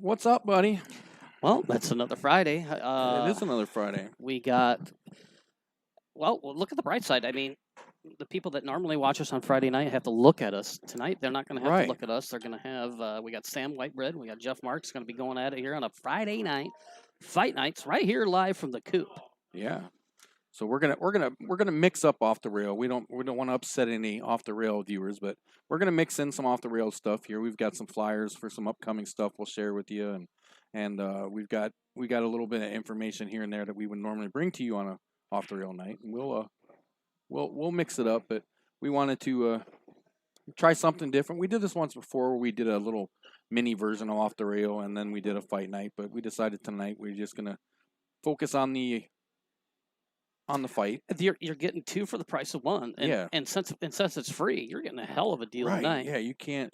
What's up, buddy? Well, that's another Friday. It is another Friday. We got, well, look at the bright side. I mean, the people that normally watch us on Friday night have to look at us. Tonight, they're not going to have Right. to look at us. They're going to have, we got Sam Whitebread, we got Jeff Martz going to be going at it here on a Friday night, fight nights, right here live from the Coop. Yeah. So we're gonna mix up off the rail. We don't want to upset any off the rail viewers, but we're gonna mix in some off the rail stuff here. We've got some flyers for some upcoming stuff we'll share with you, and we got a little bit of information here and there that we would normally bring to you on a off the rail night. And we'll mix it up, but we wanted to try something different. We did this once before where we did a little mini version of off the rail, and then we did a fight night. But we decided tonight we're just gonna focus on the fight. You're getting two for the price of one, and, Yeah. and since it's free, you're getting a hell of a deal Right. tonight. Yeah, you can't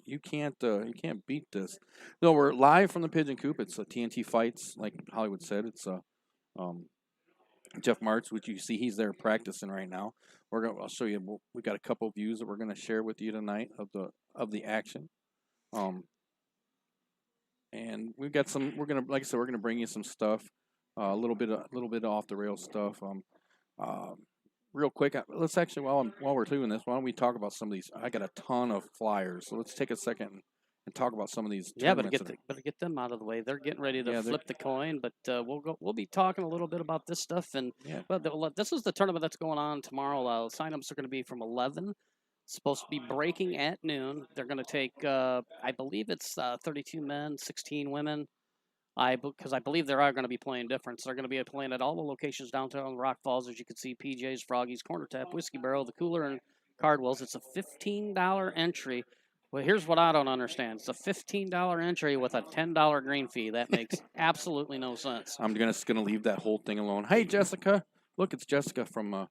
beat this. No, we're live from the Pigeon Coop. It's a TNT Fights, like Hollywood said. It's Jeff Martz, which you see he's there practicing right now. I'll show you. We got a couple views that we're gonna share with you tonight of the action. And we've got some. We're gonna bring you some stuff. A little bit of off the rail stuff. Real quick, let's actually while we're doing this, why don't we talk about some of these? I got a ton of flyers, so let's take a second and talk about some of these. Yeah, better get them out of the way. They're getting ready to flip the coin, but we'll be talking a little bit about this stuff. And this is the tournament that's going on tomorrow. Signups are going to be from 11. It's supposed to be breaking at noon. They're going to take, I believe it's 32 men, 16 women. Because I believe they are going to be playing different. So they're going to be playing at all the locations downtown Rock Falls, as you can see, PJ's, Froggy's, Corner Tap, Whiskey Barrel, the Cooler, and Cardwell's. It's a $15 entry. Well, here's what I don't understand. It's a $15 entry with a $10 green fee. That makes absolutely no sense. I'm just gonna leave that whole thing alone. Hey, Jessica. Look, it's Jessica from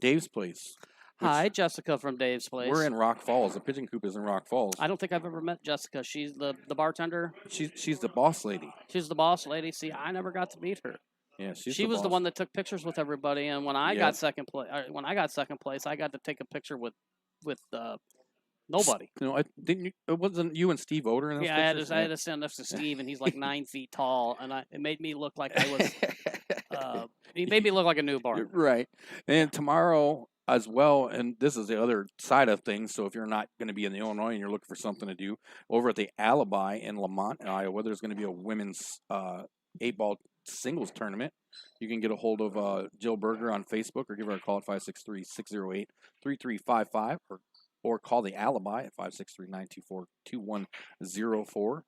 Dave's Place. Hi, Jessica from Dave's Place. We're in Rock Falls. The Pigeon Coop is in Rock Falls. I don't think I've ever met Jessica. She's the bartender. She's the boss lady. She's the boss lady. See, I never got to meet her. Yeah, she was the one that took pictures with everybody, and when I got second place, I got to take a picture with nobody. No, it wasn't you and Steve Oder in those pictures? I had to stand next to Steve, and he's like 9 feet tall, and it made me look like I was. He made me look like a newborn. Right, and tomorrow as well, and this is the other side of things. So if you're not going to be in Illinois and you're looking for something to do, over at the Alibi in Lamont, Iowa, there's going to be a women's 8-ball singles tournament. You can get a hold of Jill Berger on Facebook or give her a call at 563-608-3355 or call the Alibi at 563-924-2104.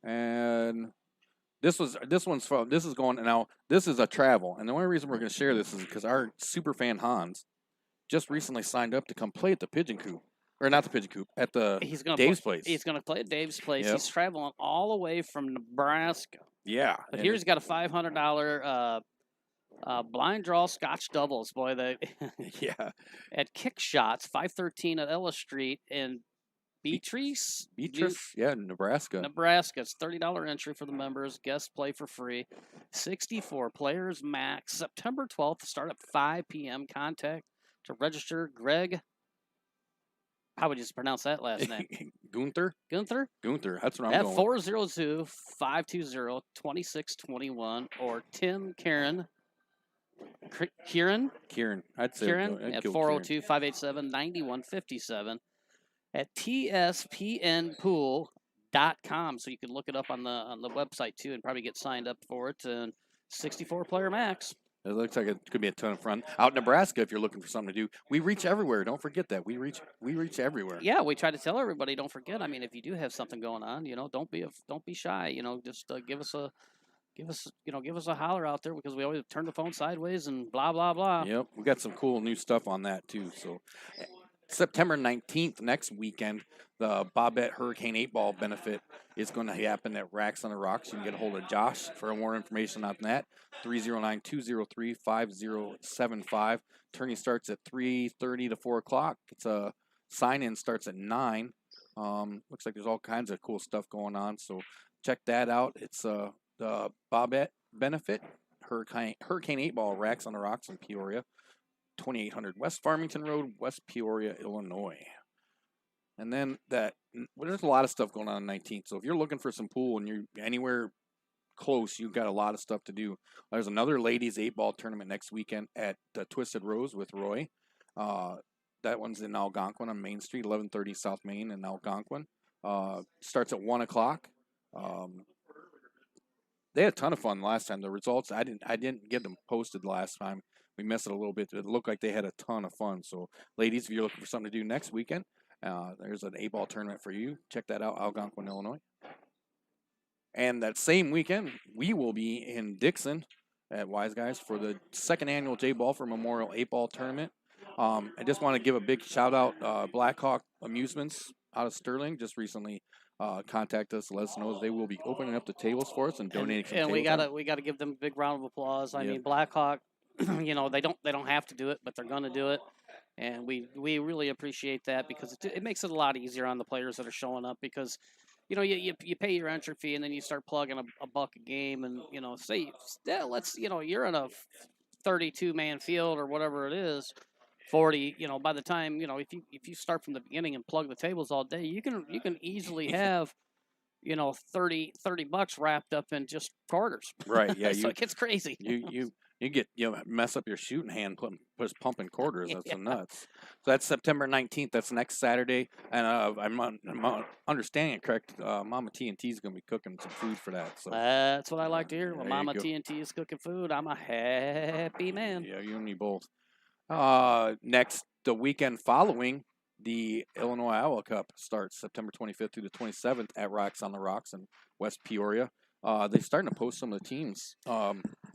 And this is going now. This is a travel, and the only reason we're going to share this is because our super fan Hans just recently signed up to come play at the Pigeon Coop, or not the Pigeon Coop, at the Dave's Place. He's going to play at Dave's Place. Yep. He's traveling all the way from Nebraska. Yeah, but here he's got a $500 blind draw Scotch doubles. Boy, yeah, at Kick Shots 513 at Ellis Street in Beatrice, Nebraska. It's $30 entry for the members. Guests play for free. 64 players max. September 12th. Start at 5 p.m. Contact to register. Greg. How would you pronounce that last name? Gunther. That's what I'm going. At 402-520-2621 or Tim Kieran. I'd say Kieran at 402-587-9157 at tspnpool.com. So you can look it up on the website too and probably get signed up for it. And 64 player max. It looks like it could be a ton of fun out in Nebraska if you're looking for something to do. We reach everywhere. Don't forget that we reach everywhere. Yeah, we try to tell everybody. Don't forget. I mean, if you do have something going on, don't be shy. Just give us a holler out there because we always turn the phone sideways and blah blah blah. Yep, we got some cool new stuff on that too. So September 19th, next weekend, the Bobette Hurricane 8-Ball benefit is going to happen at Racks on the Rocks. You can get a hold of Josh for more information on that. 309-203-5075. Tourney starts at 3:30 to 4 o'clock. It's a sign-in starts at 9. Looks like there's all kinds of cool stuff going on. So check that out. It's the Bobette benefit Hurricane 8-Ball Racks on the Rocks in Peoria. 2800 West Farmington Road, West Peoria, Illinois. And then there's a lot of stuff going on 19th. So if you're looking for some pool and you're anywhere close, you've got a lot of stuff to do. There's another ladies 8-ball tournament next weekend at Twisted Rose with Roy. That one's in Algonquin on Main Street, 1130 South Main in Algonquin. Starts at 1 o'clock. They had a ton of fun last time. The results, I didn't get them posted last time. We missed it a little bit. It looked like they had a ton of fun. So, ladies, if you're looking for something to do next weekend, there's an 8-ball tournament for you. Check that out, Algonquin, Illinois. And that same weekend, we will be in Dixon at Wise Guys for the second annual J Balfour Memorial 8-ball tournament. I just want to give a big shout out. Blackhawk Amusements out of Sterling just recently contact us, let us know they will be opening up the tables for us and donating some and tables. we gotta give them a big round of applause. I mean, Blackhawk, you know, they don't have to do it, but they're gonna do it, and we really appreciate that because it makes it a lot easier on the players that are showing up because. You know, you pay your entry fee and then you start plugging a buck a game and you know, you're in a 32-man field or whatever it is, 40. You know, by the time if you start from the beginning and plug the tables all day, you can easily have 30 bucks wrapped up in just quarters. Right. Yeah. So it gets crazy. You get mess up your shooting hand just pumping quarters. That's nuts. So that's September 19th. That's next Saturday, and I'm understanding it correct. Mama TNT is going to be cooking some food for that. So that's what I like to hear. When Mama TNT is cooking food, I'm a happy man. Yeah, you and me both. The weekend following, the Illinois Iowa Cup starts September 25th through the 27th at Rocks on the Rocks in West Peoria. They're starting to post some of the teams.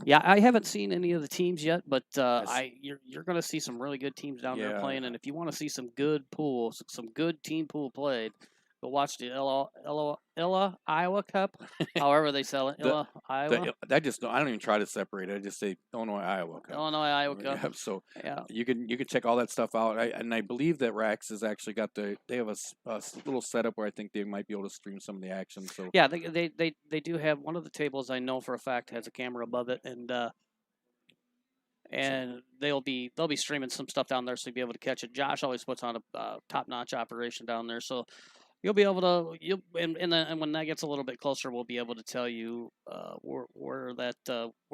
Yeah, I haven't seen any of the teams yet, but you're going to see some really good teams down there playing. And if you want to see some good pool, some good team pool played, go watch the Illa Iowa Cup, however they sell it. Illa Iowa. I don't even try to separate it. I just say Illinois Iowa Cup. Illinois Iowa Cup. Yeah, so you can check all that stuff out. I believe that Rax has actually got they have a little setup where I think they might be able to stream some of the action. So yeah, they do have one of the tables. I know for a fact has a camera above it, and they'll be streaming some stuff down there, so you'll be able to catch it. Josh always puts on a top-notch operation down there, so you'll be able to and when that gets a little bit closer, we'll be able to tell you where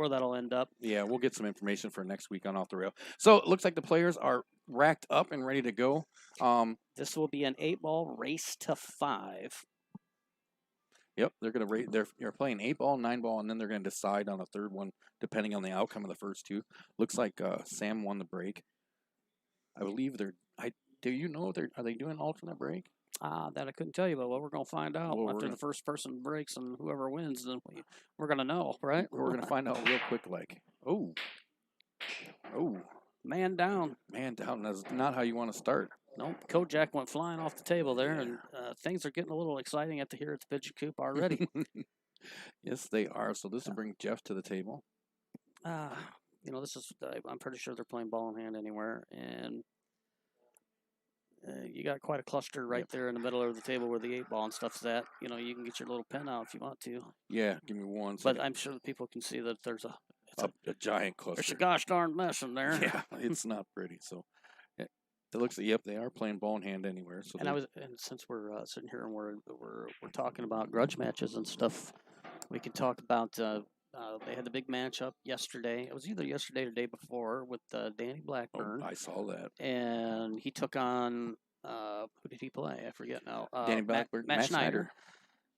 that'll end up. Yeah, we'll get some information for next week on Off the Rail. So it looks like the players are racked up and ready to go. This will be an 8-ball race to 5. Yep, they're gonna rate. They're playing 8-ball, 9-ball, and then they're gonna decide on a third one depending on the outcome of the first two. Looks like Sam won the break. I believe do you know are they doing alternate break? That I couldn't tell you, but we're gonna find out after the first person breaks, and whoever wins, then we're gonna know, right? We're gonna find out real quick. Like, oh, man down. That's not how you want to start. Nope, Kojak went flying off the table there, and things are getting a little exciting at the Pigeon Coop already. Yes, they are. So this will bring Jeff to the table. This is I'm pretty sure they're playing ball in hand anywhere, and you got quite a cluster right there in the middle of the table where the 8-ball and stuff's at. You know, you can get your little pen out if you want to. Yeah, give me one second. But I'm sure that people can see that there's a giant cluster. There's a gosh darn mess in there. Yeah, it's not pretty. So. It looks like they are playing ball in hand anywhere. So and since we're sitting here and we're talking about grudge matches and stuff, we can talk about they had the big matchup yesterday. It was either yesterday or the day before with Danny Blackburn. Oh, I saw that. And he took on who did he play? I forget now. Danny Blackburn, Matt Schneider.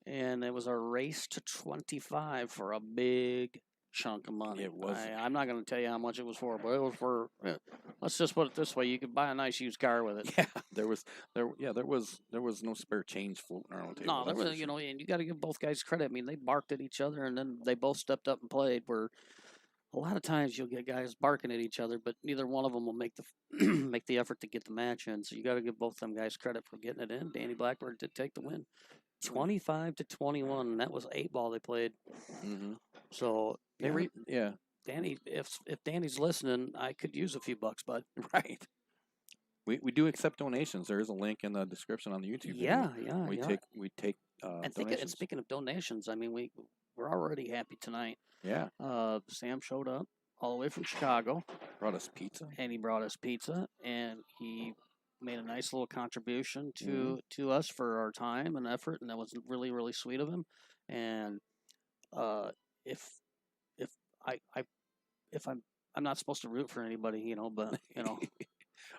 And it was a race to 25 for a big chunk of money. It was. I'm not going to tell you how much it was for, but it was for. Let's just put it this way: you could buy a nice used car with it. Yeah, there was no spare change floating around the table. No, there was, and you got to give both guys credit. I mean, they barked at each other, and then they both stepped up and played. Where a lot of times you'll get guys barking at each other, but neither one of them will make the make the effort to get the match in. So you got to give both them guys credit for getting it in. Danny Blackburn did take the win, 25-21, and that was 8-ball they played. Mm-hmm. So yeah. Danny, if Danny's listening, I could use a few bucks, bud. Right. We do accept donations. There is a link in the description on the YouTube video. Yeah. We take donations. And speaking of donations, I mean we're already happy tonight. Yeah. Sam showed up all the way from Chicago. Brought us pizza. And he brought us pizza, and he made a nice little contribution to us for our time and effort, and that was really, really sweet of him. And if I if I'm not supposed to root for anybody, but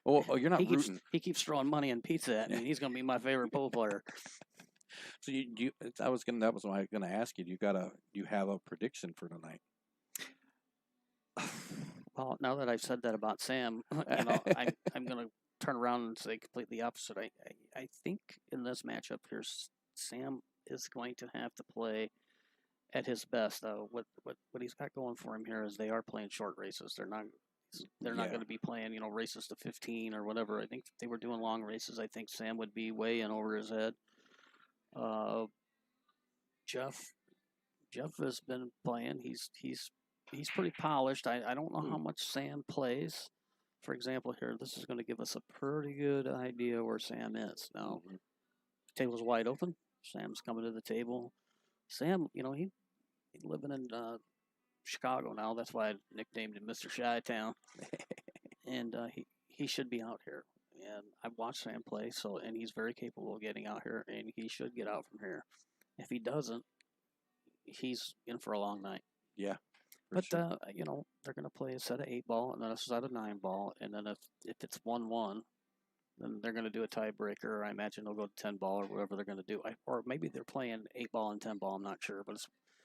Oh, you're not rooting. He keeps throwing money and pizza at me, and he's gonna be my favorite pool player. So that was what I was gonna ask you. You have a prediction for tonight? Well, now that I've said that about Sam, I'm gonna turn around and say completely opposite. I think in this matchup here, Sam is going to have to play at his best. What he's got going for him here is they are playing short races. They're not going to be playing races to 15 or whatever. I think if they were doing long races, I think Sam would be way in over his head. Jeff has been playing. He's pretty polished. I don't know how much Sam plays. For example, here, this is going to give us a pretty good idea where Sam is. Now, the table's wide open. Sam's coming to the table. Sam, he's living in Chicago now. That's why I nicknamed him Mr. Chi-Town. And he should be out here. And I've watched Sam play, and he's very capable of getting out here, and he should get out from here. If he doesn't, he's in for a long night. Yeah. But, sure. They're going to play a set of 8-ball and then a set of 9-ball. And then if it's 1-1, then they're going to do a tiebreaker. I imagine they'll go to 10-ball or whatever they're going to do. Or maybe they're playing 8-ball and 10-ball. I'm not sure. But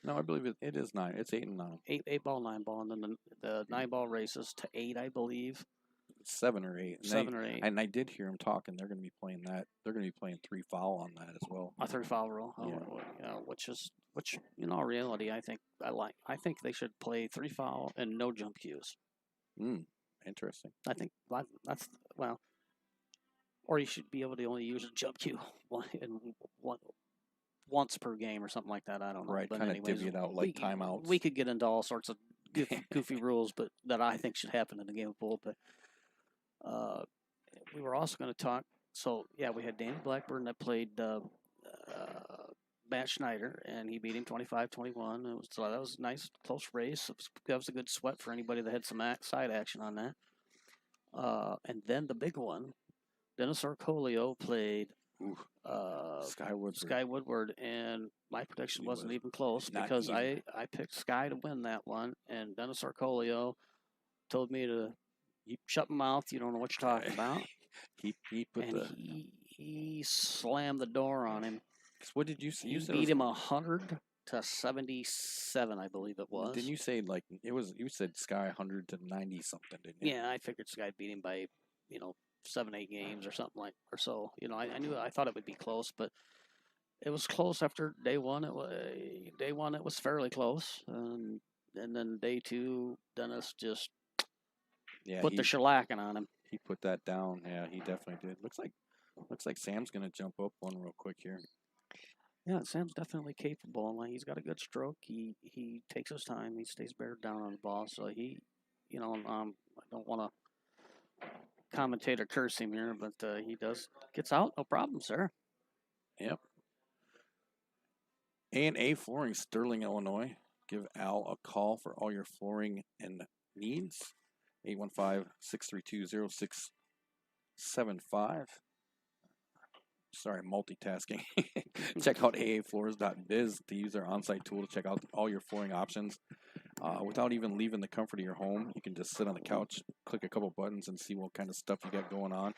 no, I believe it is 9. It's 8 and 9. 8-ball, 9-ball. And then the 9-ball races to 8, I believe. 7 or 8. 7 or 8. And I did hear him talking. They're going to be playing that. They're going to be playing 3-foul on that as well. A 3-foul rule. Yeah. Which in all reality, I think they should play 3-foul and no jump cues. Interesting. I think that's or you should be able to only use a jump cue once per game or something like that. I don't know. Right, kind of divvy it out like timeouts. We could get into all sorts of goofy rules, but that I think should happen in the game of pool. But we were also going to talk. So yeah, we had Danny Blackburn that played Matt Schneider, and he beat him 25-21. So that was a nice, close race. That was a good sweat for anybody that had some side action on that. And then the big one, Dennis Arcolio played Sky Woodward, and my prediction wasn't even close because I picked Sky to win that one, and Dennis Arcolio told me to shut my mouth. You don't know what you're talking about. He slammed the door on him. What did you say? You beat him 100-77, I believe it was. Didn't you say it was? You said Sky 100-90 something, didn't you? Yeah, I figured Sky beat him by 7-8 games or something I thought it would be close, but it was close after day one. It was fairly close, and then day two, Dennis just put the shellacking on him. He put that down. Yeah, he definitely did. Looks like Sam's gonna jump up one real quick here. Yeah, Sam's definitely capable. He's got a good stroke. He takes his time. He stays bared down on the ball. So I don't want to commentate or curse him here, but he gets out, no problem, sir. Yep. A&A Flooring, Sterling, Illinois. Give Al a call for all your flooring and needs. 815-632-0675. Sorry, multitasking. Check out aafloors.biz to use our on-site tool to check out all your flooring options. Without even leaving the comfort of your home, you can just sit on the couch, click a couple buttons, and see what kind of stuff you got going on.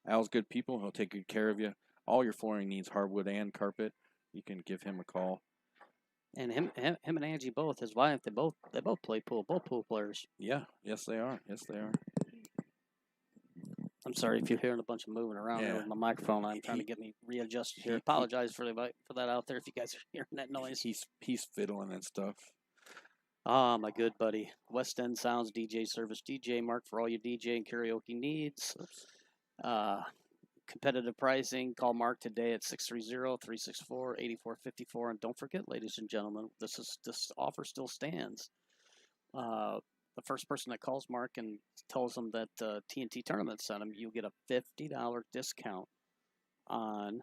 Al's good people. He'll take good care of you. All your flooring needs, hardwood and carpet. You can give him a call. And him and Angie both, his wife, they both play pool, both pool players. Yeah, yes they are. I'm sorry if you're hearing a bunch of moving around here with my microphone. I'm trying to get me readjusted here. Apologize for that out there if you guys are hearing that noise. He's fiddling and stuff. Ah, my good buddy. West End Sounds DJ Service. DJ Mark for all your DJ and karaoke needs. Competitive pricing. Call Mark today at 630-364-8454. And don't forget, ladies and gentlemen, this offer still stands. The first person that calls Mark and tells them that TNT Tournament sent him, you get a $50 discount on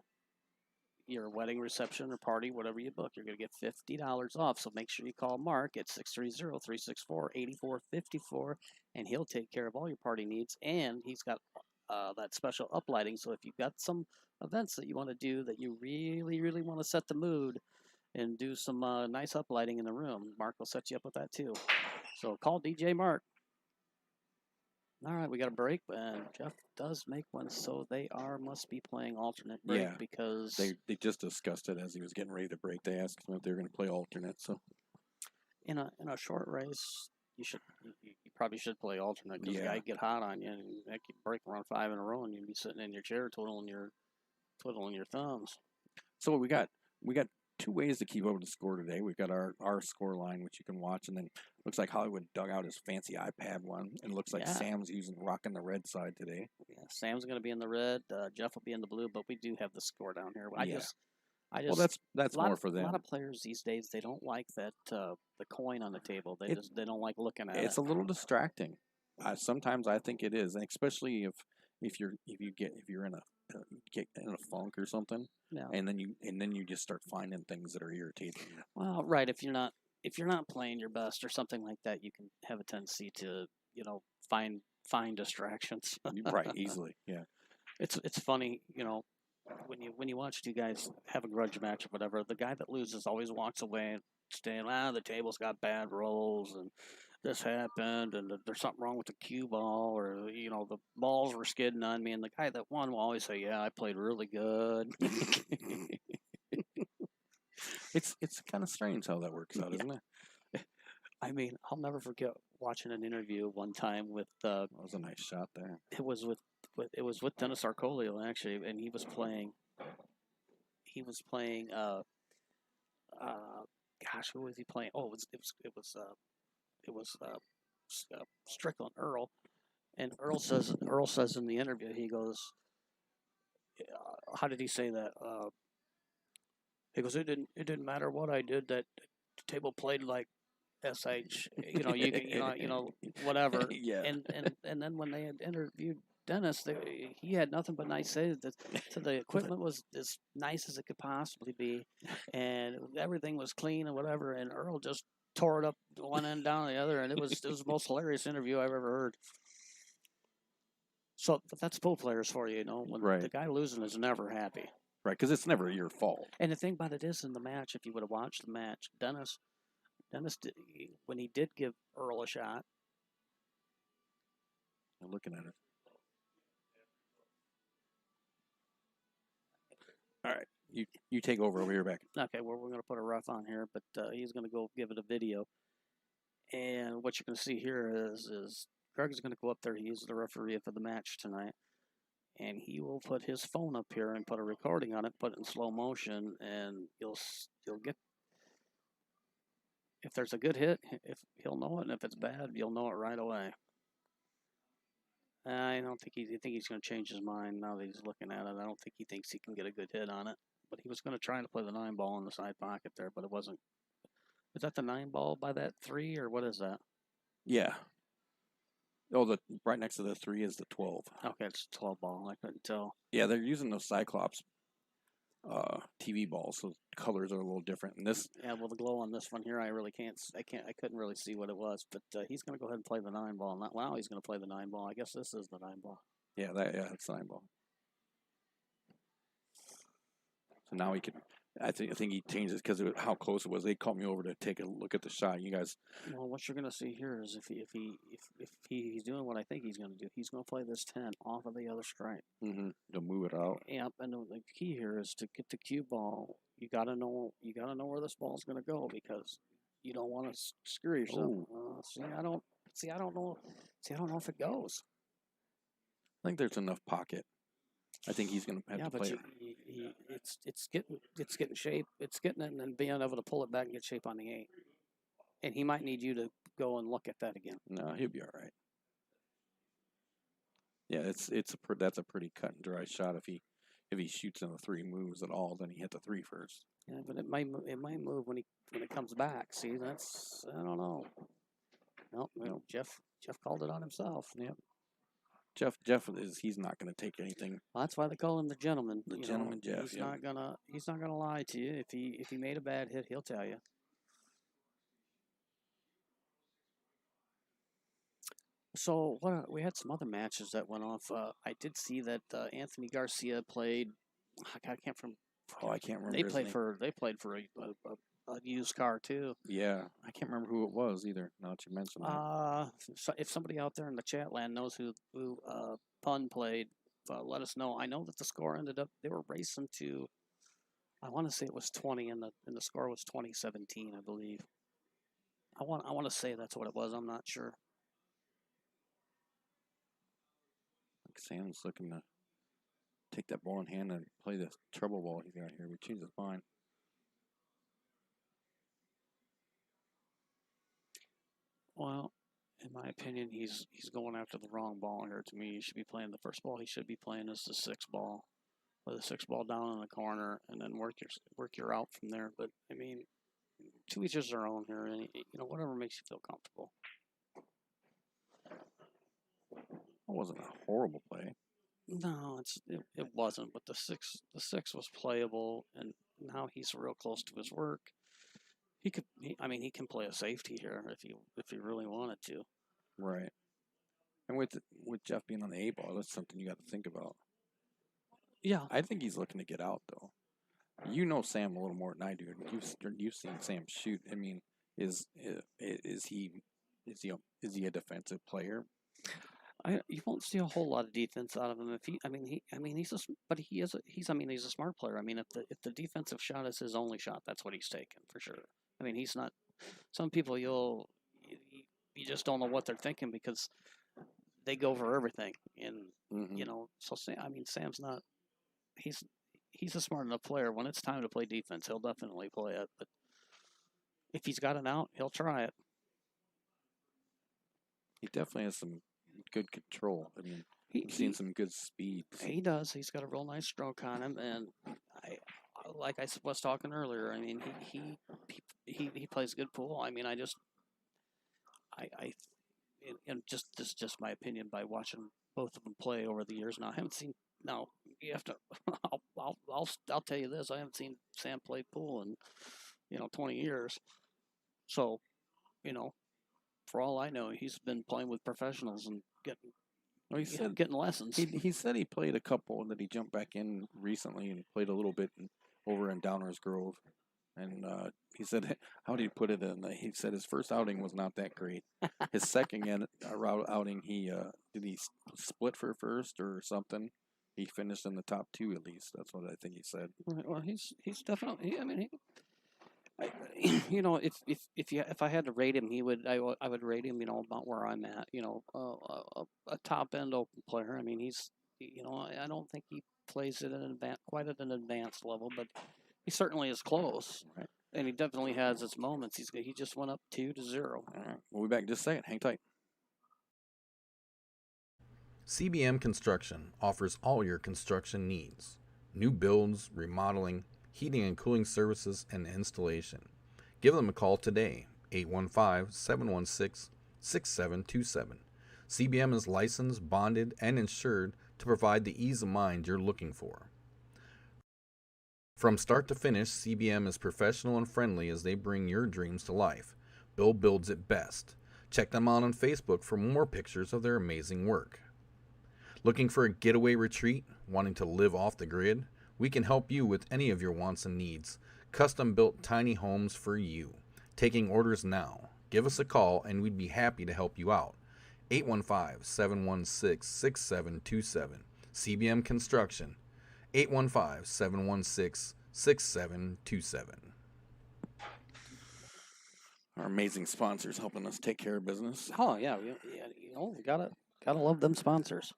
your wedding reception or party, whatever you book, you're going to get $50 off. So make sure you call Mark at 630-364-8454, and he'll take care of all your party needs. And he's got that special uplighting. So if you've got some events that you want to do that you really, really want to set the mood and do some nice uplighting in the room, Mark will set you up with that too. So call DJ Mark. All right, we got a break, and Jeff does make one, so they must be playing alternate break because they just discussed it as he was getting ready to break. They asked him if they were going to play alternate. So in a short race, you probably should play alternate because the guy get hot on you and that could break around 5 in a row, and you'd be sitting in your chair twiddling your thumbs. So we got 2 ways to keep up with the score today. We've got our score line, which you can watch, and then looks like Hollywood dug out his fancy iPad one, and it looks like Sam's rocking the red side today. Yeah, Sam's going to be in the red. Jeff will be in the blue, but we do have the score down here. I just well, that's more for them. A lot of players these days, they don't like that the coin on the table. They don't like looking at it. It's a little distracting. Sometimes I think it is, and especially if you're in a get in a funk or something, and then you just start finding things that are irritating. Well, right. If you're not playing your best or something like that, you can have a tendency to find distractions. Right, easily. Yeah. It's funny, when you watch 2 guys have a grudge match or whatever, the guy that loses always walks away saying, the table's got bad rolls and this happened and there's something wrong with the cue ball, or the balls were skidding on me, and the guy that won will always say, yeah, I played really good. It's kind of strange how that works out, isn't it? I mean, I'll never forget watching an interview one time with that was a nice shot there. It was with Dennis Arcolio, actually, and he was playing gosh, who was he playing? Oh, it was Strickland, Earl. And Earl says in the interview, he goes, how did he say that? He goes, it didn't matter what I did, that table played like SH, whatever. Yeah. And then when they had interviewed Dennis, he had nothing but nice things. So the equipment was as nice as it could possibly be, and everything was clean and whatever. And Earl just tore it up one end down the other, and it was the most hilarious interview I've ever heard. So, but that's pool players for you, when the guy losing is never happy. Right, because it's never your fault. And the thing about it is, in the match, if you would have watched the match, Dennis when he did give Earl a shot. I'm looking at it. All right, you take over here, back. Okay, well, we're going to put a ref on here, but he's going to go give it a video. And what you're going to see here is Greg's going to go up there. He is the referee for the match tonight. And he will put his phone up here and put a recording on it, put it in slow motion, and you'll get, if there's a good hit, if he'll know it, and if it's bad, you'll know it right away. I don't think he's going to change his mind now that he's looking at it. I don't think he thinks he can get a good hit on it. But he was going to try to play the 9 ball in the side pocket there, but it wasn't. Is that the 9 ball by that 3, or what is that? Yeah. Oh, the right next to the 3 is the 12. Okay, it's 12 ball. I couldn't tell. Yeah, they're using those Cyclops TV balls, so colors are a little different. And this, well, the glow on this one here, I couldn't really see what it was. But he's going to go ahead and play the 9 ball. He's going to play the 9 ball. I guess this is the 9 ball. Yeah, it's 9 ball. So now he can. I think he changed it because of how close it was. They called me over to take a look at the shot. You guys. Well, what you're going to see here is if he's doing what I think he's going to do, he's going to play this 10 off of the other stripe. Mm-hmm. To move it out. Yep, and the key here is to get the cue ball. You got to know where this ball's going to go, because you don't want to screw yourself. I don't know if it goes. I think there's enough pocket. I think he's going to have to play it. It's getting shape. It's getting it and then being able to pull it back and get shape on the 8. And he might need you to go and look at that again. No, he'll be all right. Yeah, that's a pretty cut and dry shot. If he shoots in the 3 moves at all, then he hit the 3 first. Yeah, but it might move when it comes back. See, I don't know. Nope, Jeff called it on himself. Yep. Jeff he's not going to take anything. Well, that's why they call him the gentleman. The gentleman Jeff. He's not gonna lie to you. If he made a bad hit, he'll tell you. So we had some other matches that went off. I did see that Anthony Garcia played. I can't remember. Oh, I can't remember. They played for a used car too. Yeah, I can't remember who it was either. Now that you mentioned that. So if somebody out there in the chat land knows who Pun played, let us know. I know that the score ended up they were racing to. I want to say it was 20, and the score was 2017, I believe. I want to say that's what it was. I'm not sure. Sam's looking to take that ball in hand and play the trouble ball he's got here. We changed his mind. Well, in my opinion, he's going after the wrong ball here. To me, he should be playing the first ball. He should be playing as the 6 ball, with the 6 ball down in the corner, and then work your route from there. But I mean, to each their own here, and whatever makes you feel comfortable. That wasn't a horrible play. No, it wasn't. But the 6 was playable, and now he's real close to his work. He can play a safety here if he really wanted to. Right. And with Jeff being on the 8 ball, that's something you got to think about. Yeah, I think he's looking to get out though. You know Sam a little more than I do. You've seen Sam shoot. I mean, is he a defensive player? You won't see a whole lot of defense out of him he's a smart player. I mean, if the defensive shot is his only shot, that's what he's taking for sure. I mean, he's not. Some people you just don't know what they're thinking because they go for everything, and So Sam's not. He's a smart enough player. When it's time to play defense, he'll definitely play it. But if he's got an out, he'll try it. He definitely has some good control. I mean, he's seen some good speed. He does. He's got a real nice stroke on him, and like I was talking earlier. I mean, he plays good pool. I mean, this is just my opinion by watching both of them play over the years. Now I haven't seen. Now you have to. I'll tell you this. I haven't seen Sam play pool in 20 years. So, for all I know, he's been playing with professionals and getting lessons. He said he played a couple, and that he jumped back in recently and played a little bit over in Downers Grove. And he said, how did he put it? He said his first outing was not that great. His second outing, he split for first or something. He finished in the top 2 at least. That's what I think he said. Well, he's definitely. I mean, if I had to rate him, I would rate him, about where I'm at. A top end open player. I mean, he's, I don't think he plays at quite at an advanced level, but he certainly is close. Right. And he definitely has his moments. He just went up 2-0. All right, we'll be back in just a second. Hang tight. CBM Construction offers all your construction needs: new builds, remodeling, heating and cooling services, and installation. Give them a call today, 815-716-6727. CBM is licensed, bonded, and insured to provide the ease of mind you're looking for. From start to finish, CBM is professional and friendly as they bring your dreams to life. Bill builds it best. Check them out on Facebook for more pictures of their amazing work. Looking for a getaway retreat? Wanting to live off the grid? We can help you with any of your wants and needs. Custom-built tiny homes for you. Taking orders now. Give us a call and we'd be happy to help you out. 815-716-6727. CBM Construction. 815-716-6727. Our amazing sponsors helping us take care of business. Oh yeah, we gotta love them sponsors.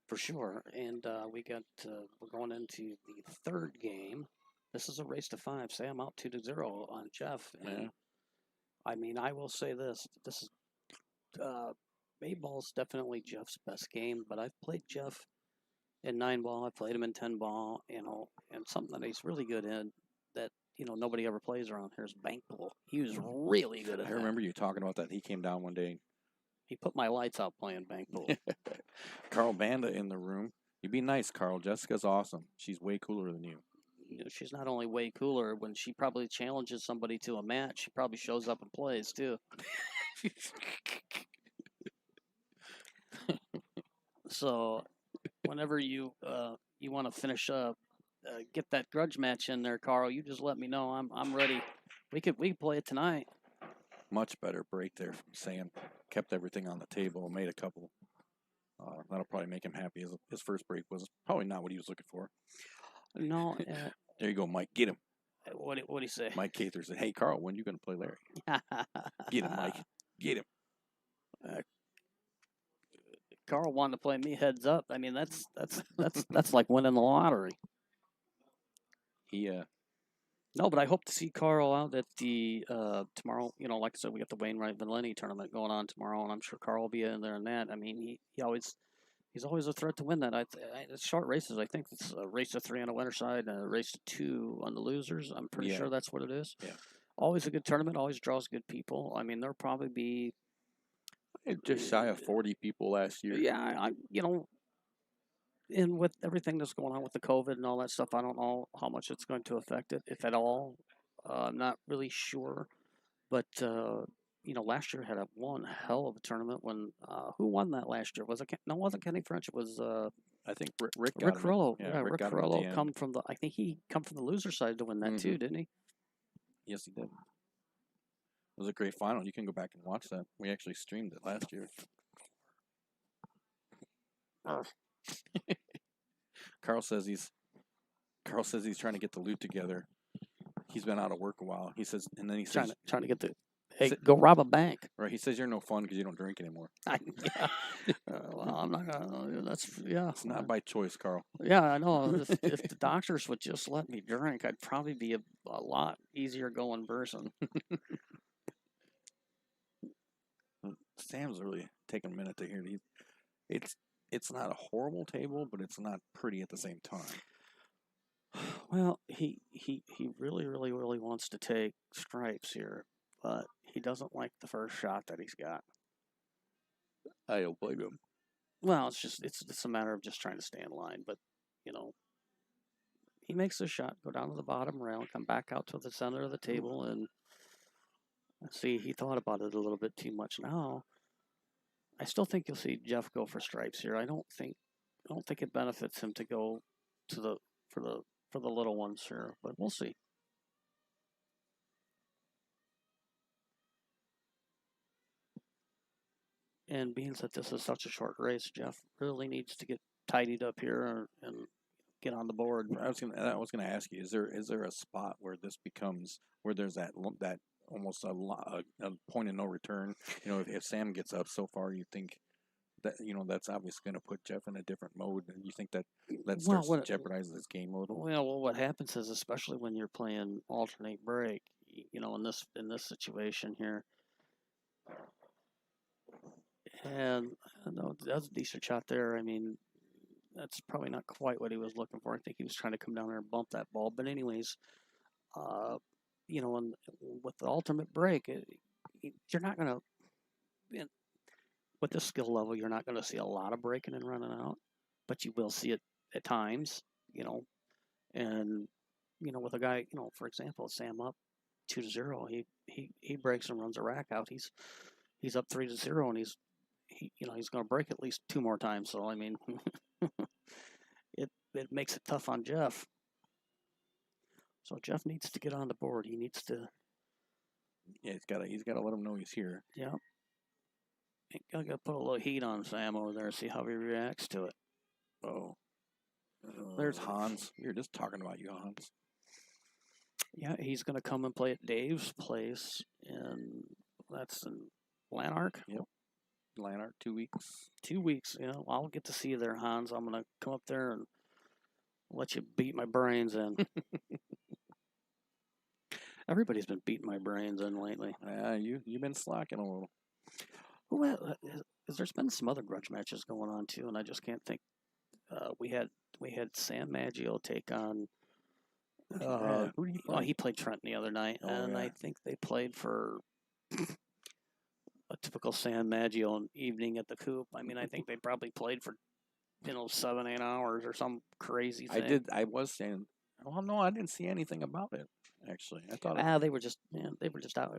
For sure, and we're going into the 3rd game. This is a race to 5. Sam out 2-0 on Jeff. And, yeah. I mean, I will say this is 8 ball's definitely Jeff's best game, but I've played Jeff in 9 ball. I've played him in 10 ball, and something that he's really good in that nobody ever plays around here is bank pool. He was really good at that. I remember you talking about that. He came down one day. He put my lights out playing bank pool. Carl Banda in the room. You be nice, Carl. Jessica's awesome. She's way cooler than you. She's not only way cooler, when she probably challenges somebody to a match, she probably shows up and plays too. So, whenever you want to finish up, get that grudge match in there, Carl. You just let me know. I'm ready. We could play it tonight. Much better break there from Sam. Kept everything on the table. Made a couple. That'll probably make him happy. His first break was probably not what he was looking for. No. There you go, Mike. Get him. What do you say? Mike Cather said, "Hey, Carl, when are you going to play Larry?" Get him, Mike. Get him. Carl wanted to play me heads up. I mean, that's like winning the lottery. No, but I hope to see Carl out at the tomorrow. Like I said, we got the Wainwright Valenti tournament going on tomorrow, and I'm sure Carl will be in there in that. I mean, he's always a threat to win that. It's short races. I think it's a race to 3 on the winner side and a race to 2 on the losers. I'm pretty sure that's what it is. Yeah. Always a good tournament. Always draws good people. I mean, there'll probably be just shy of 40 people last year. Yeah, and with everything that's going on with the COVID and all that stuff, I don't know how much it's going to affect it, if at all. I'm not really sure. But, last year had one hell of a tournament when, who won that last year? Was it, no, it wasn't Kenny French. It was, I think Rick Carollo. Yeah, Rick Carollo I think he come from the loser side to win that too, didn't he? Yes, he did. It was a great final. You can go back and watch that. We actually streamed it last year. Carl says he's trying to get the loot together. He's been out of work a while. He says, and then he says, trying to get the. Hey, go rob a bank. Right. He says you're no fun because you don't drink anymore. Well, I'm not gonna. It's not by choice, Carl. Yeah, I know. If the doctors would just let me drink, I'd probably be a lot easier going person. Sam's really taking a minute to hear these. It's not a horrible table, but it's not pretty at the same time. Well, he really, really, really wants to take stripes here, but he doesn't like the first shot that he's got. I don't blame him. Well, it's a matter of just trying to stay in line, but he makes the shot, go down to the bottom rail, come back out to the center of the table, and see, he thought about it a little bit too much now. I still think you'll see Jeff go for stripes here. I don't think it benefits him to go to for the little ones here, but we'll see. And being that this is such a short race, Jeff really needs to get tidied up here and get on the board. I was gonna ask you, is there a spot where this becomes where there's that almost a point of no return? If Sam gets up so far, you think that that's obviously going to put Jeff in a different mode, and you think that starts to jeopardize his game a little. Well, what happens is, especially when you're playing alternate break, in this situation here, and I know that's a decent shot there. I mean, that's probably not quite what he was looking for. I think he was trying to come down there and bump that ball. But anyways, and with the ultimate break, you're not going to, with this skill level, you're not going to see a lot of breaking and running out, but you will see it at times, and, with a guy, for example, Sam up 2-0, he breaks and runs a rack out. He's up 3-0, and he's going to break at least 2 more times. So, I mean, it makes it tough on Jeff. So Jeff needs to get on the board. He needs to. Yeah, he's got to let him know he's here. Yeah. Got to put a little heat on Sam over there, see how he reacts to it. Oh. There's Hans. You're just talking about you, Hans. Yeah, he's going to come and play at Dave's place, and that's in Lanark. Yep. Lanark, 2 weeks. 2 weeks, Well, I'll get to see you there, Hans. I'm going to come up there and let you beat my brains in. Everybody's been beating my brains in lately. You've been slacking a little. Well, there's been some other grudge matches going on too, and I just can't think. We had Sam Maggio take on. Who did he play? He played Trenton the other night, and I think they played for a typical San Maggio evening at the Coop. I mean, I think they probably played for 7-8 hours or some crazy thing. I was saying, well, no, I didn't see anything about it. Actually, I thought they were just out.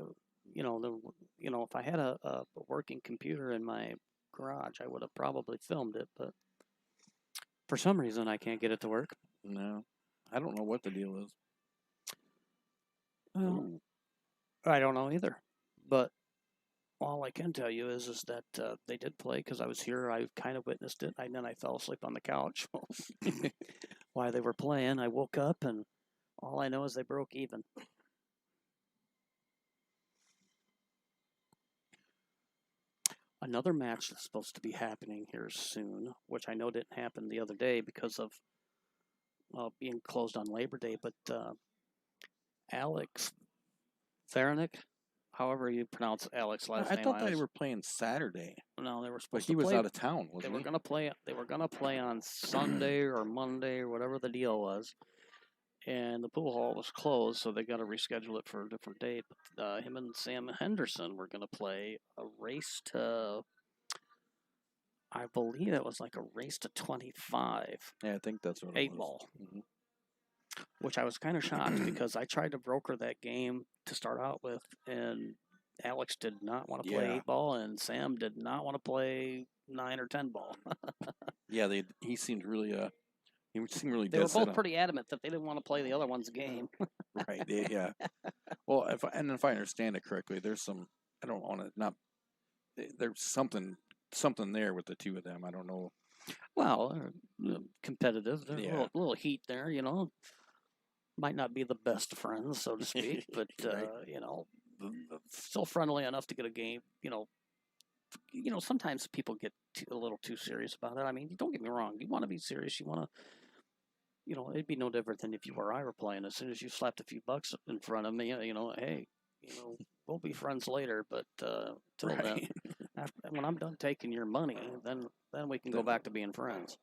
If I had a working computer in my garage, I would have probably filmed it, but for some reason I can't get it to work. No, I don't know what the deal is. Well, I don't know either, but all I can tell you is that they did play because I was here. I kind of witnessed it, and then I fell asleep on the couch while they were playing. I woke up, and all I know is they broke even. Another match that's supposed to be happening here soon, which I know didn't happen the other day because of being closed on Labor Day, but Alex Faranick, however you pronounce Alex last name. I thought they were playing Saturday. No, they were supposed to play. He was out of town, They were going to play. They were going to play on Sunday or Monday or whatever the deal was, and the pool hall was closed, so they got to reschedule it for a different date. But him and Sam Henderson were going to play a race to, I believe it was like a race to 25. Yeah, I think that's what it was. 8 ball. Mm-hmm. Which I was kind of shocked because I tried to broker that game to start out with, and Alex did not want to play 8 ball, and Sam did not want to play 9 or 10 ball. Yeah, he seemed really he seemed really. They were both pretty adamant that they didn't want to play the other one's game. Right. Yeah. Well, if I understand it correctly, there's some. I don't want to not. There's something there with the two of them. I don't know. Well, competitive. There's a little heat there, Might not be the best friends, so to speak, but right. Still friendly enough to get a game. Sometimes people get a little too serious about it. I mean, don't get me wrong. You want to be serious. You want to. It'd be no different than if you or I were playing. As soon as you slapped a few bucks in front of me, hey, we'll be friends later. But till then, when I'm done taking your money, then we can go back to being friends.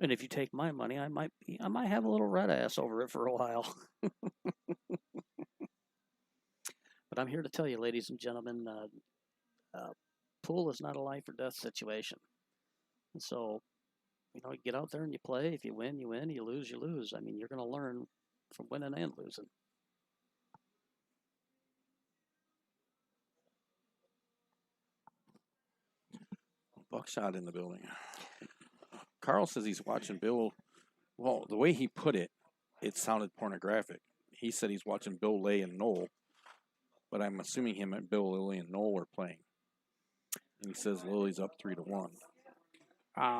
And if you take my money, I might have a little red ass over it for a while. But I'm here to tell you, ladies and gentlemen, pool is not a life or death situation. And so, you get out there and you play. If you win, you win. You lose, you lose. I mean, you're going to learn from winning and losing. Buckshot in the building. Carl says he's watching Bill. Well, the way he put it, it sounded pornographic. He said he's watching Bill, Lay, and Noel, but I'm assuming him and Bill, Lily, and Noel are playing. And he says Lily's up 3-1.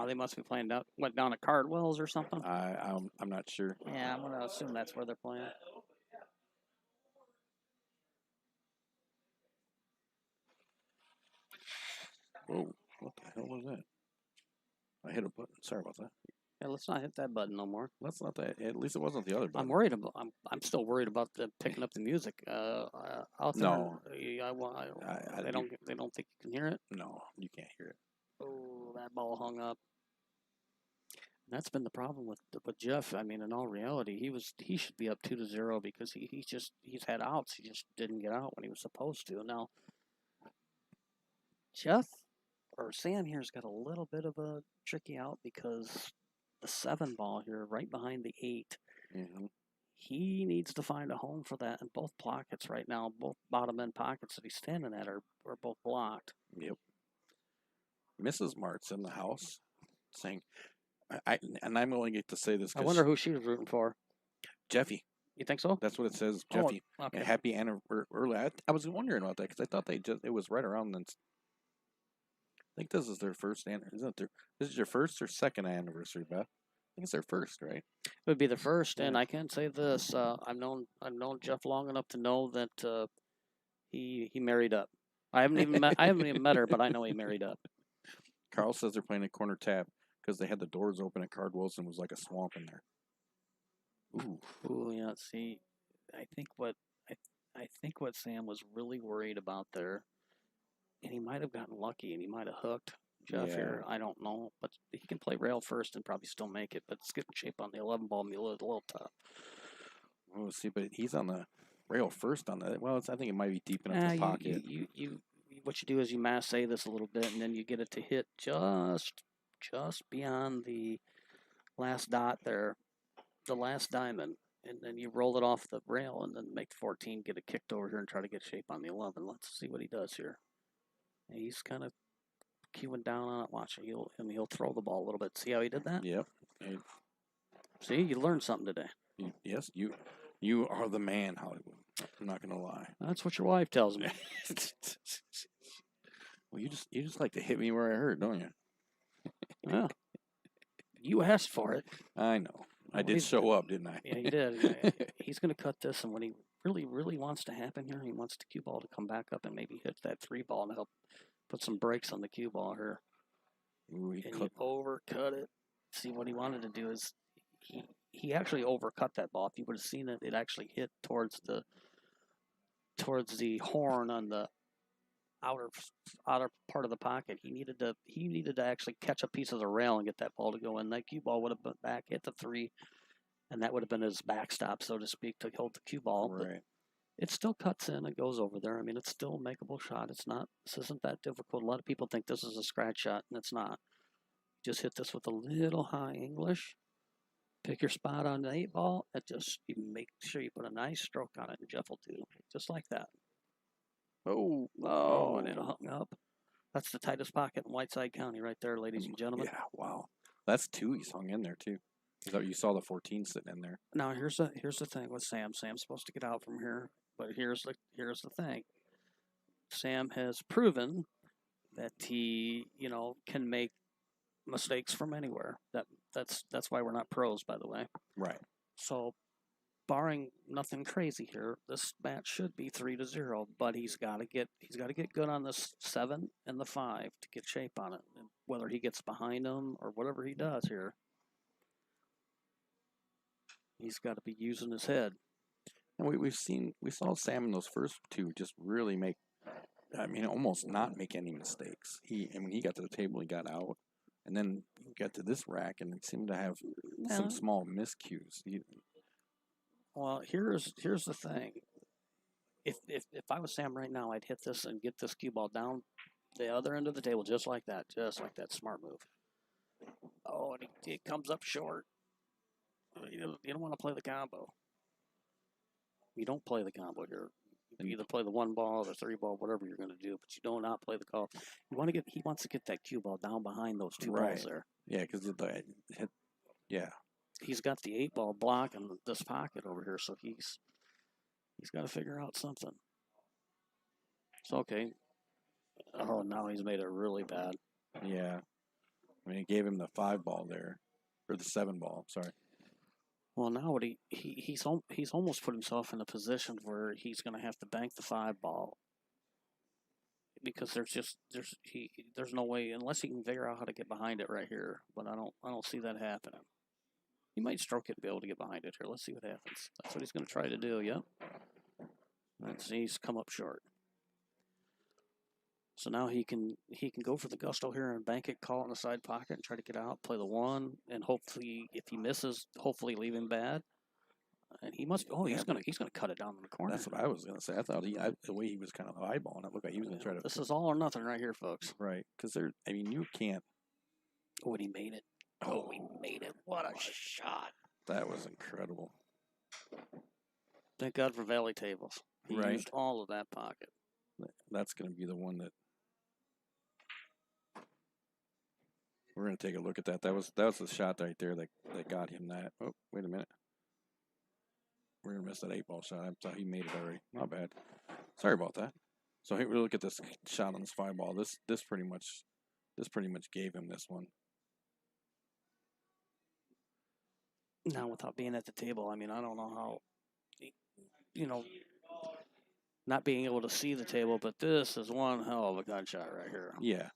They must be playing down at Cardwell's or something. I'm not sure. Yeah, I'm gonna assume that's where they're playing. Whoa! What the hell was that? I hit a button. Sorry about that. Yeah, let's not hit that button no more. Let's not that. At least it wasn't the other button. I'm still worried about them picking up the music. Out there. No, they don't think you can hear it. No, you can't hear it. Oh, that ball hung up. That's been the problem with Jeff. I mean, in all reality, he should be up 2-0 because he's had outs. He just didn't get out when he was supposed to. Now, Sam here's got a little bit of a tricky out because the 7 ball here, right behind the 8. Mm-hmm. He needs to find a home for that in both pockets right now. Both bottom end pockets that he's standing at are both blocked. Yep. Mrs. Martz in the house saying, I'm only get to say this. I wonder who she was rooting for. Jeffy. You think so? That's what it says, Jeffy. Oh, okay. Happy anniversary. I was wondering about that because I thought it was right around then. I think this is their first anniversary. This is your first or second anniversary, Beth? I think it's their first, right? It would be the first, and I can say this: I've known Jeff long enough to know that he married up. I haven't even met her, but I know he married up. Carl says they're playing a corner tap because they had the doors open at Cardwell's and it was like a swamp in there. Ooh, yeah. See, I think what Sam was really worried about there, and he might have gotten lucky and he might have hooked Jeff here. I don't know, but he can play rail first and probably still make it. But skipping shape on the 11 ball may be a little tough. We'll see, but he's on the rail first on that. Well, I think it might be deep enough to pocket. What you do is you masse this a little bit, and then you get it to hit just beyond the last dot there, the last diamond, and then you roll it off the rail, and then make the 14 get it kicked over here and try to get shape on the 11. Let's see what he does here. And he's kind of queuing down on it. Watch it. He'll throw the ball a little bit. See how he did that? Yep. See, you learned something today. Yes, you are the man, Hollywood. I'm not gonna lie. That's what your wife tells me. Well, you just like to hit me where I hurt, don't you? Well, you asked for it. I know. I did show up, didn't I? Yeah, you did. He's going to cut this, and what he really, really wants to happen here, he wants the cue ball to come back up and maybe hit that 3 ball and help put some brakes on the cue ball here. Ooh, he overcut it. See, what he wanted to do is he actually overcut that ball. If you would have seen it, it actually hit towards the horn on the outer part of the pocket. He needed to actually catch a piece of the rail and get that ball to go in. That cue ball would have been back, hit the 3, and that would have been his backstop, so to speak, to hold the cue ball. Right. But it still cuts in and goes over there. I mean, it's still a makeable shot. This isn't that difficult. A lot of people think this is a scratch shot, and it's not. Just hit this with a little high English. Pick your spot on the 8 ball, and just make sure you put a nice stroke on it, and Jeff will do just like that. Oh, and it hung up. That's the tightest pocket in Whiteside County right there, ladies and gentlemen. Yeah, wow. That's 2 he's hung in there, too. You saw the 14 sitting in there. Now, here's the thing with Sam. Sam's supposed to get out from here, but here's the thing. Sam has proven that he, can make mistakes from anywhere. That's why we're not pros, by the way. Right. So, barring nothing crazy here, this match should be 3-0. But he's got to get good on this 7 and the 5 to get shape on it. And whether he gets behind him or whatever he does here, he's got to be using his head. And we saw Sam in those first 2 just really almost not make any mistakes. When he got to the table, he got out. And then he got to this rack and seemed to have some small miscues. Well, here's the thing. If I was Sam right now, I'd hit this and get this cue ball down the other end of the table just like that. Smart move. Oh, and it comes up short. You don't want to play the combo. You don't play the combo here. You either play the 1 ball or the 3 ball, whatever you're going to do, but you do not play the call. He wants to get that cue ball down behind those 2 balls there. Yeah, because he's got the 8 ball blocking this pocket over here, so he's got to figure out something. So okay. Oh, now he's made it really bad. Yeah, he gave him the 5 ball there, or the 7 ball. Sorry. Well, now what he's almost put himself in a position where he's going to have to bank the 5 ball because there's no way unless he can figure out how to get behind it right here. But I don't see that happening. He might stroke it and be able to get behind it here. Let's see what happens. That's what he's going to try to do. Yep. Let's see. He's come up short. So now he can go for the gusto here and bank it, call it in the side pocket, and try to get out, play the 1, and hopefully, if he misses, hopefully leave him bad. And he must. Oh, he's gonna cut it down in the corner. That's what I was gonna say. I thought the way he was kind of eyeballing it looked like he was gonna try to. This is all or nothing right here, folks. Right, because you can't. Oh, and he made it. Oh, he made it! What a shot! That was incredible. Thank God for Valley tables. He used all of that pocket. That's gonna be the one that. We're going to take a look at that. That was the shot right there that got him that. Oh, wait a minute. We're going to miss that 8 ball shot. I thought he made it already. Not bad. Sorry about that. So here we look at this shot on this 5 ball. This pretty much gave him this one. Now, without being at the table, I don't know how, not being able to see the table, but this is one hell of a gun shot right here. Yeah.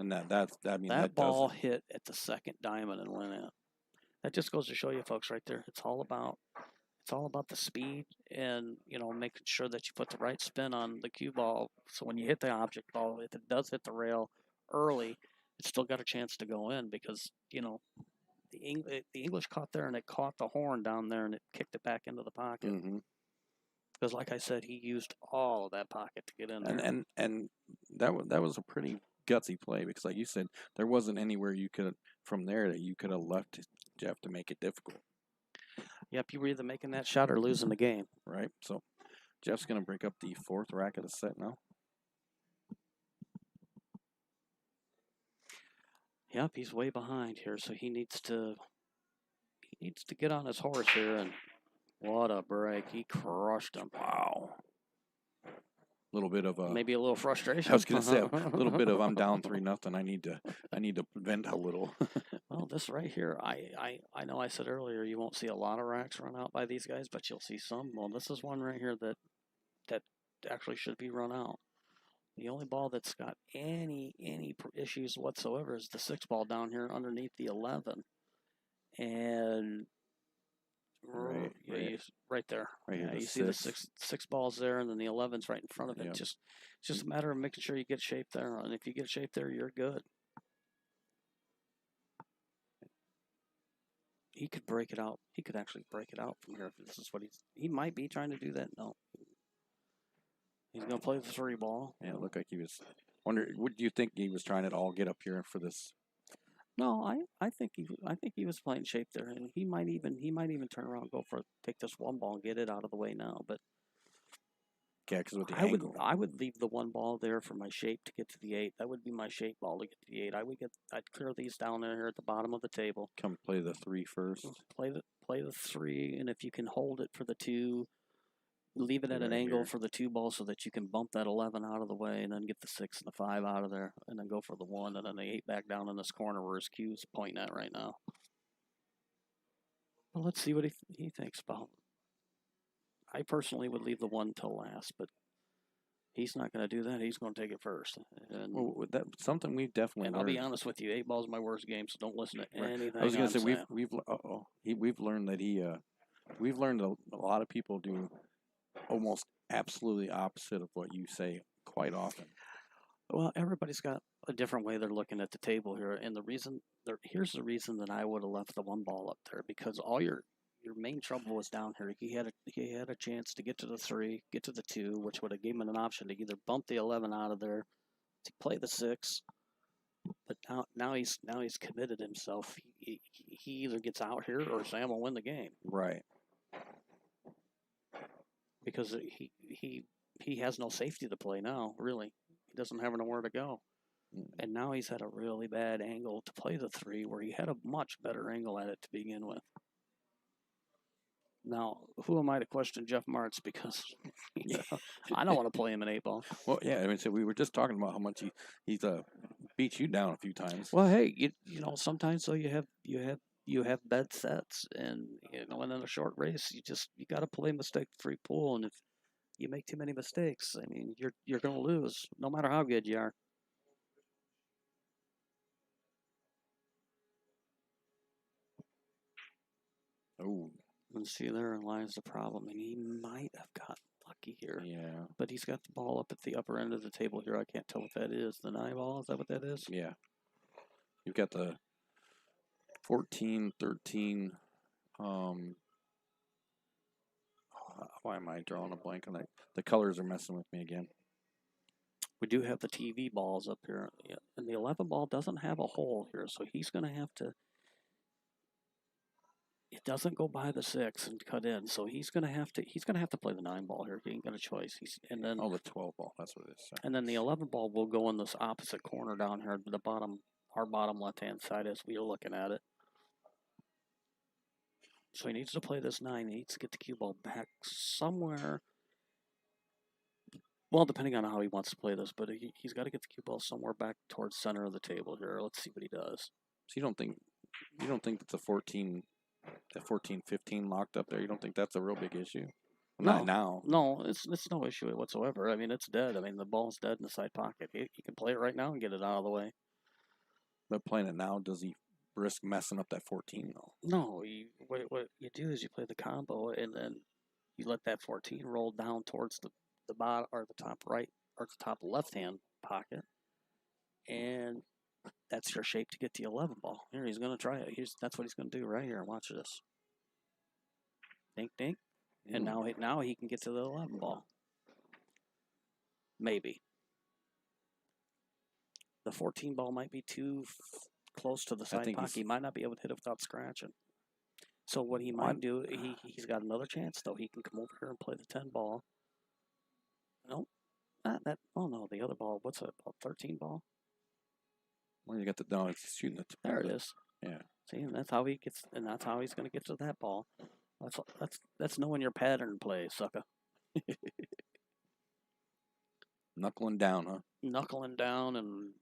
And that ball hit at the 2nd diamond and went in. That just goes to show you, folks, right there. It's all about the speed and making sure that you put the right spin on the cue ball. So when you hit the object ball, if it does hit the rail early, it's still got a chance to go in because the English caught there, and it caught the horn down there, and it kicked it back into the pocket. Because, like I said, he used all of that pocket to get in there. And that was a pretty gutsy play because, like you said, there wasn't anywhere you could from there that you could have left Jeff to make it difficult. Yep, you were either making that shot or losing the game. Right. So Jeff's going to break up the 4th rack of the set now. Yep, he's way behind here, so he needs to get on his horse here. And what a break! He crushed him. Wow. A little bit of maybe a little frustration. I was going to say a little bit of I'm down 3-0. I need to vent a little. Well, this right here, I know I said earlier you won't see a lot of racks run out by these guys, but you'll see some. Well, this is one right here that actually should be run out. The only ball that's got any issues whatsoever is the 6 ball down here underneath the 11, and right there. Right here, you see the six balls there, and then the 11's right in front of it. It's just a matter of making sure you get shape there, and if you get shape there, you're good. He could break it out. He could actually break it out from here. If this is what he might be trying to do that. No. He's going to play the 3 ball. Yeah, it looked like he was. What do you think he was trying to all get up here for this? No, I think he was playing shape there, and he might even turn around and go for take this 1 ball and get it out of the way now. But yeah, because with the angle, I would leave the 1 ball there for my shape to get to the 8. That would be my shape ball to get to the 8. I'd clear these down there here at the bottom of the table. Come play the 3 first. Play the 3, and if you can hold it for the 2. Leave it at an angle for the 2 ball so that you can bump that 11 out of the way and then get the 6 and the 5 out of there and then go for the 1 and then the 8 back down in this corner where his cue's pointing at right now. Well, let's see what he thinks about. I personally would leave the 1 till last, but he's not going to do that. He's going to take it first. And that's something we've definitely and learned. I'll be honest with you, 8 ball's my worst game, so don't listen to anything. I was going to say we've learned that we've learned a lot of people do almost absolutely opposite of what you say quite often. Well, everybody's got a different way they're looking at the table here, and here's the reason that I would have left the 1 ball up there, because all your main trouble was down here. He had a chance to get to the 3, get to the 2, which would have given him an option to either bump the 11 out of there, to play the 6. But now he's committed himself. He either gets out here or Sam will win the game. Right. Because he has no safety to play now, really. He doesn't have nowhere to go. And now he's had a really bad angle to play the 3 where he had a much better angle at it to begin with. Now, who am I to question Jeff Martz? Because I don't want to play him an 8 ball. Well, yeah, I mean, so we were just talking about how much he's beat you down a few times. Well, hey, you know, sometimes though you have bad sets, and in a short race, you got to play mistake-free pool, and if you make too many mistakes, I mean, you're going to lose, no matter how good you are. Oh, and see, therein lies the problem, and he might have gotten lucky here. Yeah, but he's got the ball up at the upper end of the table here. I can't tell what that is. The 9 ball, is that what that is? Yeah, you've got the 14, 13. Why am I drawing a blank on that? The colors are messing with me again. We do have the TV balls up here, and the 11 ball doesn't have a hole here, so he's going to have to. It doesn't go by the 6 and cut in, so he's going to have to play the 9 ball here. He ain't got a choice. And then the 12 ball. That's what it is. And then the 11 ball will go in this opposite corner down here, the bottom, our bottom left-hand side as we are looking at it. So he needs to play this 9. He needs to get the cue ball back somewhere. Well, depending on how he wants to play this, but he's got to get the cue ball somewhere back towards center of the table here. Let's see what he does. So you don't think that the 14, 15 locked up there? You don't think that's a real big issue? Not now. No, it's no issue whatsoever. I mean, it's dead. I mean, the ball's dead in the side pocket. He can play it right now and get it out of the way. But playing it now, does he risk messing up that 14 though? No, what you do is you play the combo, and then you let that 14 roll down towards the bottom or the top right or the top left hand pocket, and That's your shape to get the 11 ball. Here, he's going to try it. That's what he's going to do right here. Watch this. Dink, dink. And now he can get to the 11 ball. Maybe. The 14 ball might be too close to the side pocket. He might not be able to hit it without scratching. So what he might do, he's got another chance, though. He can come over here and play the 10 ball. Nope. Not that. Oh, no, the other ball. What's that, 13 ball? Well, you got the no, it's shooting it. There it is. Yeah. See, and that's how he gets, and that's how he's going to get to that ball. That's knowing your pattern play, sucker. Knuckling down, huh? Knuckling down and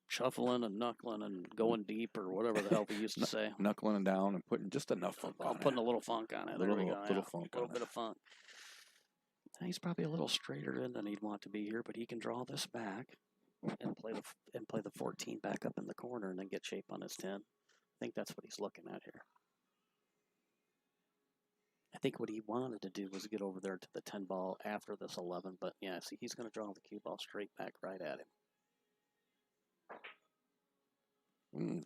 shuffling and knuckling and going deep or whatever the hell we used to say. Knuckling down and putting just enough funk on it. Putting a little funk on it. There we go. Little funk. A little bit of funk. He's probably a little straighter in than he'd want to be here, but he can draw this back and play the 14 back up in the corner and then get shape on his 10. I think that's what he's looking at here. I think what he wanted to do was get over there to the 10 ball after this 11, but yeah, see, he's going to draw the cue ball straight back right at him.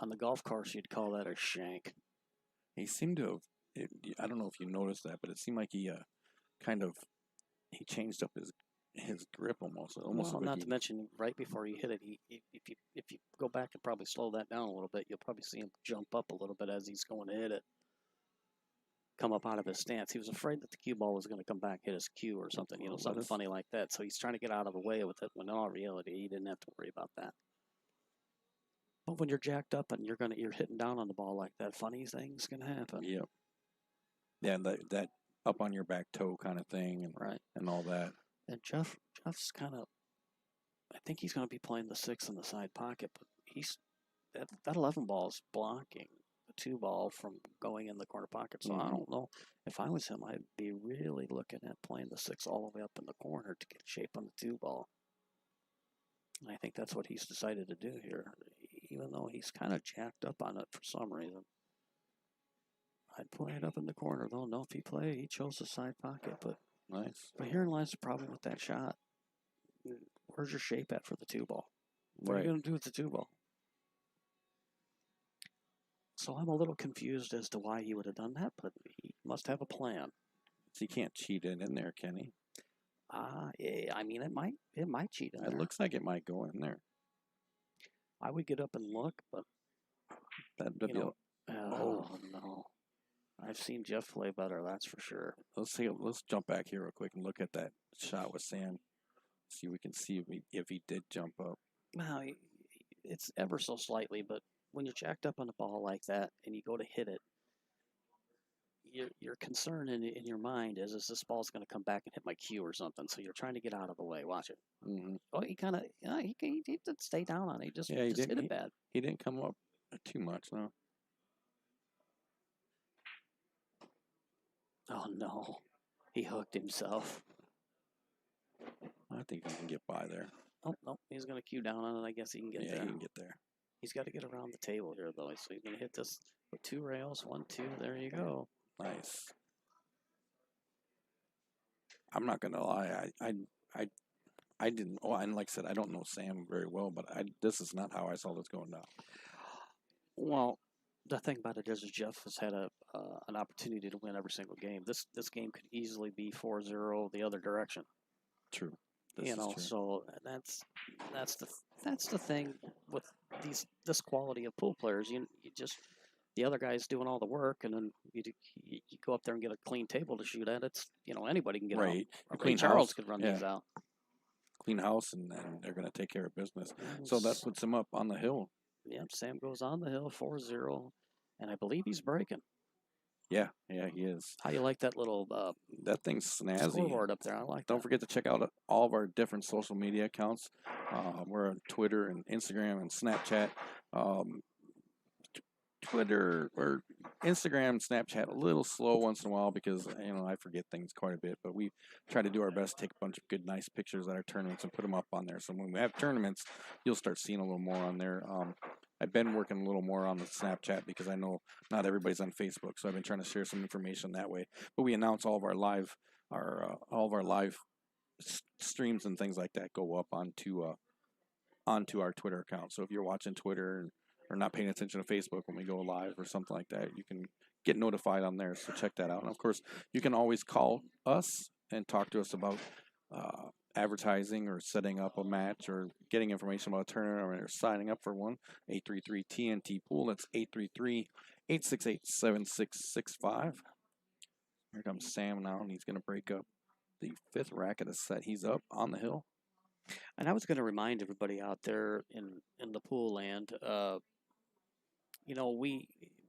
On the golf course, you'd call that a shank. He seemed to have, I don't know if you noticed that, but it seemed like he changed up his grip almost. Well, not to mention, right before he hit it, if you go back and probably slow that down a little bit, you'll probably see him jump up a little bit as he's going to hit it. Come up out of his stance. He was afraid that the cue ball was going to come back, hit his cue or something, something funny like that. So he's trying to get out of the way with it, when in all reality, he didn't have to worry about that. But when you're jacked up and you're hitting down on the ball like that, funny things can happen. Yep. Yeah, that up on your back toe kind of thing, and all that. And Jeff's kind of, I think he's going to be playing the 6 in the side pocket, but that 11 ball is blocking the 2 ball from going in the corner pocket. So I don't know. If I was him, I'd be really looking at playing the 6 all the way up in the corner to get shape on the 2 ball. And I think that's what he's decided to do here, even though he's kind of jacked up on it for some reason. I'd play it up in the corner, though. No, if he chose the side pocket, but nice. But herein lies the problem with that shot. Where's your shape at for the 2 ball? What are you going to do with the 2 ball? So I'm a little confused as to why he would have done that, but he must have a plan. He can't cheat it in there, can he? Yeah, I mean, it might cheat in there. It looks like it might go in there. I would get up and look, but oh no. I've seen Jeff play better, that's for sure. Let's jump back here real quick and look at that shot with Sam. See, we can see if he did jump up. Well, it's ever so slightly, but when you're jacked up on a ball like that and you go to hit it, your concern in your mind is this ball's going to come back and hit my cue or something. So you're trying to get out of the way. Watch it. Mm-hmm. Oh, he kind of he didn't stay down on it. He just hit it bad. He didn't come up too much, no. Oh no, he hooked himself. I think he can get by there. Oh no, he's going to cue down on it. I guess he can get there. Yeah, he can get there. He's got to get around the table here though. So he's going to hit this with 2 rails. 1, 2. There you go. Nice. I'm not gonna lie. I didn't. Oh, and like I said, I don't know Sam very well, but this is not how I saw this going down. Well, the thing about it is Jeff has had an opportunity to win every single game. This game could easily be 4-0 the other direction. True. True. So that's the thing with this quality of pool players. You just, the other guy's doing all the work, and then you go up there and get a clean table to shoot at. It's anybody can get right. Out. Clean Charles could run these out. Clean house, and they're going to take care of business. So that puts him up on the hill. Yeah, Sam goes on the hill 4-0, and I believe he's breaking. Yeah, he is. How you like that little that thing's snazzy scoreboard up there? I like. Don't forget to check out all of our different social media accounts. We're on Twitter and Instagram and Snapchat. Twitter or Instagram and Snapchat a little slow once in a while because I forget things quite a bit, but we try to do our best to take a bunch of good nice pictures at our tournaments and put them up on there. So when we have tournaments, you'll start seeing a little more on there. I've been working a little more on the Snapchat because I know not everybody's on Facebook, so I've been trying to share some information that way. But we announce all of our live streams and things like that go up onto onto our Twitter account. So if you're watching Twitter or not paying attention to Facebook when we go live or something like that, you can get notified on there. So check that out. And of course, you can always call us and talk to us about advertising or setting up a match or getting information about a tournament or signing up for one. 833 TNT Pool. That's 833-868-7665. Here comes Sam now, and he's going to break up the 5th rack of the set. He's up on the hill. And I was going to remind everybody out there in the pool land,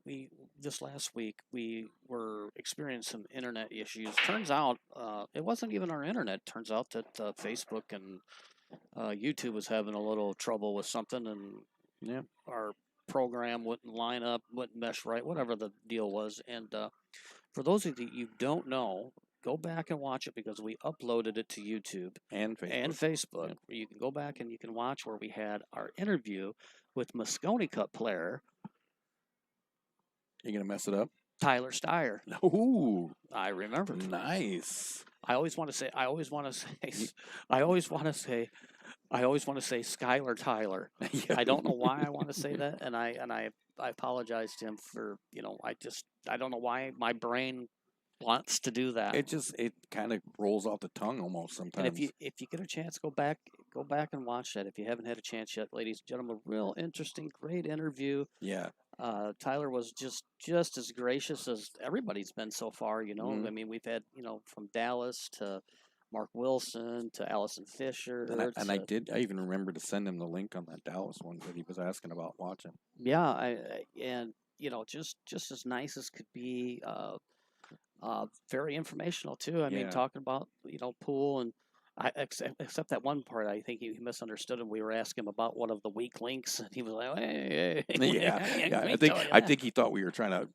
we this last week we were experiencing some internet issues. Turns out it wasn't even our internet. Turns out that Facebook and YouTube was having a little trouble with something, and our program wouldn't line up, wouldn't mesh right, whatever the deal was. And for those of you who don't know, go back and watch it because we uploaded it to YouTube and Facebook. Where you can go back and you can watch where we had our interview with Moscone Cup player. You're gonna mess it up, Tyler Steyer. Ooh, I remember. Nice. I always want to say Skylar Tyler. I don't know why I want to say that, and I apologize to him for I don't know why my brain wants to do that. It kind of rolls off the tongue almost sometimes. And if you get a chance, go back and watch that. If you haven't had a chance yet, ladies and gentlemen, real interesting, great interview. Yeah. Tyler was just as gracious as everybody's been so far. Mm-hmm. I mean, we've had from Dallas to Mark Wilson to Allison Fisher. I even remember to send him the link on that Dallas one that he was asking about watching. Yeah, just as nice as could be. Very informational too. I mean, talking about pool and except that one part, I think he misunderstood him. We were asking him about one of the weak links, and he was like, "Hey." I think he thought we were trying to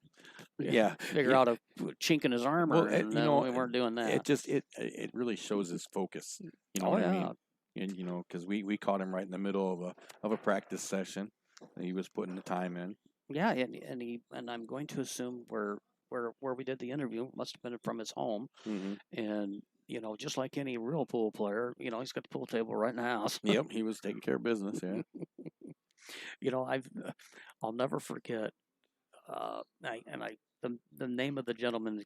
figure out a chink in his armor. And we weren't doing that. It really shows his focus. You know what I mean? And because we caught him right in the middle of a practice session. And he was putting the time in. Yeah, and I'm going to assume where we did the interview must have been from his home, and just like any real pool player, he's got the pool table right in the house. Yep, he was taking care of business. Yeah. I'll never forget. The name of the gentleman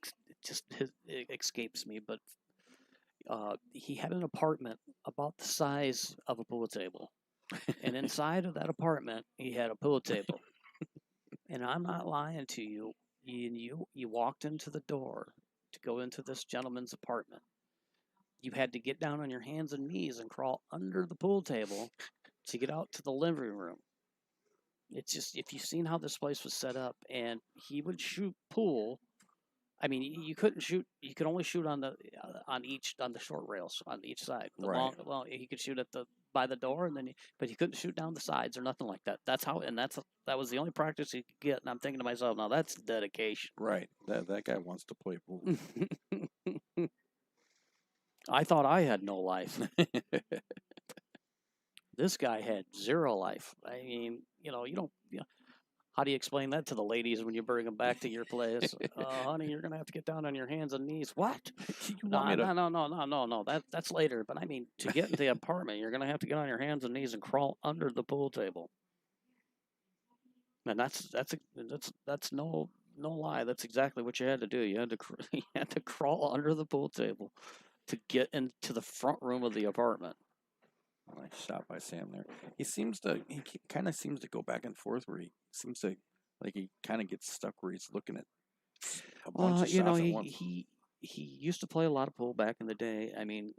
it escapes me, but he had an apartment about the size of a pool table, and inside of that apartment he had a pool table, and I'm not lying to you. You walked into the door to go into this gentleman's apartment. You had to get down on your hands and knees and crawl under the pool table to get out to the living room. It's just, if you've seen how this place was set up, and he would shoot pool. I mean, you couldn't shoot. You could only shoot on the short rails on each side. He could shoot by the door, but he couldn't shoot down the sides or nothing like that. That was the only practice he could get. And I'm thinking to myself, now that's dedication. Right. That guy wants to play pool. I thought I had no life. This guy had zero life. I mean, how do you explain that to the ladies when you bring them back to your place? Honey, you're gonna have to get down on your hands and knees. What? No. That's later. But I mean, to get into the apartment, you're gonna have to get on your hands and knees and crawl under the pool table. And that's no lie. That's exactly what you had to do. You had to crawl under the pool table to get into the front room of the apartment. Nice shot by Sam there. He kind of seems to go back and forth where he seems to he kind of gets stuck where he's looking at a bunch of shots at once. He used to play a lot of pool back in the day. I mean,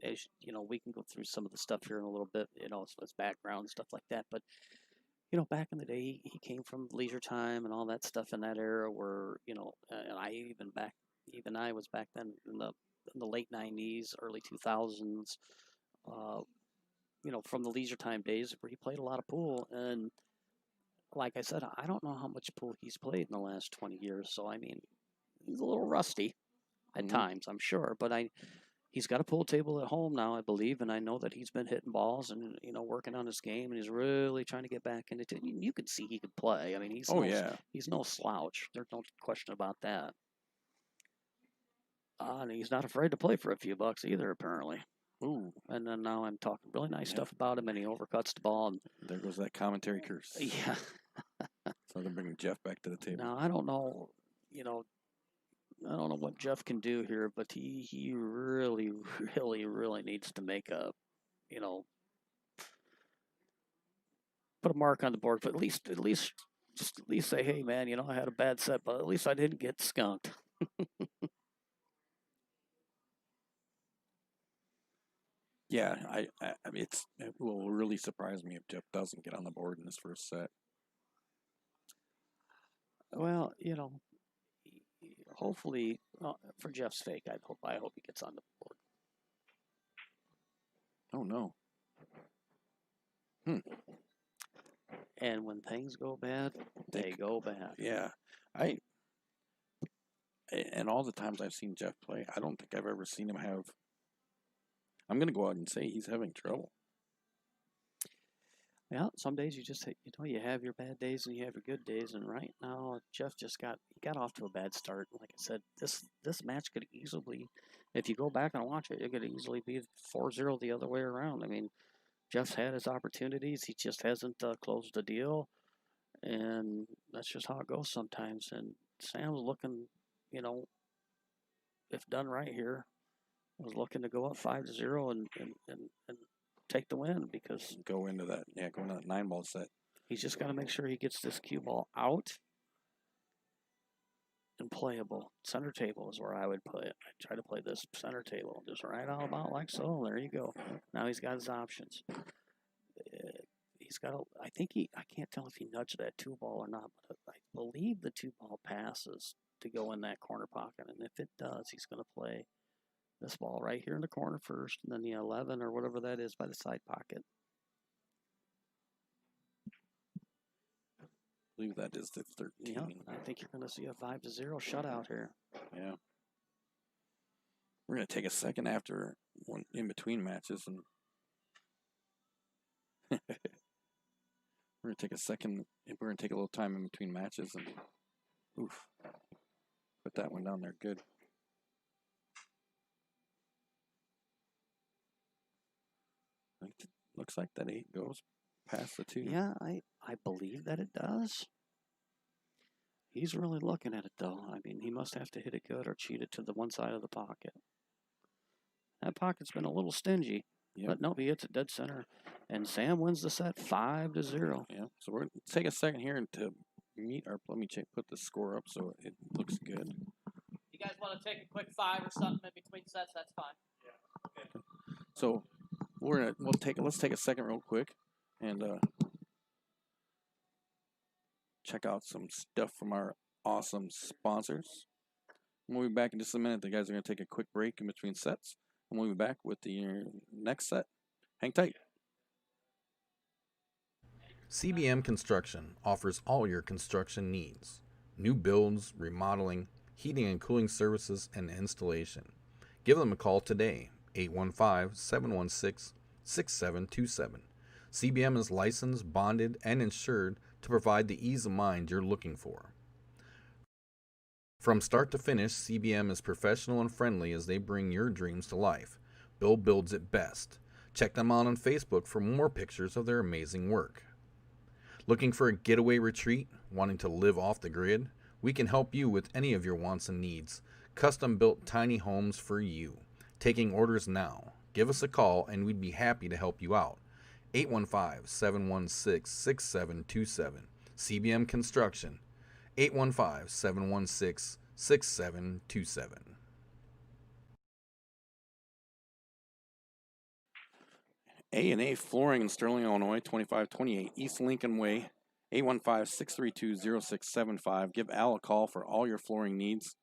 we can go through some of the stuff here in a little bit, his background and stuff like that. But back in the day, he came from Leisure Time and all that stuff in that era where and I was back then in the late '90s, early 2000s. From the Leisure Time days where he played a lot of pool. And like I said, I don't know how much pool he's played in the last 20 years. So, I mean, he's a little rusty at times, I'm sure. But he's got a pool table at home now, I believe. And I know that he's been hitting balls and, working on his game. And he's really trying to get back into it. You could see he could play. I mean, he's no slouch. There's no question about that. And he's not afraid to play for a few bucks either, apparently. Ooh. And then now I'm talking really nice stuff about him, and he overcuts the ball. And there goes that commentary curse. Yeah. So they're bringing Jeff back to the table. Now, I don't know, I don't know what Jeff can do here, but he really, really, really needs to make a, put a mark on the board. But at least say, hey, man, I had a bad set, but at least I didn't get skunked. Yeah, I mean, it will really surprise me if Jeff doesn't get on the board in this first set. Well, hopefully, for Jeff's sake, I hope he gets on the board. Oh no. And when things go bad, they go bad. Yeah, and all the times I've seen Jeff play, I don't think I've ever seen him have. I'm gonna go out and say he's having trouble. Yeah, some days you just you have your bad days and you have your good days, and right now Jeff got off to a bad start. Like I said, this match could easily, if you go back and watch it, it could easily be 4-0 the other way around. I mean, Jeff's had his opportunities, he just hasn't closed the deal, and that's just how it goes sometimes. And Sam's looking, if done right here, was looking to go up 5-0 and take the win, because go into that 9-ball set. He's just got to make sure he gets this cue ball out and playable. Center table is where I would play it. I try to play this center table just right out about like so. There you go. Now he's got his options. He's got I can't tell if he nudged that 2-ball or not, but I believe the 2-ball passes to go in that corner pocket, and if it does, he's going to play this ball right here in the corner first, and then the 11 or whatever that is by the side pocket. I believe that is the 13. Yeah, I think you're going to see a 5-0 shutout here. Yeah. We're going to take a second after in between matches, and we're going to take a second. We're going to take a little time in between matches, and put that one down there good. Looks like that 8 goes past the 2. Yeah, I believe that it does. He's really looking at it, though. I mean, he must have to hit it good or cheat it to the one side of the pocket. That pocket's been a little stingy. Yep. But no, he hits it dead center. And Sam wins the set 5-0. Yeah, so we're going to take a second here to let me put the score up so it looks good. You guys want to take a quick 5 or something in between sets? That's fine. Yeah. Okay. So let's take a second real quick and check out some stuff from our awesome sponsors. We'll be back in just a minute. The guys are going to take a quick break in between sets, and we'll be back with the next set. Hang tight. CBM Construction offers all your construction needs: new builds, remodeling, heating and cooling services, and installation. Give them a call today, 815-716-6727. CBM is licensed, bonded, and insured to provide the ease of mind you're looking for. From start to finish, CBM is professional and friendly as they bring your dreams to life. Bill builds it best. Check them out on Facebook for more pictures of their amazing work. Looking for a getaway retreat? Wanting to live off the grid? We can help you with any of your wants and needs. Custom-built tiny homes for you. Taking orders now. Give us a call and we'd be happy to help you out. 815-716-6727. CBM Construction. 815-716-6727. A&A Flooring in Sterling, Illinois, 2528 East Lincoln Way, 815-632-0675. Give Al a call for all your flooring needs.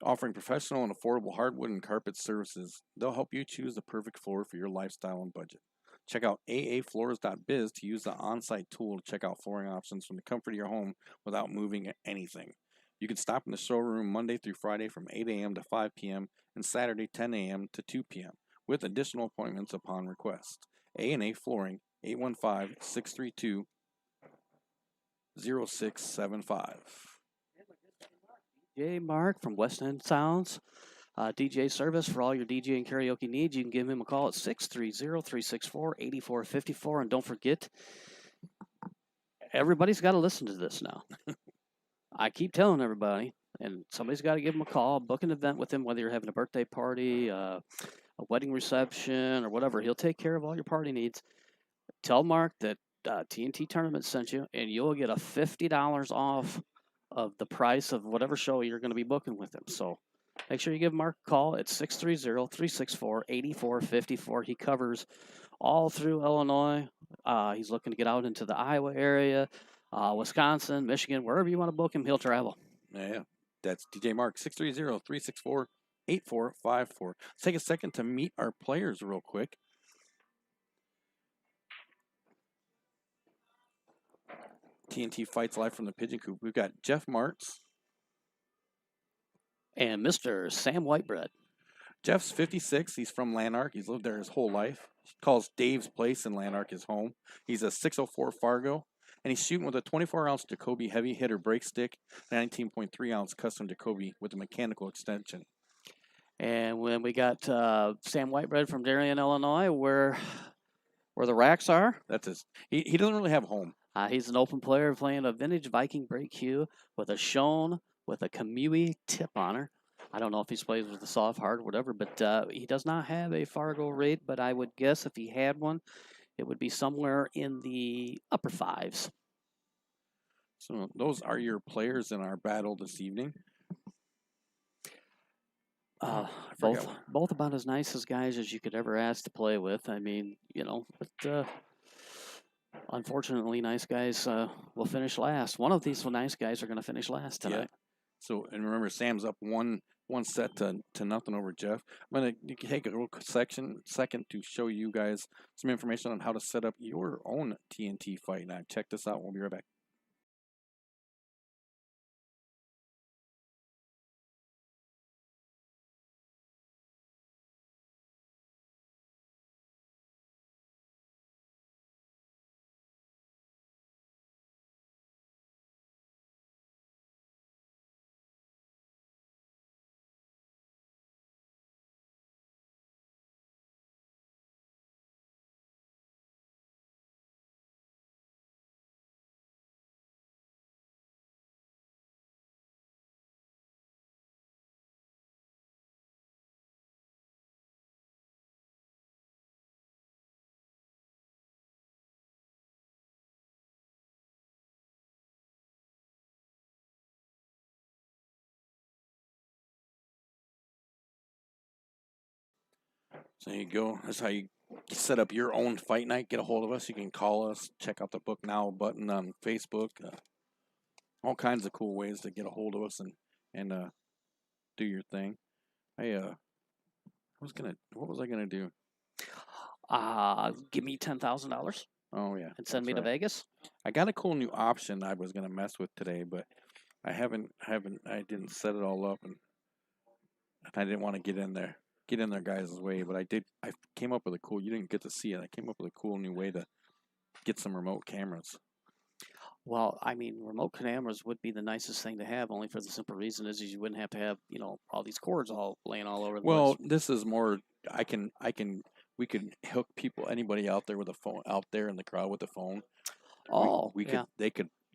Offering professional and affordable hardwood and carpet services, they'll help you choose the perfect floor for your lifestyle and budget. Check out aafloors.biz to use the on-site tool to check out flooring options from the comfort of your home without moving anything. You can stop in the showroom Monday through Friday from 8 a.m. to 5 p.m. and Saturday 10 a.m. to 2 p.m. with additional appointments upon request. A&A Flooring, 815-632-0675. J. Mark from West End Sounds. DJ service for all your DJ and karaoke needs. You can give him a call at 630-364-8454. And don't forget, everybody's got to listen to this now. I keep telling everybody, and somebody's got to give him a call, book an event with him, whether you're having a birthday party, a wedding reception, or whatever. He'll take care of all your party needs. Tell Mark that TNT Tournament sent you, and you'll get a $50 off of the price of whatever show you're going to be booking with him. So make sure you give Mark a call at 630-364-8454. He covers all through Illinois. He's looking to get out into the Iowa area, Wisconsin, Michigan, wherever you want to book him, he'll travel. Yeah, that's DJ Mark, 630-364-8454. Let's take a second to meet our players real quick. TNT Fights live from the Pigeon Coop. We've got Jeff Martz. And Mr. Sam Whitebread. Jeff's 56. He's from Lanark. He's lived there his whole life. He calls Dave's Place in Lanark his home. He's a 604 Fargo. And he's shooting with a 24-ounce Jacoby heavy hitter brake stick, 19.3-ounce custom Jacoby with a mechanical extension. And when we got Sam Whitebread from Darien, Illinois, where the racks are. That's his. He doesn't really have a home. He's an open player playing a vintage Viking brake cue with a Schoen with a Kamui tip on her. I don't know if he's plays with a soft hard or whatever, but he does not have a Fargo rate, but I would guess if he had one, it would be somewhere in the upper fives. So those are your players in our battle this evening. Both about as nice as guys as you could ever ask to play with. I mean, but unfortunately, nice guys will finish last. One of these nice guys are going to finish last tonight. Yeah. So, and remember, Sam's up one set to nothing over Jeff. I'm going to take a little second to show you guys some information on how to set up your own TNT fight. Now, check this out. We'll be right back. So there you go. That's how you set up your own fight night. Get a hold of us. You can call us. Check out the Book Now button on Facebook. All kinds of cool ways to get a hold of us and do your thing. What was I gonna do? Give me $10,000. Oh yeah. And send me to Vegas. I got a cool new option I was gonna mess with today, but I didn't set it all up, and I didn't want to get in there guys' way, but I came up with a cool, you didn't get to see it, I came up with a cool new way to get some remote cameras. Well, I mean, remote cameras would be the nicest thing to have, only for the simple reason is you wouldn't have to have, all these cords all laying all over the place. Well, this is more, we could hook anybody out there with a phone, out there in the crowd with a phone.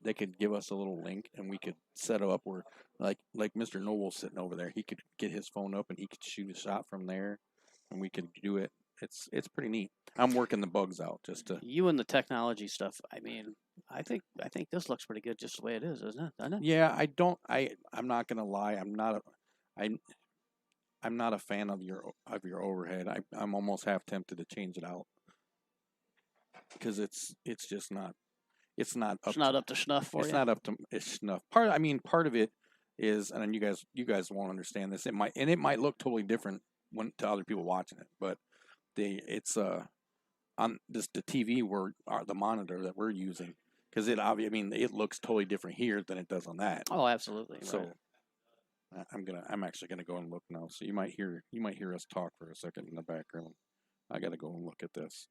They could give us a little link, and we could set it up where, like Mr. Noble's sitting over there, he could get his phone up and he could shoot a shot from there, and we could do it. It's pretty neat. I'm working the bugs out just to. You and the technology stuff. I mean, I think this looks pretty good just the way it is, isn't it? Doesn't it? Yeah, I'm not gonna lie. I'm not a fan of your overhead. I'm almost half tempted to change it out because it's just not. It's not up to snuff for you. It's not up to snuff. Part of it is, and you guys won't understand this. It might look totally different to other people watching it, but on the TV the monitor that we're using, because it looks totally different here than it does on that. Oh, absolutely. So right. I'm actually gonna go and look now. So you might hear us talk for a second in the background. I gotta go and look at this.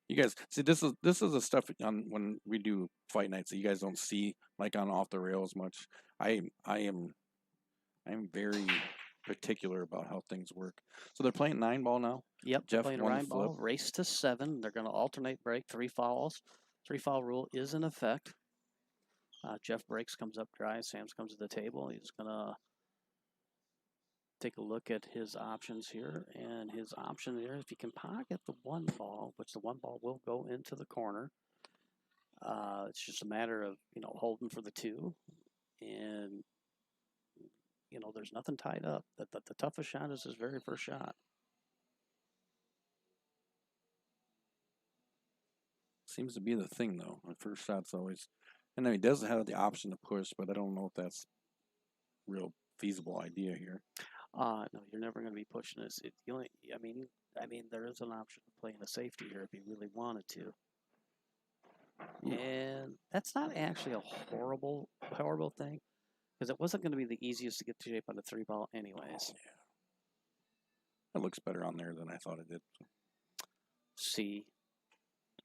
You guys see, this is the stuff when we do fight nights that you guys don't see, like on Off the Rails much. I am very particular about how things work. So they're playing 9-ball now. Yep, Jeff playing a won the 9-ball, flip. race to 7. They're going to alternate break, 3 fouls. 3-foul rule is in effect. Jeff breaks, comes up dry. Sam's comes to the table. He's going to take a look at his options here. And his option here, if he can pocket the 1 ball, which the 1 ball will go into the corner. It's just a matter of, holding for the 2. And, there's nothing tied up. The toughest shot is his very first shot. Seems to be the thing, though. My first shot's always... And then he does have the option to push, but I don't know if that's a real feasible idea here. No, you're never going to be pushing this. I mean, there is an option of playing a safety here if you really wanted to. And that's not actually a horrible thing, because it wasn't going to be the easiest to get to shape on the 3-ball anyways. Yeah. It looks better on there than I thought it did. See.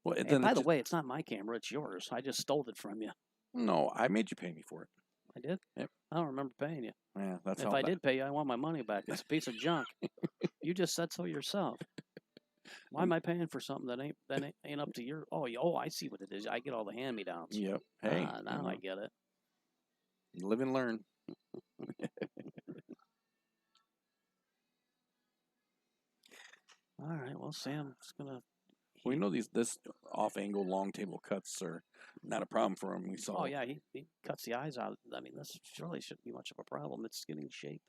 Well, and by the way, it's not my camera, it's yours. I just stole it from you. No, I made you pay me for it. I did? Yep. I don't remember paying you. Yeah, that's if I did pay you, I want my money back. It's a piece of junk. You just said so yourself. Why am I paying for something that ain't up to your? Oh, I see what it is. I get all the hand-me-downs. Yep. Hey, now I get it. You live and learn. All right. Well, Sam's gonna. We know this off-angle long table cuts are not a problem for him. We saw. Oh yeah, he cuts the eyes out. I mean, this surely shouldn't be much of a problem. It's getting shape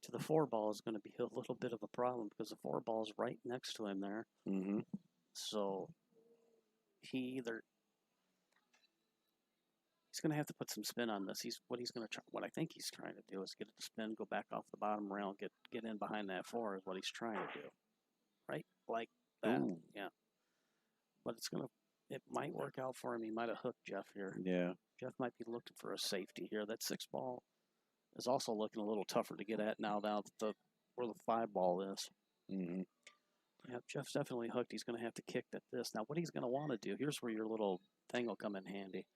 to the 4-ball is going to be a little bit of a problem because the 4-ball is right next to him there. Mm-hmm. So he's going to have to put some spin on this. What I think he's trying to do is get it to spin, go back off the bottom rail, get in behind that 4 is what he's trying to do. Right? Like that. Ooh. Yeah. But it might work out for him. He might have hooked Jeff here. Yeah. Jeff might be looking for a safety here. That 6-ball is also looking a little tougher to get at now that where the 5-ball is. Mm-hmm. Yeah, Jeff's definitely hooked. He's going to have to kick at this. Now, what he's going to want to do, here's where your little thing will come in handy.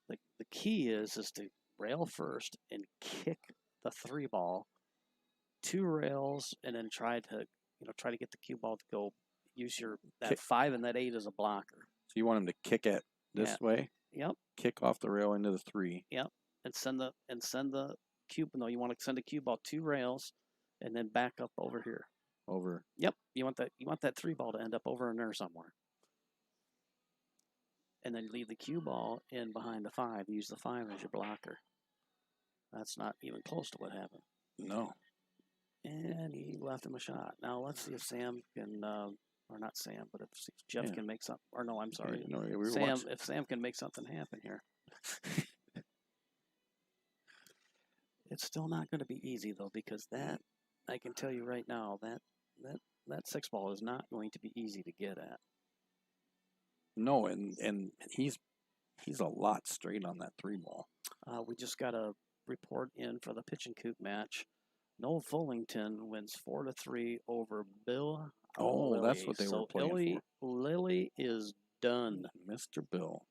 The key is to rail first and kick the 3-ball 2 rails and then try to get the cue ball to go. Use that 5 and that 8 as a blocker. So you want him to kick it this way? Yep. Kick off the rail into the 3. Yep. And send the cue. No, you want to send a cue ball 2 rails, and then back up over here. Over. Yep. You want that 3-ball to end up over in there somewhere. And then leave the cue ball in behind the 5. Use the 5 as your blocker. That's not even close to what happened. No. And he left him a shot. Now let's see if Sam can. Or not Sam, but if Jeff can make something. Or no, I'm sorry. No, if Sam can make something happen here. It's still not going to be easy, though, because that, I can tell you right now, that 6-ball is not going to be easy to get at. No, and he's a lot straight on that 3-ball. We just got a report in for the Pigeon Coop match. Noel Fullington wins 4-3 over Bill. Oh, Lilly. that's what they were playing for. Lilly is done. Mr. Bill.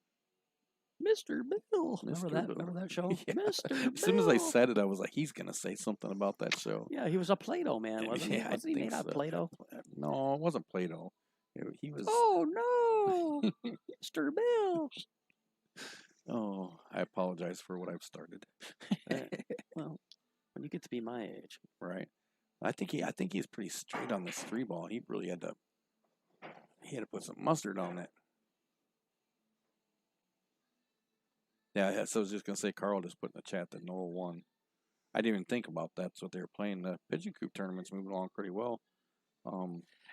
Mr. Bill. Remember that show? Yeah. Mr. Bill. As soon as I said it, I was like, he's going to say something about that show. Yeah, he was a Play-Doh man, wasn't he? Yeah, Wasn't he made out of Play-Doh? No, it wasn't Play-Doh. He was... Oh, no! Mr. Bill! Oh, I apologize for what I've started. Well, when you get to be my age. Right. I think he's pretty straight on this 3-ball. He really had to put some mustard on it. Yeah, so I was just gonna say Carl just put in the chat that Noel won. I didn't even think about that. That's what they were playing. The Pigeon Coop tournament's moving along pretty well.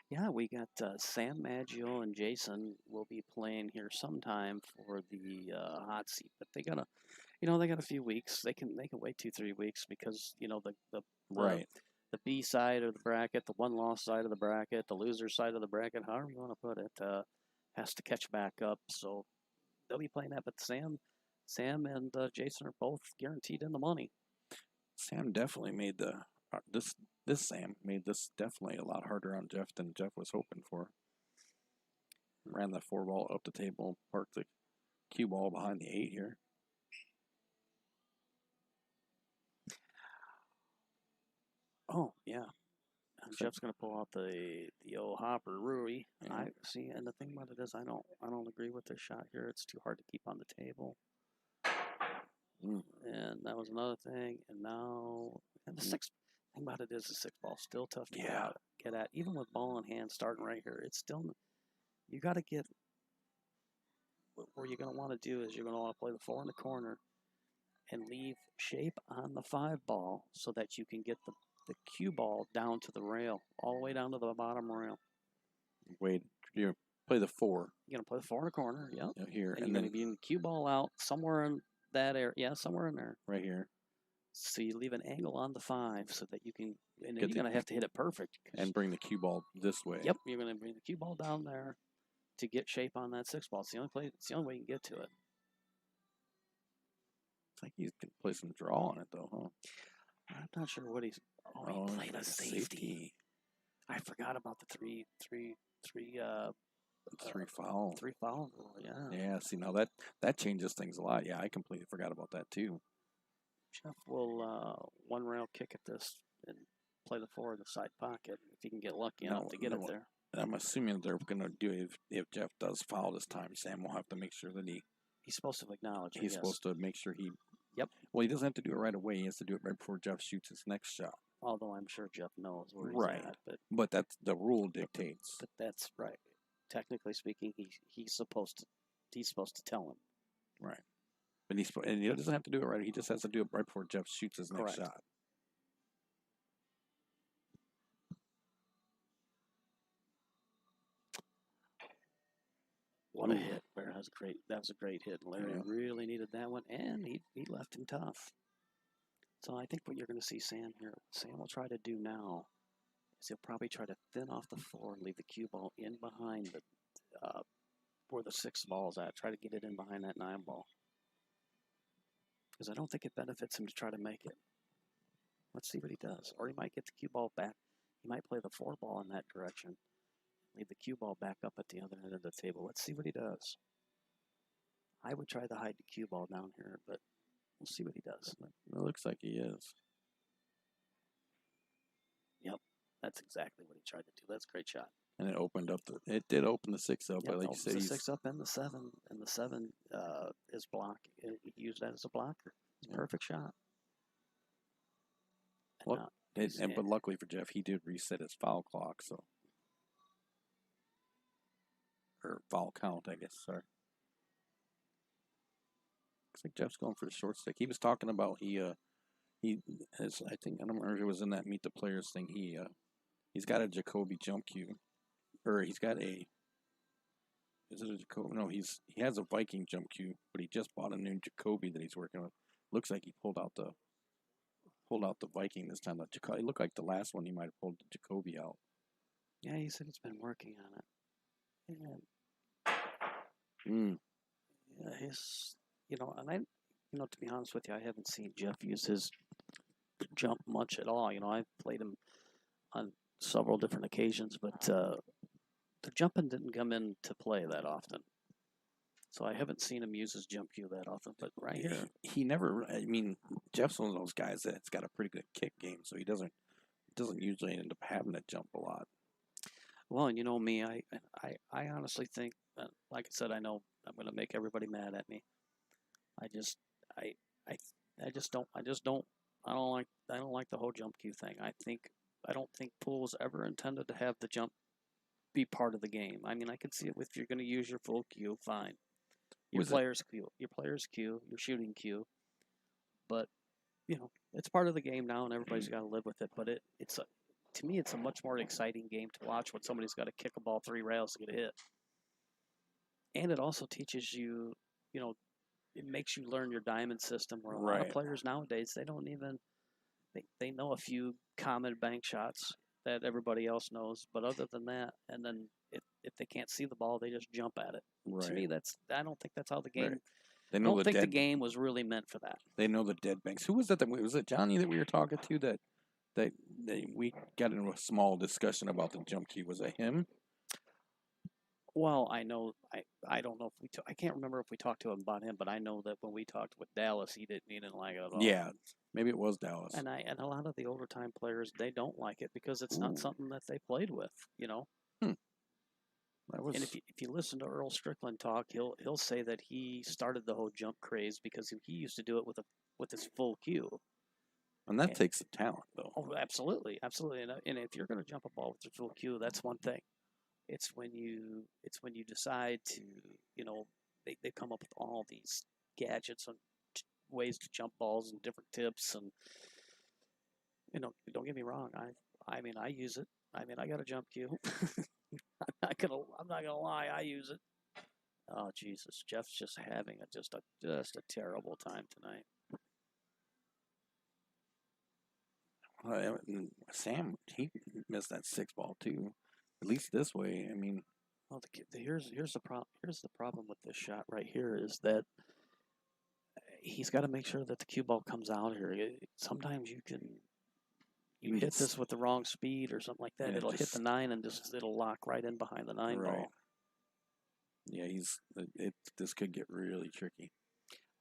Yeah, we got Sam Maggio and Jason will be playing here sometime for the hot seat, but they got a few weeks. They can wait 2-3 weeks because the right. The B side of the bracket, the one-loss side of the bracket, the loser side of the bracket, however you want to put it, has to catch back up. So they'll be playing that. But Sam and Jason are both guaranteed in the money. Sam definitely made Sam made this definitely a lot harder on Jeff than Jeff was hoping for. Ran the 4-ball up the table, parked the cue ball behind the 8 here. Oh, yeah. Jeff's gonna pull out the old hopper Rui. Yeah. I see, and the thing about it is, I don't agree with this shot here. It's too hard to keep on the table. And that was another thing. And now, and the six thing about it is, the 6 ball still tough to get at. Even with ball in hand, starting right here, it's still you got to get. What you're gonna want to do is you're gonna want to play the 4 in the corner, and leave shape on the 5 ball so that you can get the cue ball down to the rail, all the way down to the bottom rail. Wait, you play the 4. You're going to play the 4 in the corner, yep. Here. And you're going to be in the cue ball out somewhere in that area. Yeah, somewhere in there. Right here. So you leave an angle on the 5 so that you can, and then you're going to have to hit it perfect. And bring the cue ball this way. Yep, you're going to bring the cue ball down there to get shape on that 6 ball. It's the only way you can get to it. I think he can play some draw on it, though, huh? I'm not sure what he's. Oh, he played a safety. I forgot about the three foul. 3 foul rule, yeah. Yeah, see, now that changes things a lot. Yeah, I completely forgot about that, too. Jeff will one rail kick at this and play the 4 in the side pocket if he can get lucky enough to get it there. I'm assuming they're going to do it if Jeff does foul this time. Sam will have to make sure that he's supposed to acknowledge it. He's supposed to make sure he. Yep. Well, he doesn't have to do it right away. He has to do it right before Jeff shoots his next shot. Although I'm sure Jeff knows where he's at. But that's the rule dictates. But that's right. Technically speaking, he's supposed to tell him. Right. But he doesn't have to do it right. He just has to do it right before Jeff shoots his next shot. What a hit! That was a great hit. Larry really needed that one, and he left him tough. So I think what you're going to see Sam will try to do now is he'll probably try to thin off the floor and leave the cue ball in behind where the 6 ball's at. Try to get it in behind that 9 ball. Because I don't think it benefits him to try to make it. Let's see what he does. Or he might get the cue ball back. He might play the 4 ball in that direction. Leave the cue ball back up at the other end of the table. Let's see what he does. I would try to hide the cue ball down here, but we'll see what he does. It looks like he is. Yep, that's exactly what he tried to do. That's a great shot. And it did open the 6 up. Yep, like you said, the 6 up and the 7, and the 7 is block. He used that as a blocker. It's a perfect shot. Well, but luckily for Jeff, he did reset his foul clock, so. Or foul count, I guess. Sorry. Looks like Jeff's going for the short stick. He was talking about he has, I think, I don't remember if it was in that Meet the Players thing. He's got a Jacoby jump cue, or he's got a. Is it a Jacoby? No, he has a Viking jump cue, but he just bought a new Jacoby that he's working with. Looks like he pulled out the Viking this time. It looked like the last one he might have pulled the Jacoby out. Yeah, he said he's been working on it. Yeah, to be honest with you, I haven't seen Jeff use his jump much at all. I've played him on several different occasions, but the jumping didn't come into play that often. So I haven't seen him use his jump cue that often. But right here, he never. I mean, Jeff's one of those guys that's got a pretty good kick game, so he doesn't usually end up having to jump a lot. Well, and you know me, I honestly think, like I said, I know I'm going to make everybody mad at me. I don't like the whole jump cue thing. I don't think pool was ever intended to have the jump be part of the game. I mean, I can see it if you're going to use your full cue, fine. Your player's cue, your shooting cue. But, it's part of the game now, and everybody's got to live with it. But to me, it's a much more exciting game to watch when somebody's got to kick a ball 3 rails to get a hit. And it also teaches you, it makes you learn your diamond system, where a lot of players nowadays, they don't even, they know a few common bank shots that everybody else knows, but other than that, and then if they can't see the ball, they just jump at it. Right. To me, I don't think that's how the game. Right. They know the game was really meant for that. They know the dead banks. Who was that? Was it Johnny that we were talking to that we got into a small discussion about the jump cue? Was it him? Well, I know I don't know if I can't remember if we talked to him about him, but I know that when we talked with Dallas, he didn't like it at all. Yeah, maybe it was Dallas. And a lot of the older time players, they don't like it because it's not something that they played with, And if you listen to Earl Strickland talk, he'll say that he started the whole jump craze because he used to do it with his full cue. And that takes some talent, though. Oh, absolutely, absolutely. And if you're going to jump a ball with your full cue, that's one thing. It's when you decide to, they come up with all these gadgets and ways to jump balls and different tips, and don't get me wrong, I mean I use it. I mean I got a jump cue. I'm not gonna lie, I use it. Oh Jesus, Jeff's just having just a terrible time tonight. Sam, he missed that 6 ball too. At least this way, I mean. Well, here's the problem. Here's the problem with this shot right here is that he's got to make sure that the cue ball comes out here. Sometimes you hit this with the wrong speed or something like that. It'll hit the 9 and it'll lock right in behind the 9 ball. Yeah, this could get really tricky.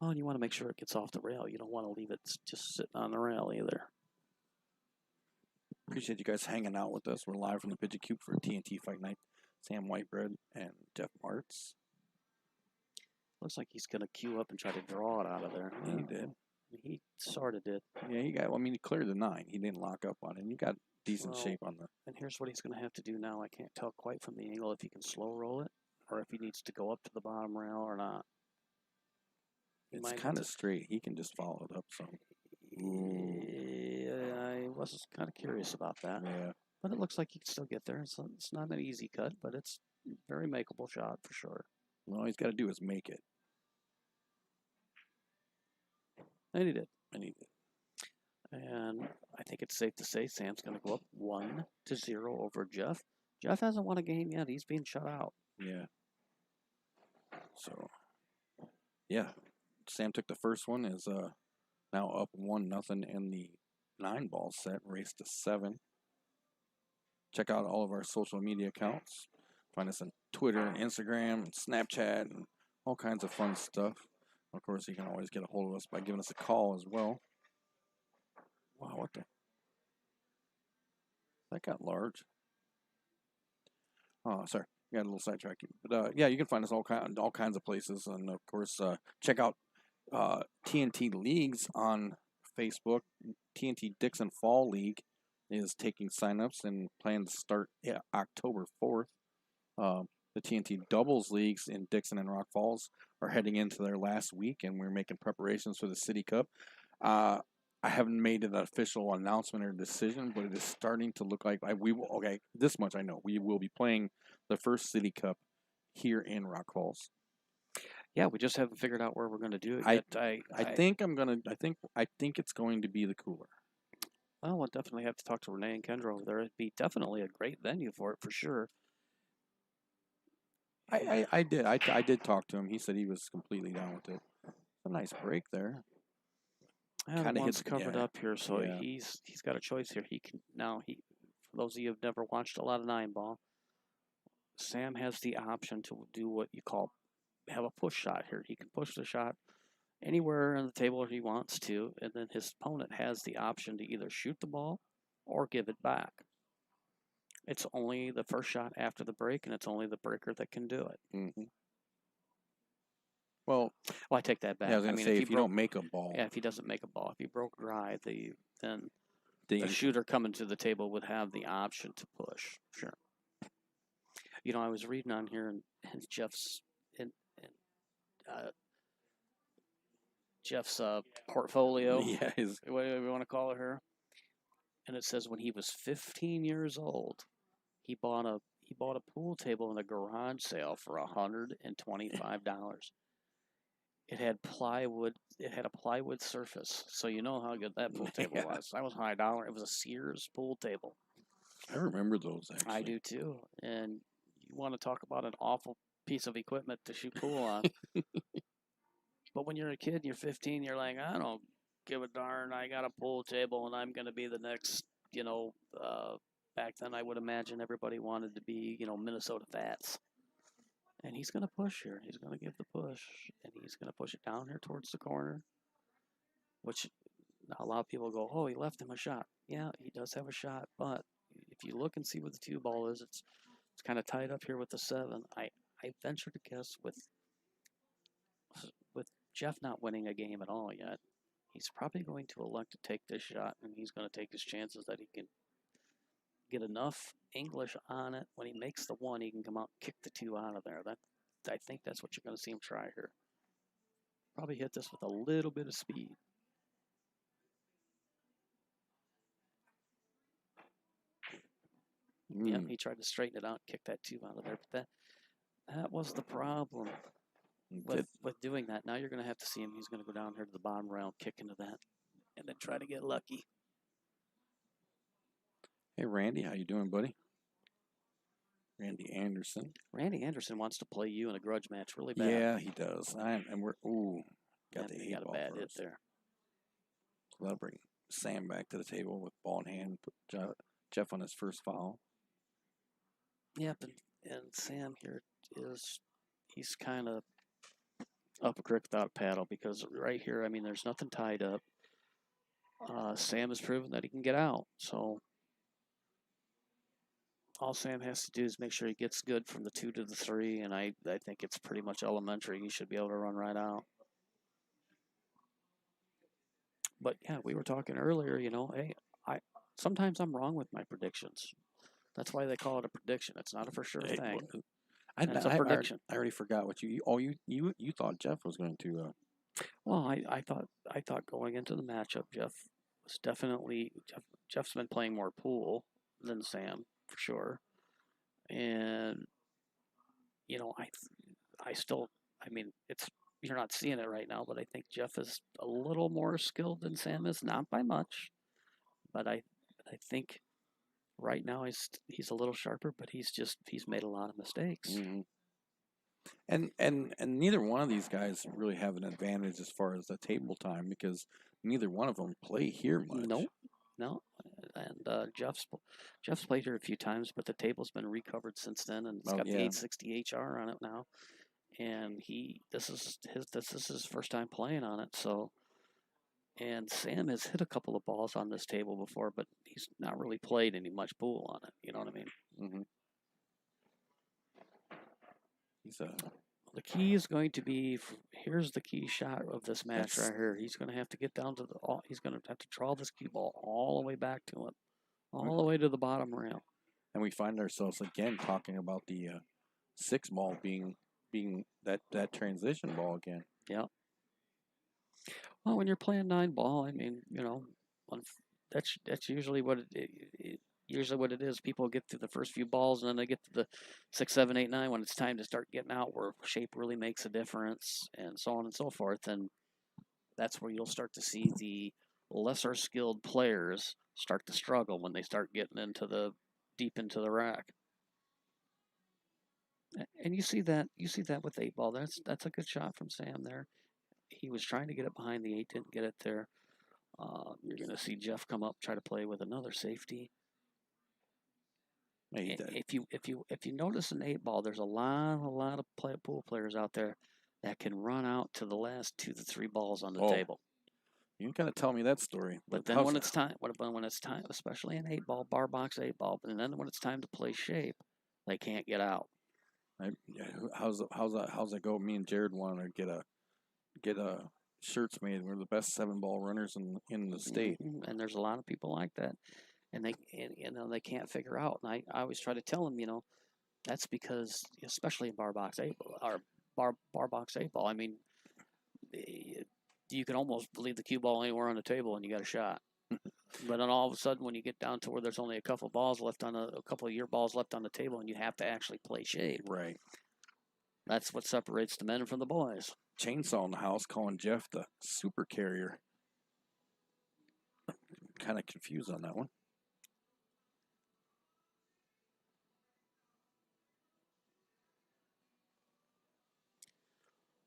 Oh, and you want to make sure it gets off the rail. You don't want to leave it just sitting on the rail either. Appreciate you guys hanging out with us. We're live from the Pigeon Coop for TNT Fight Night. Sam Whitebread and Jeff Martz. Looks like he's going to queue up and try to draw it out of there. Yeah, he did. He sort of did. Yeah, he cleared the 9. He didn't lock up on it. And you got decent shape on the. And here's what he's going to have to do now. I can't tell quite from the angle if he can slow roll it or if he needs to go up to the bottom rail or not. It's kind of straight. He can just follow it up some. Yeah, I was kind of curious about that. Yeah. But it looks like he can still get there. It's not an easy cut, but it's a very makeable shot for sure. All he's got to do is make it. And he did. And I think it's safe to say Sam's going to go up 1-0 over Jeff. Jeff hasn't won a game yet. He's being shut out. Yeah. So, yeah. Sam took the first one, is now up 1-0 in the 9 ball set, race to 7. Check out all of our social media accounts. Find us on Twitter and Instagram and Snapchat and all kinds of fun stuff. Of course, you can always get a hold of us by giving us a call as well. Wow, what the? That got large. Oh, sorry. Got a little sidetracked. But yeah, you can find us all kinds of places. And of course, check out TNT Leagues on Facebook. TNT Dixon Fall League is taking signups and plan to start October 4th. The TNT Doubles Leagues in Dixon and Rock Falls are heading into their last week, and we're making preparations for the City Cup. I haven't made an official announcement or decision, but it is starting to look like this much I know. We will be playing the first City Cup here in Rock Falls. Yeah, we just haven't figured out where we're going to do it yet. I think it's going to be the Cooler. Well, we'll definitely have to talk to Renee and Kendra over there. It'd be definitely a great venue for it, for sure. I did talk to him. He said he was completely down with it. A nice break there. Kind of hits covered up here, so he's got a choice here. For those of you who've never watched a lot of 9 ball, Sam has the option to do what you have a push shot here. He can push the shot anywhere on the table he wants to, and then his opponent has the option to either shoot the ball or give it back. It's only the first shot after the break, and it's only the breaker that can do it. Mm-hmm. Well, I take that back. Yeah, I was going to say, if you don't make a ball. Yeah, if he doesn't make a ball. If he broke dry, then the shooter coming to the table would have the option to push. Sure. I was reading on here in Jeff's portfolio. Yeah, whatever you want to call it here. And it says when he was 15 years old, he bought a pool table in a garage sale for $125. It had plywood. It had a plywood surface, so you know how good that pool table was. That was high dollar. It was a Sears pool table. I remember those, actually. I do too. And you want to talk about an awful piece of equipment to shoot pool on. But when you're a kid and you're 15, you're like, I don't give a darn. I got a pool table, and I'm going to be the next, back then I would imagine everybody wanted to be, Minnesota Fats. And he's going to push here. He's going to give the push, and he's going to push it down here towards the corner, which a lot of people go, oh, he left him a shot. Yeah, he does have a shot, but if you look and see where the 2 ball is, it's kind of tied up here with the 7. I venture to guess with Jeff not winning a game at all yet, he's probably going to elect to take this shot, and he's going to take his chances that he can get enough English on it. When he makes the 1, he can come out and kick the 2 out of there. I think that's what you're going to see him try here. Probably hit this with a little bit of speed. Yeah, he tried to straighten it out, kick that 2 out of there, but that was the problem with doing that. Now you're going to have to see him. He's going to go down here to the bottom rail, kick into that, and then try to get lucky. Hey, Randy, how you doing, buddy? Randy Anderson. Randy Anderson wants to play you in a grudge match really bad. Yeah, he does. And we're got a bad hit there. So that'll bring Sam back to the table with ball in hand. Put Jeff on his first foul. Yep, and Sam here he's kind of up a creek without a paddle, because right here, I mean, there's nothing tied up. Sam has proven that he can get out, so all Sam has to do is make sure he gets good from the 2 to the 3, and I think it's pretty much elementary. He should be able to run right out. But yeah, we were talking earlier, hey, sometimes I'm wrong with my predictions. That's why they call it a prediction. It's not a for sure thing. It's a prediction. I already forgot what you thought Jeff was going to. Well, I thought going into the matchup, Jeff was definitely Jeff's been playing more pool than Sam for sure, and I mean, you're not seeing it right now, but I think Jeff is a little more skilled than Sam is, not by much, but I think right now he's a little sharper, but he's made a lot of mistakes. Mm-hmm. And neither one of these guys really have an advantage as far as the table time, because neither one of them play here much. No. And Jeff's played here a few times, but the table's been recovered since then, and it's got the 860 HR on it now. And this is his first time playing on it. So, and Sam has hit a couple of balls on this table before, but he's not really played any much pool on it. You know what I mean? Mm-hmm. The key is going to be, here's the key shot of this match right here. He's going to have to get down to he's going to have to draw this cue ball all the way back to him, all the way to the bottom rail. And we find ourselves again talking about the 6 ball being that transition ball again. Yeah. Well, when you're playing 9 ball, I mean, that's usually what it is. People get through the first few balls, and then they get to the 6, 7, 8, 9 when it's time to start getting out, where shape really makes a difference, and so on and so forth. And that's where you'll start to see the lesser skilled players start to struggle when they start getting deep into the rack. And you see that with 8 ball. That's a good shot from Sam there. He was trying to get it behind the 8, didn't get it there. You're going to see Jeff come up, try to play with another safety. If you notice an 8 ball, there's a lot of pool players out there that can run out to the last 2 to 3 balls on the table. You gotta tell me that story. But then when it's time, especially an 8 ball, bar box 8 ball, and then when it's time to play shape, they can't get out. How's that go? Me and Jared want to get a shirts made. We're the best 7 ball runners in the state. Mm-hmm. And there's a lot of people like that. And they can't figure out. And I always try to tell them, that's because, especially in bar box 8 or bar box 8 ball, I mean, you can almost leave the cue ball anywhere on the table and you got a shot. But then all of a sudden, when you get down to where there's only a couple of your balls left on the table, and you have to actually play shape. Right. That's what separates the men from the boys. Chainsaw in the house calling Jeff the super carrier. Kind of confused on that one.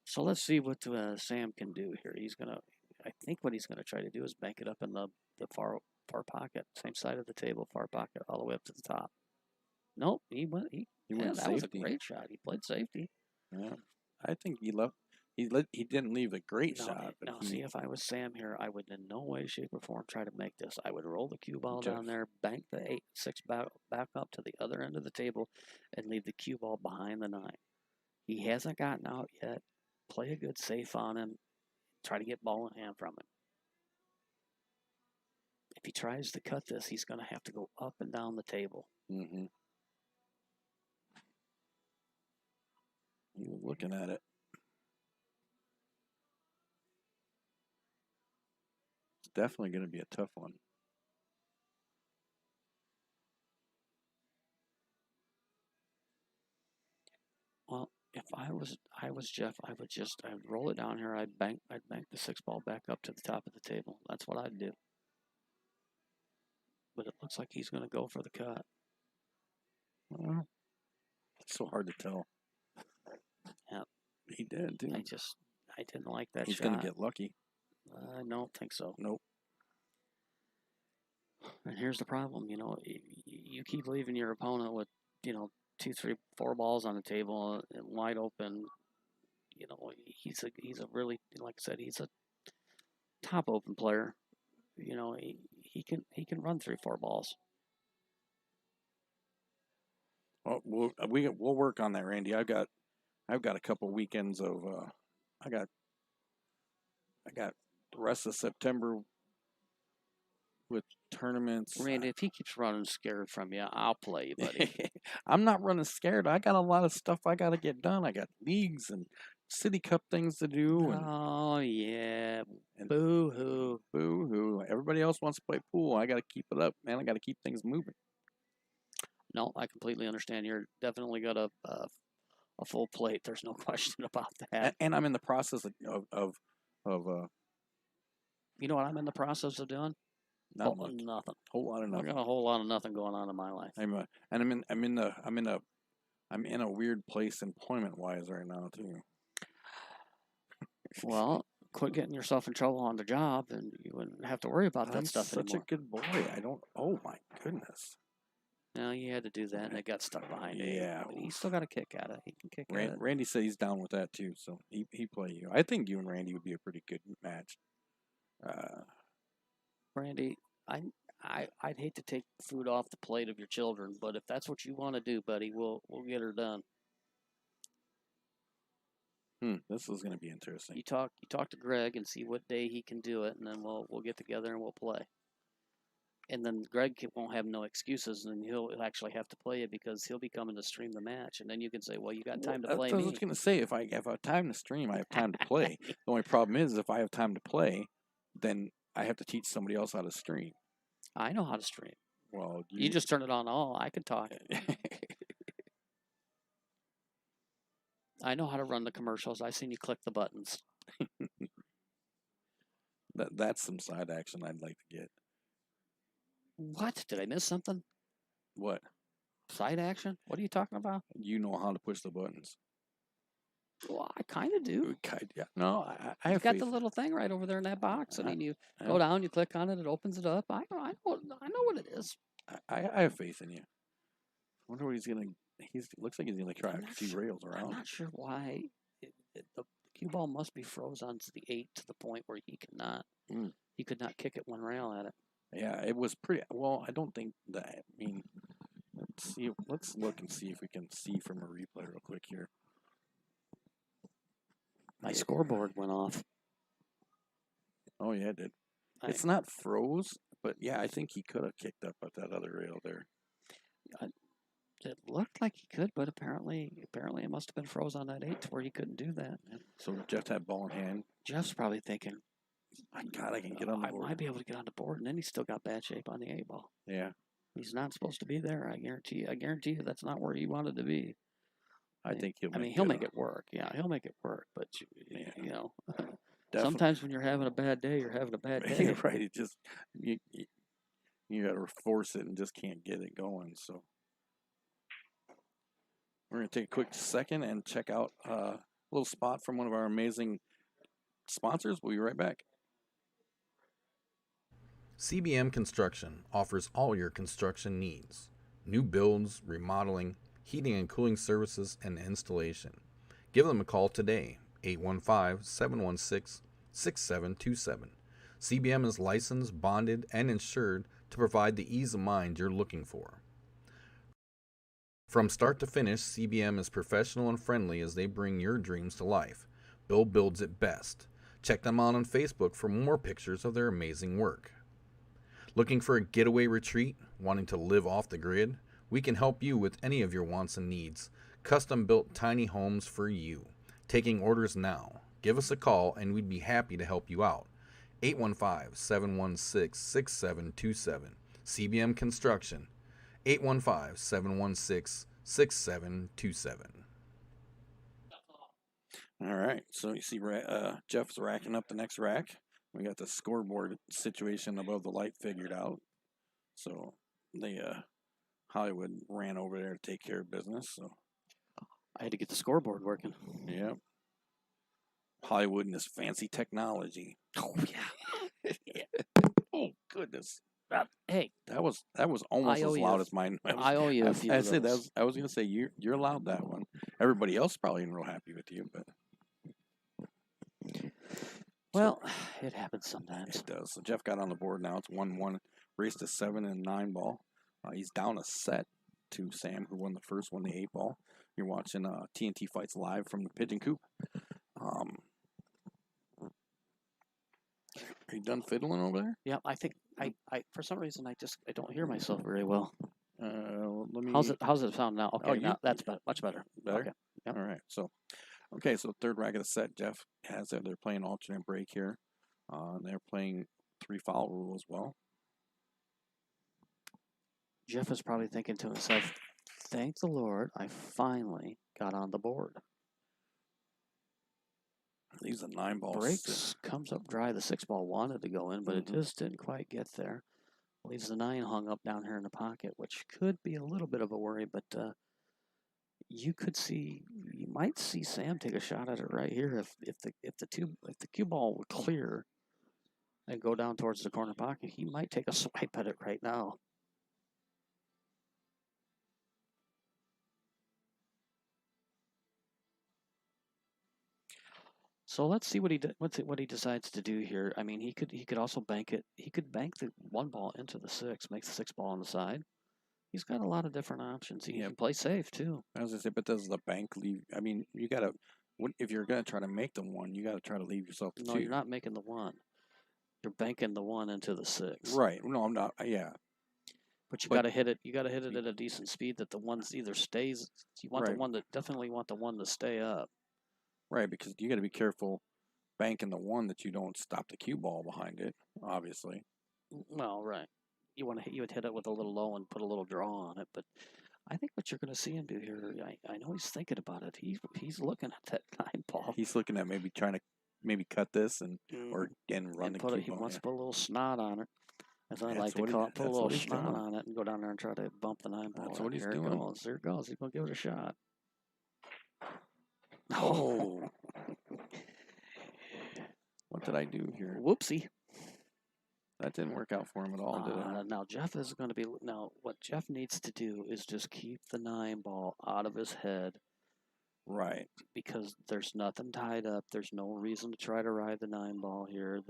So let's see what Sam can do here. I think what he's gonna try to do is bank it up in the far pocket, same side of the table, far pocket, all the way up to the top. Nope, he went. That safety. Was a great shot. He played safety. Yeah, I think he left. He didn't leave a great shot. But Now, see, if I was Sam here, I would in no way, shape, or form try to make this. I would roll the cue ball down there, bank the 8-6 back up to the other end of the table, and leave the cue ball behind the 9. He hasn't gotten out yet. Play a good safe on him. Try to get ball in hand from him. If he tries to cut this, he's going to have to go up and down the table. Mm-hmm. He was looking at it. It's definitely going to be a tough one. Well, if I was Jeff, I'd roll it down here. I'd bank the 6 ball back up to the top of the table. That's what I'd do. But it looks like he's going to go for the cut. Well, it's so hard to tell. Yeah, he did too. I didn't like that. He's going to get lucky. I don't think so. Nope. And here's the problem. You keep leaving your opponent with 2, 3, 4 balls on the table and wide open. He's a really, like I said, he's a top open player. He can run 3, 4 balls. Well, we'll work on that, Randy. I've got a couple weekends of I got the rest of September with tournaments. Randy, if he keeps running scared from you, I'll play you, buddy. I'm not running scared. I got a lot of stuff I got to get done. I got leagues and City Cup things to do. Oh, yeah. Boo-hoo. Boo-hoo. Everybody else wants to play pool. I got to keep it up, man. I got to keep things moving. No, I completely understand. You're definitely got a full plate. There's no question about that. And I'm in the process of you know what I'm in the process of doing? nothing. Whole lot of nothing. I got a whole lot of nothing going on in my life. I'm in a weird place employment wise right now too. Well, quit getting yourself in trouble on the job, and you wouldn't have to worry about that stuff anymore. I'm such a good boy. I don't. Oh my goodness. No, you had to do that, and it got stuck behind it. Yeah, he still got a kick at it. He can kick at it. Randy said he's down with that too, so he play you. I think you and Randy would be a pretty good match. Randy, I'd hate to take food off the plate of your children, but if that's what you want to do, buddy, we'll get her done. This is going to be interesting. You talk to Greg and see what day he can do it, and then we'll get together and we'll play. And then Greg won't have no excuses, and he'll actually have to play it because he'll be coming to stream the match, and then you can say, "Well, you got time to play me." I was going to say if I have time to stream, I have time to play. The only problem is if I have time to play, then I have to teach somebody else how to stream. I know how to stream. Well, you just turn it on all. I can talk. I know how to run the commercials. I seen you click the buttons. That's some side action I'd like to get. What? Did I miss something? What? Side action? What are you talking about? You know how to push the buttons. Well, I kind of do. Yeah. No, I have got the little thing right over there in that box. I mean, you go down, you click on it, it opens it up. I know what it is. I have faith in you. I wonder what he's gonna. Looks like he's gonna try a few rails around. I'm not sure why. The cue ball must be froze onto the 8 to the point where he cannot. He could not kick it one rail at it. Yeah, it was pretty. Well, I don't think that. I mean, let's see. Let's look and see if we can see from a replay real quick here. My scoreboard went off. Oh yeah, it did. It's not froze, but yeah, I think he could have kicked up at that other rail there. It looked like he could, but apparently it must have been froze on that 8 to where he couldn't do that. So Jeff had ball in hand. Jeff's probably thinking, "My God, I can get on the board. I might be able to get on the board," and then he's still got bad shape on the 8 ball. Yeah, he's not supposed to be there. I guarantee you, that's not where he wanted to be. I think he'll. He'll make it work. Yeah, he'll make it work. But you know, sometimes when you're having a bad day, you're having a bad day. Right. It just you got to force it and just can't get it going. So we're gonna take a quick second and check out a little spot from one of our amazing sponsors. We'll be right back. CBM Construction offers all your construction needs: new builds, remodeling, heating and cooling services, and installation. Give them a call today, 815-716-6727. CBM is licensed, bonded, and insured to provide the ease of mind you're looking for. From start to finish, CBM is professional and friendly as they bring your dreams to life. Bill builds it best. Check them out on Facebook for more pictures of their amazing work. Looking for a getaway retreat? Wanting to live off the grid? We can help you with any of your wants and needs. Custom-built tiny homes for you. Taking orders now. Give us a call and we'd be happy to help you out. 815-716-6727. CBM Construction. 815-716-6727. All right, so you see Jeff's racking up the next rack. We got the scoreboard situation above the light figured out. So they Hollywood ran over there to take care of business. So I had to get the scoreboard working. Yeah. Hollywood and this fancy technology. Oh yeah. Yeah. Oh goodness. Hey, that was almost as loud as mine. I owe you a few. I was gonna say you're allowed that one. Everybody else probably ain't real happy with you, but well, it happens sometimes. It does. So Jeff got on the board now. It's 1-1. Race to 7 and 9 ball. He's down a set to Sam, who won the first one, the 8 ball. You're watching TNT Fights live from the Pigeon Coop. Are you done fiddling over there? Yeah, I think I for some reason I don't hear myself very well. Let me. How's it sound now? Okay, now that's much better. Better. Okay. Yep. All right. So third rack of the set, Jeff has there. They're playing alternate break here. They're playing 3 foul rule as well. Jeff is probably thinking to himself, "Thank the Lord, I finally got on the board." Leaves a 9 ball. Breaks, comes up dry. The 6 ball wanted to go in, but it just didn't quite get there. Leaves the 9 hung up down here in the pocket, which could be a little bit of a worry, but you might see Sam take a shot at it right here if the cue ball would clear and go down towards the corner pocket. He might take a swipe at it right now. So let's see what he decides to do here. I mean, he could also bank it. He could bank the 1 ball into the 6, make the 6 ball on the side. He's got a lot of different options. He can play safe too. As I said, but does the bank leave? I mean, you gotta. If you're gonna try to make the 1, you gotta try to leave yourself the 2. No, you're not making the 1. You're banking the 1 into the 6. Right. No, I'm not. Yeah. But you gotta hit it. You gotta hit it at a decent speed that the 1's either stays. You want the 1 that definitely want the 1 to stay up. Right, because you got to be careful banking the 1 that you don't stop the cue ball behind it, obviously. Well, right. You would hit it with a little low and put a little draw on it, but I think what you're going to see him do here, I know he's thinking about it. He's looking at that 9 ball. He's looking at maybe trying to cut this and run the cue ball. He wants to put a little snot on it, as I like to call it. Put a little snot on it and go down there and try to bump the 9 ball. That's what he's doing. There it goes. He's going to give it a shot. Oh. What did I do here? Whoopsie. That didn't work out for him at all, did it? Now, Jeff is going to be... Now, what Jeff needs to do is just keep the 9 ball out of his head. Right. Because there's nothing tied up. There's no reason to try to ride the 9 ball here.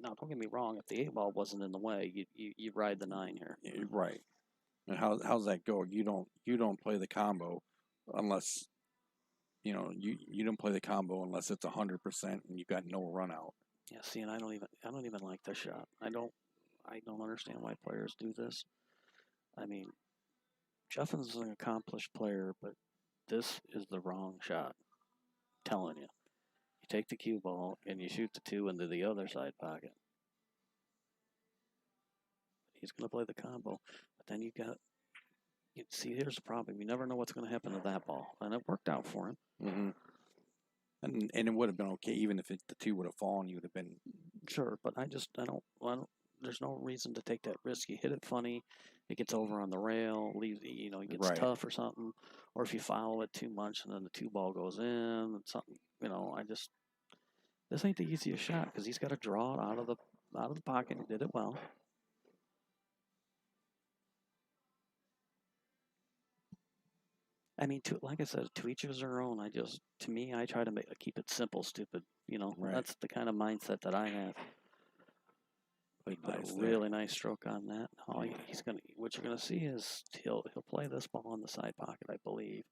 Now, don't get me wrong. If the 8 ball wasn't in the way, you ride the 9 here. Right. And how's that go? You don't play the combo unless... You don't play the combo unless it's 100% and you got no run out. Yeah, see, and I don't even like this shot. I don't understand why players do this. I mean, Jeff is an accomplished player, but this is the wrong shot. I'm telling you. You take the cue ball and you shoot the 2 into the other side pocket. He's going to play the combo, but then see, here's the problem. You never know what's going to happen to that ball, and it worked out for him. Mm-hmm. And it would have been okay even if the 2 would have fallen. You would have been sure. But I don't. There's no reason to take that risk. You hit it funny, it gets over on the rail, leaves. It gets tough or something. Or if you foul it too much, and then the 2 ball goes in, and something. This ain't the easiest shot because he's got to draw it out of the pocket. He did it well. I mean, like I said, to each of their own. To me, I try to keep it simple, stupid. Right. That's the kind of mindset that I have. He put a really nice stroke on that. What you're gonna see is he'll play this ball in the side pocket, I believe,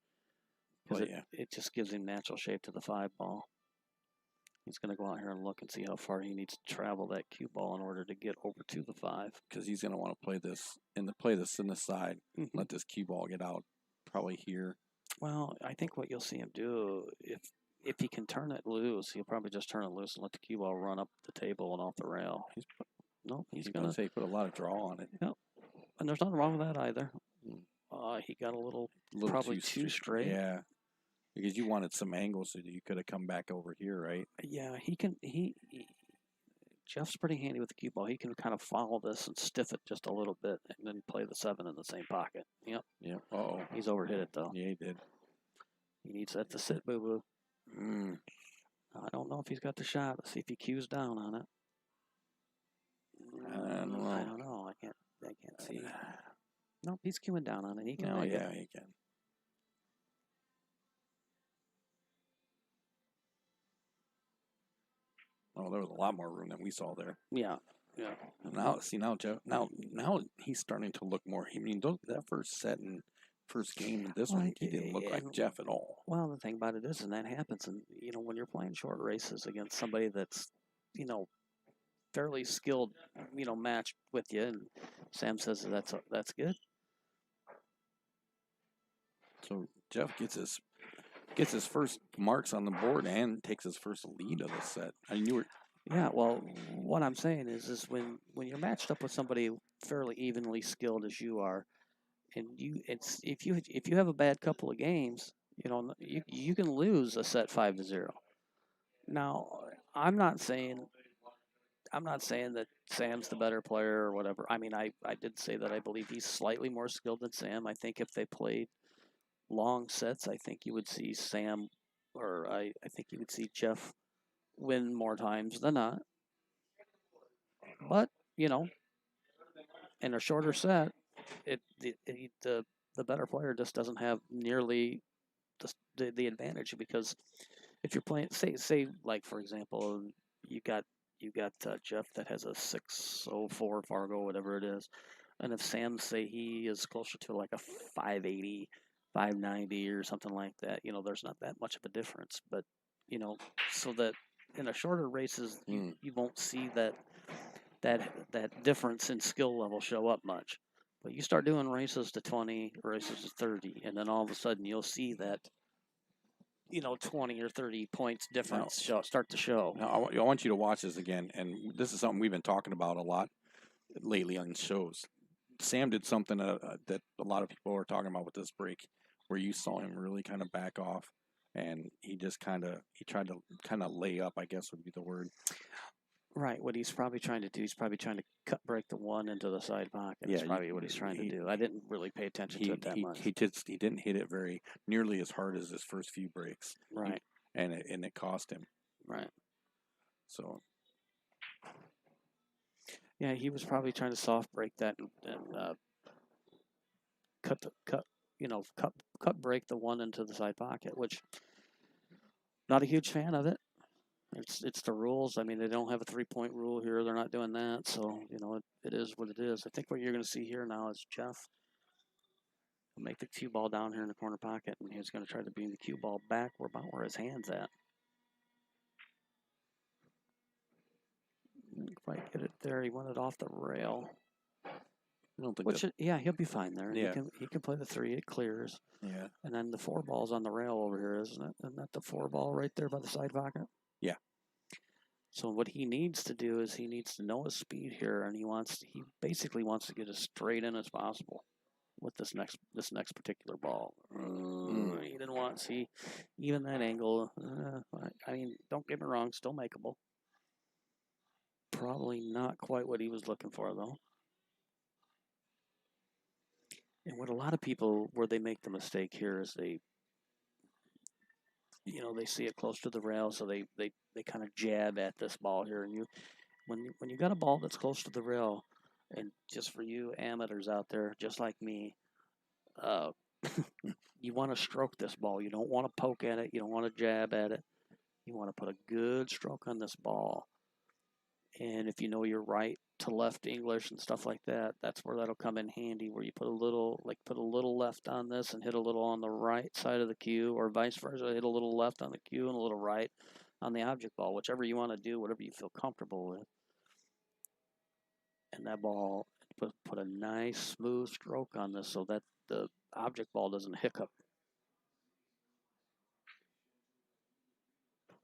because it just gives him natural shape to the 5 ball. He's gonna go out here and look and see how far he needs to travel that cue ball in order to get over to the 5. Because he's gonna want to play this in the side. Mm-hmm. Let this cue ball get out, probably here. Well, I think what you'll see him do, if he can turn it loose, he'll probably just turn it loose and let the cue ball run up the table and off the rail. He's gonna say put a lot of draw on it. Yep. And there's nothing wrong with that either. He got a little probably too straight. Yeah. Because you wanted some angles, so you could have come back over here, right? Yeah, Jeff's pretty handy with the cue ball. He can kind of follow this and stiff it just a little bit and then play the 7 in the same pocket. Yep. Yep. Uh-oh. He's overhit it, though. Yeah, he did. He needs that to sit, boo-boo. I don't know if he's got the shot. Let's see if he cues down on it. I don't know. I can't see. Nope, he's queuing down on it. He can. He can. Oh, there was a lot more room than we saw there. Yeah. Now, Jeff. Now he's starting to look more. I mean, that first set and first game in this one, he didn't look like Jeff at all. Well, the thing about it is, and that happens, and when you're playing short races against somebody that's, fairly skilled, matched with you, and Sam says that's good. So Jeff gets his first marks on the board and takes his first lead of the set. Yeah, well, what I'm saying is when you're matched up with somebody fairly evenly skilled as you are, and if you have a bad couple of games, you can lose a set 5-0. Now, I'm not saying that Sam's the better player or whatever. I mean, I did say that I believe he's slightly more skilled than Sam. I think if they played long sets, I think you would see Sam, or I think you would see Jeff win more times than not. But, in a shorter set, the better player just doesn't have nearly the advantage, because if you're playing, say like, for example, you got Jeff that has a 604 Fargo, whatever it is, and if Sam, say he is closer to like a 580, 590 or something like that, there's not that much of a difference. But so that in a shorter races, you won't see that difference in skill level show up much. But you start doing races to 20, races to 30, and then all of a sudden you'll see that 20 or 30 points difference start to show. Now, I want you to watch this again, and this is something we've been talking about a lot lately on shows. Sam did something that a lot of people are talking about with this break, where you saw him really kind of back off, and he tried to kind of lay up, I guess would be the word. Right. What he's probably trying to do, he's probably trying to cut break the 1 into the side pocket. That's probably what he's trying to do. I didn't really pay attention to it that much. He didn't hit it very nearly as hard as his first few breaks. Right. And it cost him. Right. So. Yeah, he was probably trying to soft break that and cut break the 1 into the side pocket, which not a huge fan of it. It's the rules. I mean, they don't have a 3-point rule here. They're not doing that. So, it is what it is. I think what you're going to see here now is Jeff will make the cue ball down here in the corner pocket, and he's going to try to bring the cue ball back about where his hand's at. If I get it there, he went it off the rail. I don't think he'll be fine there. Yeah. He can play the 3. It clears. Yeah. And then the 4 ball's on the rail over here, isn't it? Isn't that the 4 ball right there by the side pocket? Yeah. So what he needs to do is he needs to know his speed here, and he basically wants to get as straight in as possible with this next particular ball. He didn't want to see even that angle. I mean, don't get me wrong, still makeable. Probably not quite what he was looking for, though. And what a lot of people, where they make the mistake here, is they see it close to the rail, so they kind of jab at this ball here. And when you got a ball that's close to the rail, and just for you amateurs out there, just like me, You want to stroke this ball. You don't want to poke at it. You don't want to jab at it. You want to put a good stroke on this ball. And if you know your right to left English and stuff like that, that's where that'll come in handy, where you put a little left on this and hit a little on the right side of the cue, or vice versa, hit a little left on the cue and a little right on the object ball, whichever you want to do, whatever you feel comfortable with. And that ball, put a nice smooth stroke on this so that the object ball doesn't hiccup.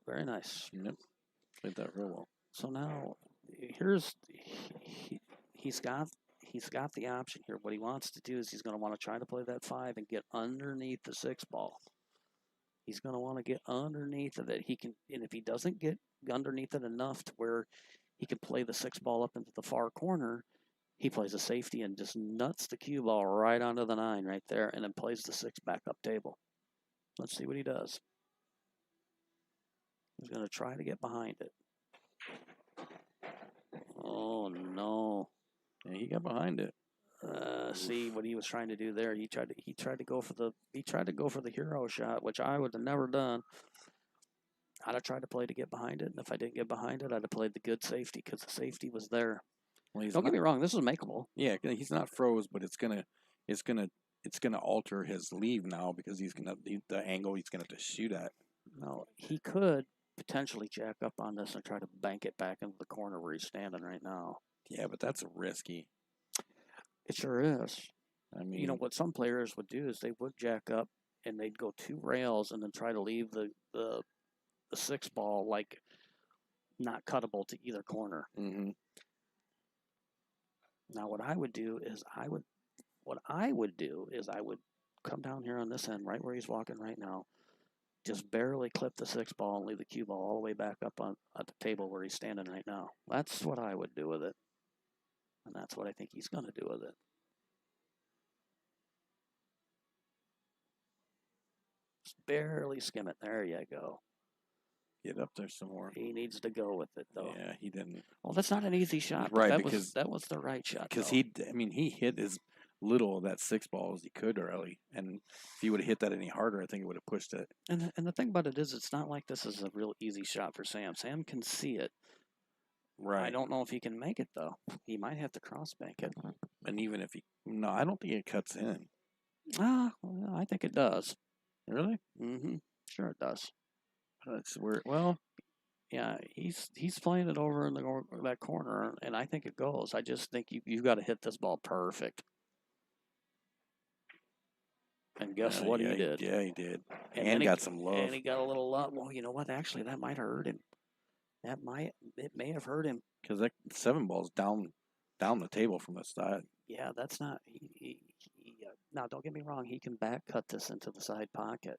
Very nice. Yep. Played that real well. So now he's got the option here. What he wants to do is he's going to want to try to play that 5 and get underneath the 6 ball. He's going to want to get underneath of it. And if he doesn't get underneath it enough to where he can play the 6 ball up into the far corner, he plays a safety and just nuts the cue ball right onto the 9 right there, and then plays the 6 back up table. Let's see what he does. He's going to try to get behind it. Oh no! Yeah, he got behind it. See what he was trying to do there. He tried to go for the hero shot, which I would have never done. I'd have tried to play to get behind it, and if I didn't get behind it, I'd have played the good safety because the safety was there. Well, don't get me wrong, this is makeable. Yeah, he's not froze, but it's gonna alter his leave now because the angle he's gonna have to shoot at. No, he could potentially jack up on this and try to bank it back into the corner where he's standing right now. Yeah, but that's risky. It sure is. I mean, you know what some players would do is they would jack up and they'd go 2 rails and then try to leave the 6 ball like not cuttable to either corner. Mm-hmm. Now what I would do is I would come down here on this end right where he's walking right now, just barely clip the 6 ball and leave the cue ball all the way back up at the table where he's standing right now. That's what I would do with it. And that's what I think he's going to do with it. Just barely skim it. There you go. Get up there some more. He needs to go with it, though. Yeah, he didn't. Well, that's not an easy shot. Right, that was the right shot. Because he hit as little of that 6 ball as he could early, and if he would have hit that any harder, I think it would have pushed it. And the thing about it is, it's not like this is a real easy shot for Sam. Sam can see it. Right. I don't know if he can make it though. He might have to cross bank it. And even if no, I don't think it cuts in. Well, I think it does. Really? Mm-hmm. Sure it does. That's where. Well, yeah, he's playing it over in that corner, and I think it goes. I just think you've got to hit this ball perfect. And guess what he did? Yeah, he did. And got some love. And he got a little love. Well, you know what? Actually, that might have hurt him. It may have hurt him. Because that 7 ball's down the table from the side. Yeah, that's not. Now, don't get me wrong. He can back cut this into the side pocket.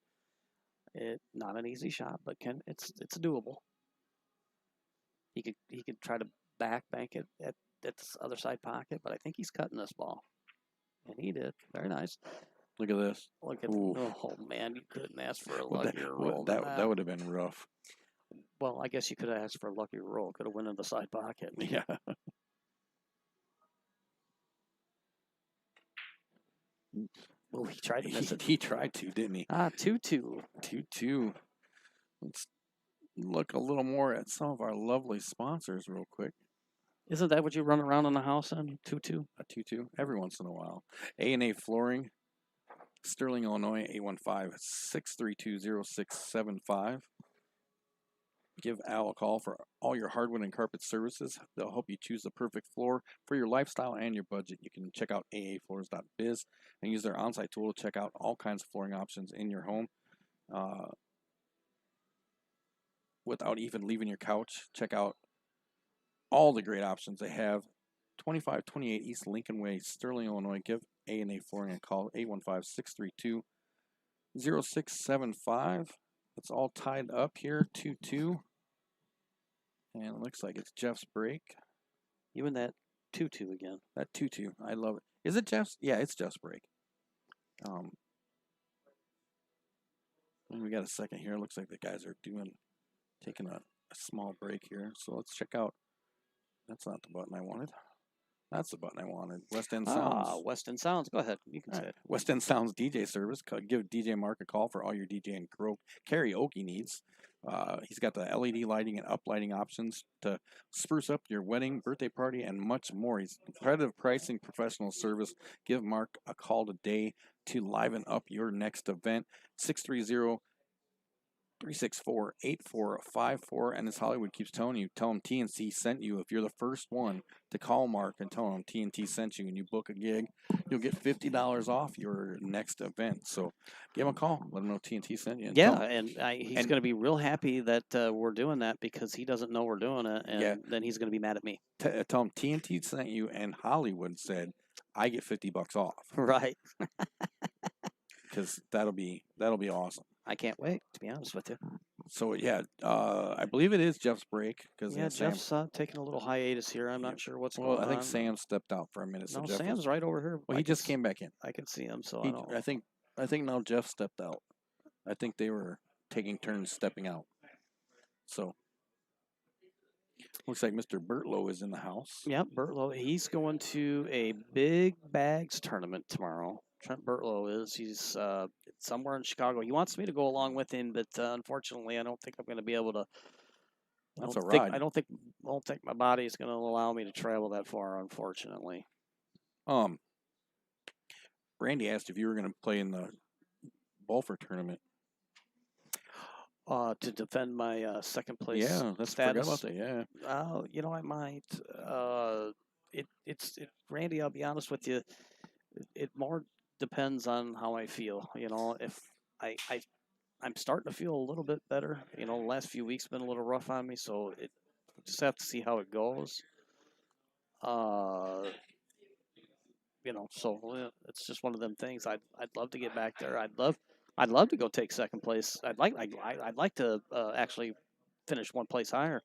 Not an easy shot, but it's doable. He could try to bank it at this other side pocket, but I think he's cutting this ball, and he did. Very nice. Look at this. Look at oh man, you couldn't ask for a luckier roll. That would have been rough. Well, I guess you could have asked for a luckier roll. Could have went in the side pocket. Yeah. Oh, he tried to miss it. He tried to, didn't he? 2-2. 2-2. Let's look a little more at some of our lovely sponsors real quick. Isn't that what you run around in the house on? 2-2? A 2-2 every once in a while. A&A Flooring, Sterling, Illinois, 815-632-0675. Give Al a call for all your hardwood and carpet services. They'll help you choose the perfect floor for your lifestyle and your budget. You can check out aafloors.biz and use their on-site tool to check out all kinds of flooring options in your home. Without even leaving your couch, check out all the great options they have. 2528 East Lincoln Way, Sterling, Illinois. Give A&A Flooring a call, 815-632-0675. It's all tied up here, 2-2. And it looks like it's Jeff's break. You and that 2-2 again. That 2-2. I love it. Is it Jeff's? Yeah, it's Jeff's break. And we got a second here. Looks like the guys are taking a small break here. So let's check out. That's not the button I wanted. That's the button I wanted. West End Sounds. West End Sounds. Go ahead. You can say it. West End Sounds DJ service. Give DJ Mark a call for all your DJ and karaoke needs. He's got the LED lighting and uplighting options to spruce up your wedding, birthday party, and much more. He's competitive pricing, professional service. Give Mark a call today to liven up your next event. 630-364-8454. And as Hollywood keeps telling you, tell him TNT sent you. If you're the first one to call Mark and tell him TNT sent you and you book a gig, you'll get $50 off your next event. So give him a call. Let him know TNT sent you. And he's going to be real happy that we're doing that because he doesn't know we're doing it. And then he's going to be mad at me. Tell him TNT sent you and Hollywood said, I get $50 off. Right. Because that'll be awesome. I can't wait, to be honest with you. So I believe it is Jeff's break because Jeff's taking a little hiatus here. I'm not sure what's going on. I think Sam stepped out for a minute. So Jeff Sam's right over here. Well, he just came back in. I can see him, so I think now Jeff stepped out. I think they were taking turns stepping out. So looks like Mr. Bertlow is in the house. Yep, Bertlow. He's going to a big bags tournament tomorrow. Trent Bertlow is. He's somewhere in Chicago. He wants me to go along with him, but unfortunately, I don't think I'm going to be able to. That's a ride. I don't think my body is going to allow me to travel that far, unfortunately. Randy asked if you were going to play in the Balfour tournament. To defend my second place. Yeah, that's status. Forgot about that. Yeah. I might. Randy, I'll be honest with you. It more depends on how I feel. If I'm starting to feel a little bit better. The last few weeks have been a little rough on me, so we'll just have to see how it goes. So it's just one of them things. I'd love to get back there. I'd love to go take second place. I'd like to actually finish one place higher.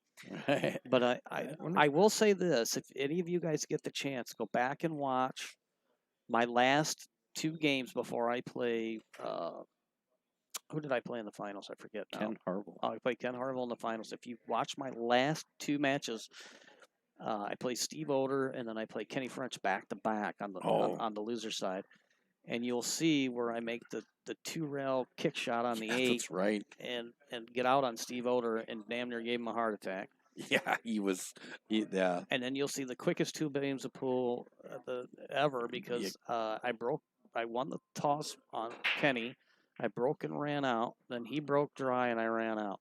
But I will say this: if any of you guys get the chance, go back and watch my last 2 games before I play. Who did I play in the finals? I forget now. Ken Harville. I played Ken Harville in the finals. If you watch my last 2 matches, I played Steve Oder and then I played Kenny French back to back on the loser side, and you'll see where I make the 2-rail kick shot on the 8. That's right. And get out on Steve Oder and damn near gave him a heart attack. Yeah, yeah. And then you'll see the quickest 2 games of pool ever because I won the toss on Kenny. I broke and ran out. Then he broke dry and I ran out.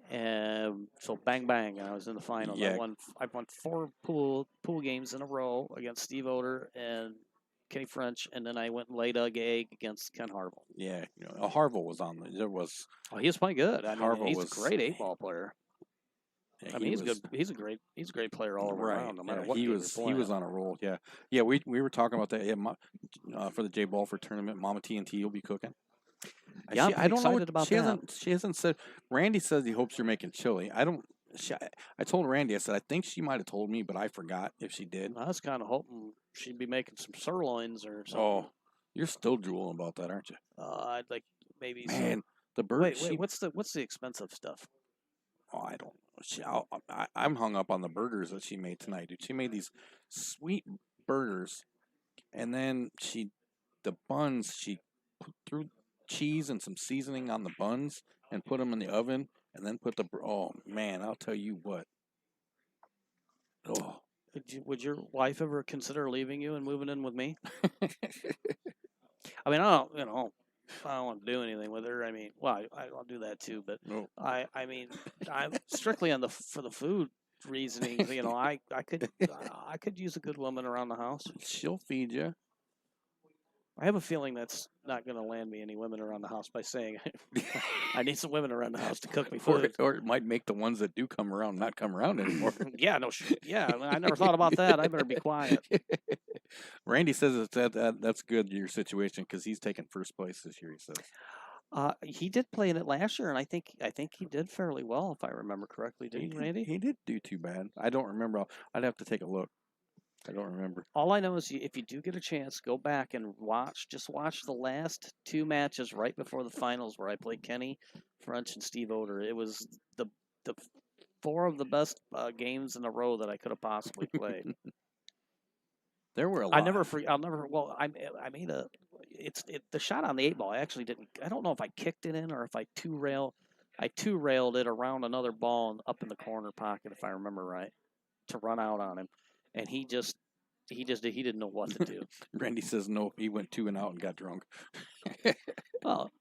And so bang bang, and I was in the finals. Yeah. I won 4 pool games in a row against Steve Oder and Kenny French, and then I went and laid a egg against Ken Harville. Yeah, Harville was on there. Oh, he was playing good. Harville he's was a great 8-ball player. Yeah, he's good. He's a great player all around, no matter what he was. He was on a roll. Yeah, yeah. We were talking about that. Yeah, for the J Balfour tournament, Mama TNT will be cooking. Yeah, I don't know about she that. She hasn't said. Randy says he hopes you're making chili. I don't. I told Randy. I said I think she might have told me, but I forgot if she did. I was kind of hoping she'd be making some sirloins or something. Oh, you're still drooling about that, aren't you? I'd like maybe. Man, the bird. Wait. What's the expensive stuff? Oh, I don't. I'm hung up on the burgers that she made tonight, dude. She made these sweet burgers, and then the buns she threw cheese and some seasoning on the buns and put them in the oven, and then put oh man, I'll tell you what. Oh, would your wife ever consider leaving you and moving in with me? I mean, I don't want to do anything with her. I mean, well, I'll do that too, but no. I mean, I'm strictly for the food reasoning. I could use a good woman around the house. She'll feed you. I have a feeling that's not going to land me any women around the house by saying I need some women around the house to cook me food. Or it might make the ones that do come around not come around anymore. Yeah, I never thought about that. I better be quiet. Randy says that's good, your situation, because he's taking first place this year, he says. He did play in it last year, and I think he did fairly well, if I remember correctly. Didn't he, Randy? He did do too bad. I don't remember. I'd have to take a look. I don't remember. All I know is if you do get a chance, go back and watch the last 2 matches right before the finals where I played Kenny French and Steve Oder. It was the 4 of the best games in a row that I could have possibly played. There were a lot. I'll never. Well, I made a. The shot on the 8 ball. I actually didn't. I don't know if I kicked it in or if I two railed it around another ball and up in the corner pocket, if I remember right, to run out on him, and he didn't know what to do. Randy says no. He went 2 and out and got drunk. Well,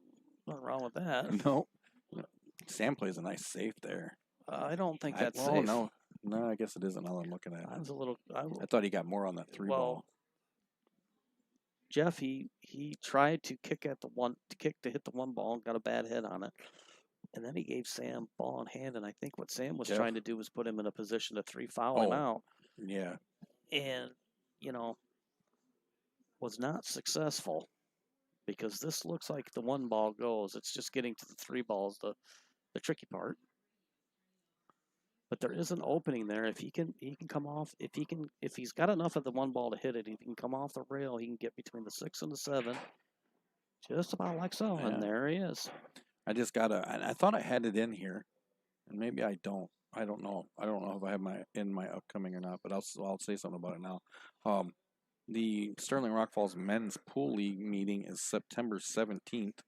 nothing wrong with that. No. Sam plays a nice safe there. I don't think that's safe. No, I guess it isn't. All I'm looking at. I thought he got more on that 3 ball. Jeff, he tried to kick to hit the 1 ball and got a bad hit on it, and then he gave Sam ball in hand. And I think what Sam was trying to do was put him in a position to 3-foul him out. Yeah, and was not successful because this looks like the 1 ball goes. It's just getting to the 3 balls the tricky part. But there is an opening there. If he can come off. If he's got enough of the 1 ball to hit it, if he can come off the rail, he can get between the 6 and the 7, just about like so. Yeah. And there he is. I just I thought I had it in here, and maybe I don't. I don't know. I don't know if I have my upcoming or not. But I'll say something about it now. The Sterling Rock Falls Men's Pool League meeting is September 17th.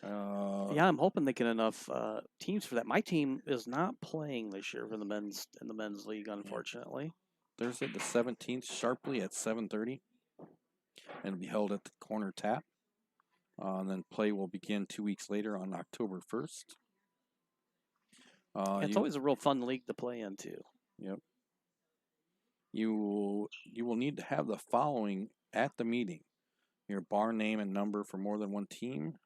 Yeah, I'm hoping they get enough teams for that. My team is not playing this year for the men's league, unfortunately. Thursday the 17th, sharply at 7:30, and it'll be held at the Corner Tap. And then play will begin 2 weeks later on October 1st. It's always a real fun league to play in too. Yep. You will need to have the following at the meeting: your bar name and number for more than 1 team.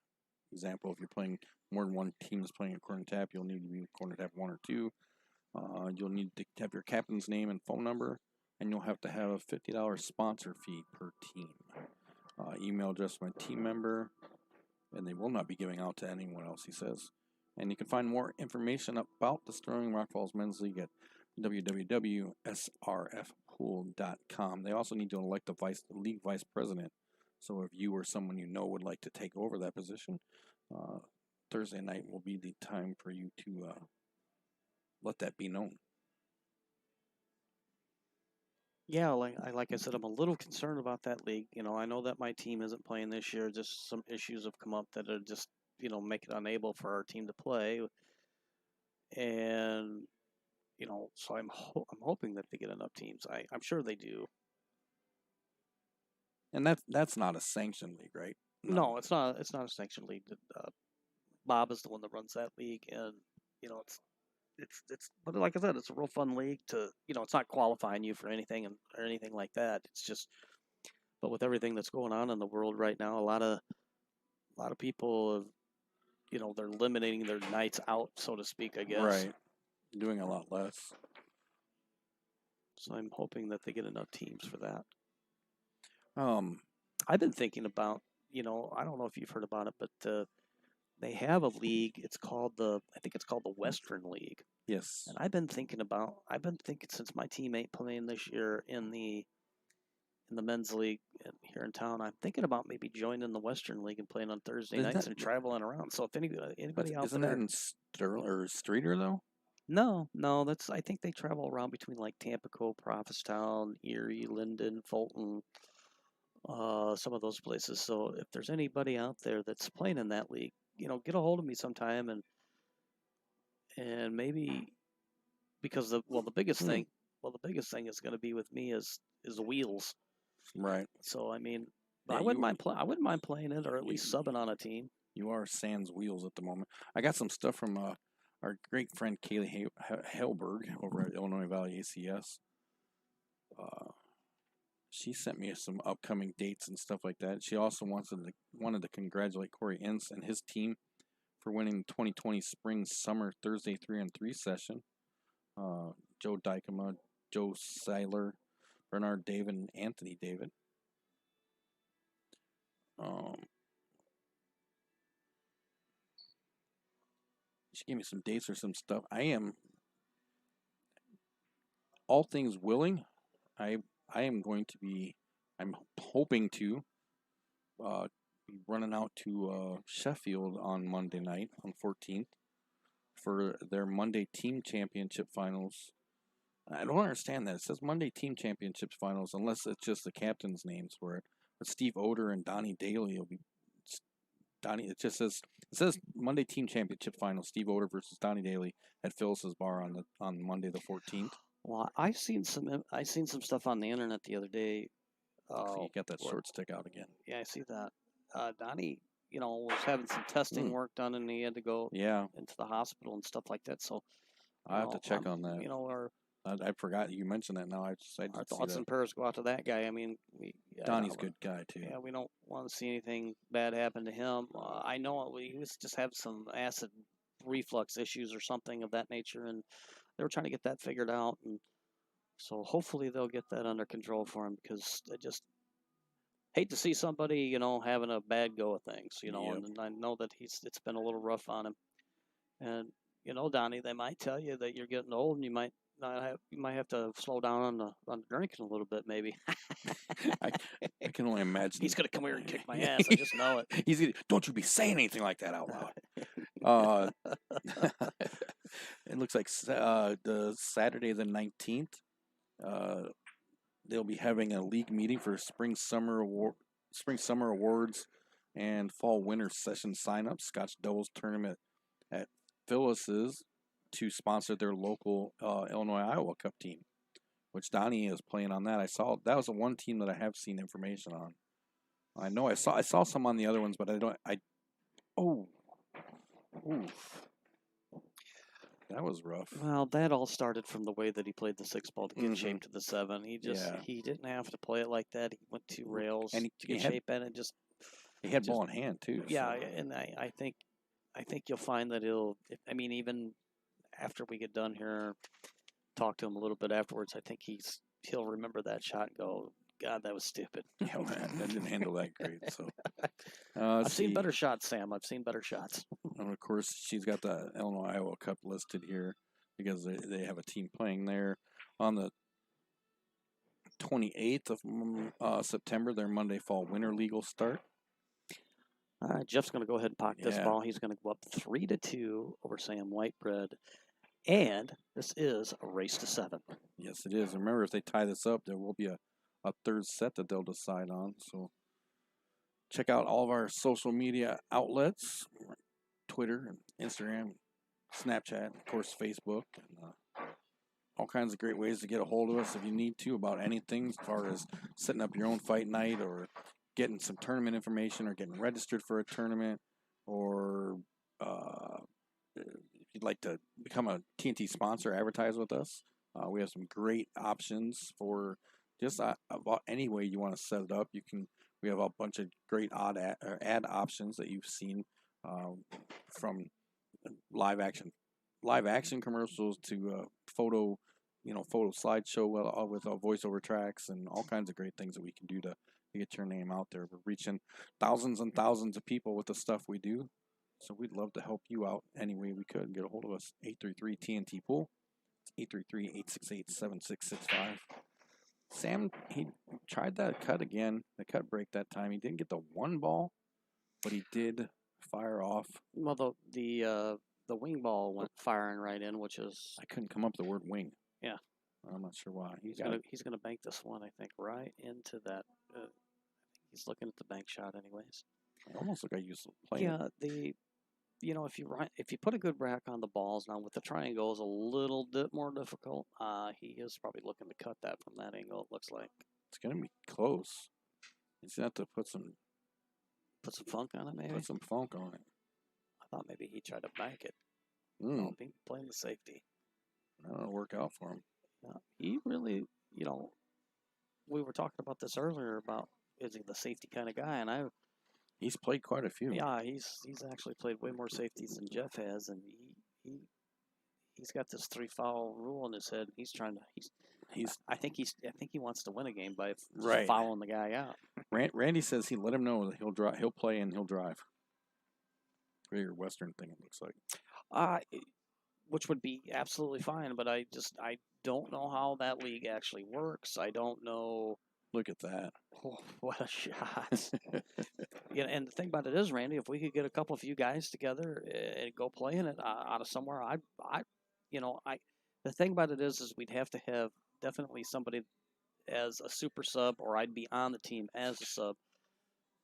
Example, if you're playing more than 1 team is playing a Corner Tap, you'll need to be Corner Tap 1 or 2. You'll need to have your captain's name and phone number, and you'll have to have a $50 sponsor fee per team. Email address my team member, and they will not be giving out to anyone else, he says. And you can find more information about the Sterling Rock Falls Men's League at www.srfpool.com. They also need to elect the league vice president. So if you or someone you know would like to take over that position, Thursday night will be the time for you to let that be known. Yeah, like I said, I'm a little concerned about that league. I know that my team isn't playing this year. Just some issues have come up that are just make it unable for our team to play. And so I'm hoping that they get enough teams. I'm sure they do. And that's not a sanctioned league, right? No, it's not. It's not a sanctioned league. Bob is the one that runs that league, and it's. But like I said, it's a real fun league to. It's not qualifying you for anything or anything like that. It's just. But with everything that's going on in the world right now, a lot of people have. They're eliminating their nights out, so to speak. I guess. Right. Doing a lot less. So I'm hoping that they get enough teams for that. I've been thinking about, I don't know if you've heard about it, but they have a league. I think it's called the Western League. Yes. And I've been thinking since my team ain't playing this year in the men's league here in town, I'm thinking about maybe joining the Western League and playing on Thursday nights and traveling around. So if anybody out isn't there, that in Sterling or Streeter though? No, I think they travel around between like Tampa, Prophetstown, Erie, Linden, Fulton. Some of those places. So if there's anybody out there that's playing in that league, get a hold of me sometime and maybe because the biggest thing is going to be with me is the wheels. Right. So I mean, I wouldn't mind playing it or at least subbing on a team. You are sans wheels at the moment. I got some stuff from our great friend Kaylee Helberg over at Illinois Valley ACS. She sent me some upcoming dates and stuff like that. She also wanted to congratulate Corey Ince and his team for winning the 2020 Spring Summer Thursday 3-on-3 session. Joe Dykema, Joe Seiler, Bernard David, and Anthony David. She gave me some dates or some stuff. I am, all things willing, I am going to be, I'm hoping to be running out to Sheffield on Monday night, on 14th, for their Monday team championship finals I don't understand that. It says Monday Team Championships Finals, unless it's just the captain's names for it. But Steve Oder and Donnie Daly will be. Donnie. It says Monday Team Championship Finals. Steve Oder versus Donnie Daly at Phyllis's Bar on Monday the 14th. Well, I seen some stuff on the internet the other day. So you got that short stick out again. Yeah, I see that. Donnie, was having some testing work done, and he had to go into the hospital and stuff like that. So I have to check on that. I forgot you mentioned that. Now our thoughts and prayers go out to that guy. I mean, Donnie's a good guy too. Yeah, we don't want to see anything bad happen to him. I know he was just having some acid reflux issues or something of that nature, and they were trying to get that figured out. And so hopefully they'll get that under control for him, because I just hate to see somebody, having a bad go of things, and I know that it's been a little rough on him. And, Donnie, they might tell you that you're getting old and you might have to slow down on the drinking a little bit, maybe. I can only imagine. He's gonna come here and kick my ass. I just know it. Don't you be saying anything like that out loud. It looks like the Saturday the 19th. They'll be having a league meeting for spring summer awards and fall winter session signups. Scotch Doubles tournament at Phyllis's to sponsor their local Illinois Iowa Cup team, which Donnie is playing on that. I saw that was the one team that I have seen information on. I know I saw some on the other ones, but that was rough. Well, that all started from the way that he played the 6-ball to get shape to the 7. He didn't have to play it like that. He went 2 rails to get shape at it. He had ball in hand too. Yeah, so. And I think you'll find that even after we get done here, talk to him a little bit afterwards, I think he'll remember that shot and go, God, that was stupid. Yeah, man, that didn't handle that great. So I've seen better shots, Sam. I've seen better shots. And of course, she's got the Illinois Iowa Cup listed here because they have a team playing there on the 28th of September. Their Monday Fall Winter League will start. All right, Jeff's going to go ahead and pock this ball. He's going to go up 3-2 over Sam Whitebread. And this is a race to 7. Yes, it is. Remember, if they tie this up, there will be a third set that they'll decide on. So check out all of our social media outlets, Twitter, Instagram, Snapchat, of course, Facebook, and all kinds of great ways to get a hold of us if you need to about anything as far as setting up your own fight night or getting some tournament information or getting registered for a tournament, or if you'd like to become a TNT sponsor, advertise with us. We have some great options for just about any way you want to set it up. We have a bunch of great ad options that you've seen, from live action commercials to photo slideshow with voiceover tracks and all kinds of great things that we can do to get your name out there. We're reaching thousands and thousands of people with the stuff we do, so we'd love to help you out any way we could. Get a hold of us, 833-TNT-POOL. It's 833-868-7665. Sam, he tried that cut again, the cut break that time. He didn't get the 1 ball, but he did fire off. Well, the wing ball went firing right in, which is... I couldn't come up with the word wing. Yeah. I'm not sure why. He's gonna bank this one, I think, right into that. He's looking at the bank shot, anyways. It almost like I used to play. Yeah, if you put a good rack on the balls, now with the triangle is a little bit more difficult. He is probably looking to cut that from that angle. It looks like it's gonna be close. He's gonna have to put some funk on it, maybe. Put some funk on it. I thought maybe he tried to bank it. Playing the safety. That'll work out for him. Yeah, he really, we were talking about this earlier about is he the safety kind of guy, and he's played quite a few. Yeah, he's actually played way more safeties than Jeff has, and he's got this 3-foul rule in his head. I think he wants to win a game by fouling the guy out. Randy says he let him know that he'll play and he'll drive. Very Western thing, it looks like. Which would be absolutely fine, but I don't know how that league actually works. I don't know. Look at that. Oh, what a shot. And the thing about it is, Randy, if we could get a couple of you guys together and go play in it out of somewhere, the the thing about it is we'd have to have definitely somebody as a super sub, or I'd be on the team as a sub,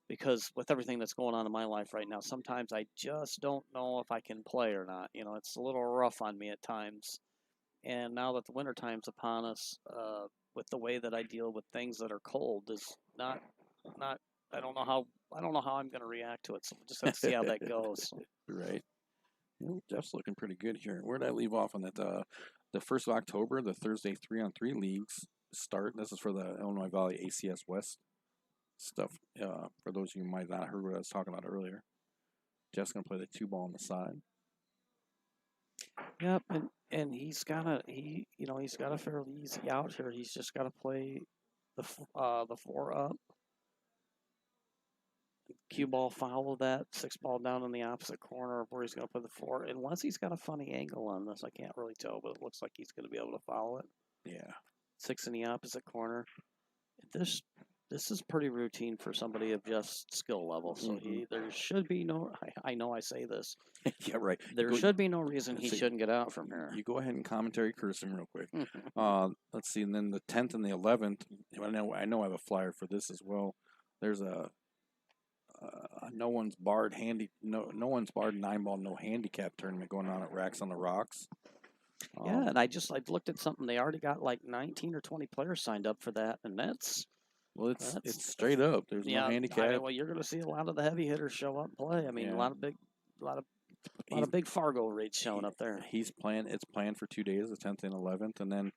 because with everything that's going on in my life right now, sometimes I just don't know if I can play or not. It's a little rough on me at times. And now that the winter time's upon us, with the way that I deal with things that are cold is not. I don't know how I'm going to react to it. So we'll just have to see how that goes. Right. Jeff's looking pretty good here. Where did I leave off on that? The 1st of October, the Thursday 3-on-3 leagues start. This is for the Illinois Valley ACS West stuff. For those of you who might not have heard what I was talking about earlier, Jeff's going to play the 2-ball on the side. Yep, and he's got a fairly easy out here. He's just got to play the 4-up. Cue ball foul that 6-ball down in the opposite corner of where he's going to play the 4. Unless he's got a funny angle on this, I can't really tell, but it looks like he's going to be able to foul it. Yeah. 6 in the opposite corner. This is pretty routine for somebody of just skill level. So there should be no. I know I say this. Yeah, right. There should be no reason he shouldn't get out from here. You go ahead and commentary curse him real quick. Let's see, and then the 10th and the 11th. I know I have a flyer for this as well. There's a no one's barred 9-ball no handicap tournament going on at Racks on the Rocks. Yeah, and I looked at something. They already got like 19 or 20 players signed up for that, and that's it's straight up. There's no handicap. Well, you're going to see a lot of the heavy hitters show up and play. I mean, a lot of big Fargo rates showing up there. It's planned for 2 days, the 10th and 11th, and then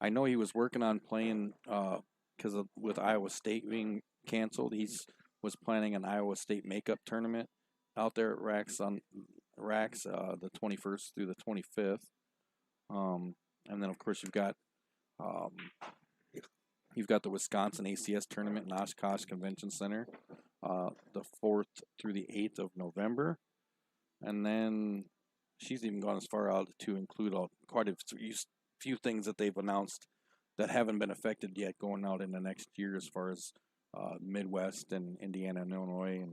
I know he was working on playing because with Iowa State being canceled, was planning an Iowa State makeup tournament out there at Racks the 21st through the 25th. And then of course you've got the Wisconsin ACS tournament in Oshkosh Convention Center, the 4th through the 8th of November, and then she's even gone as far out to include quite a few things that they've announced that haven't been affected yet going out in the next year, as far as Midwest and Indiana and Illinois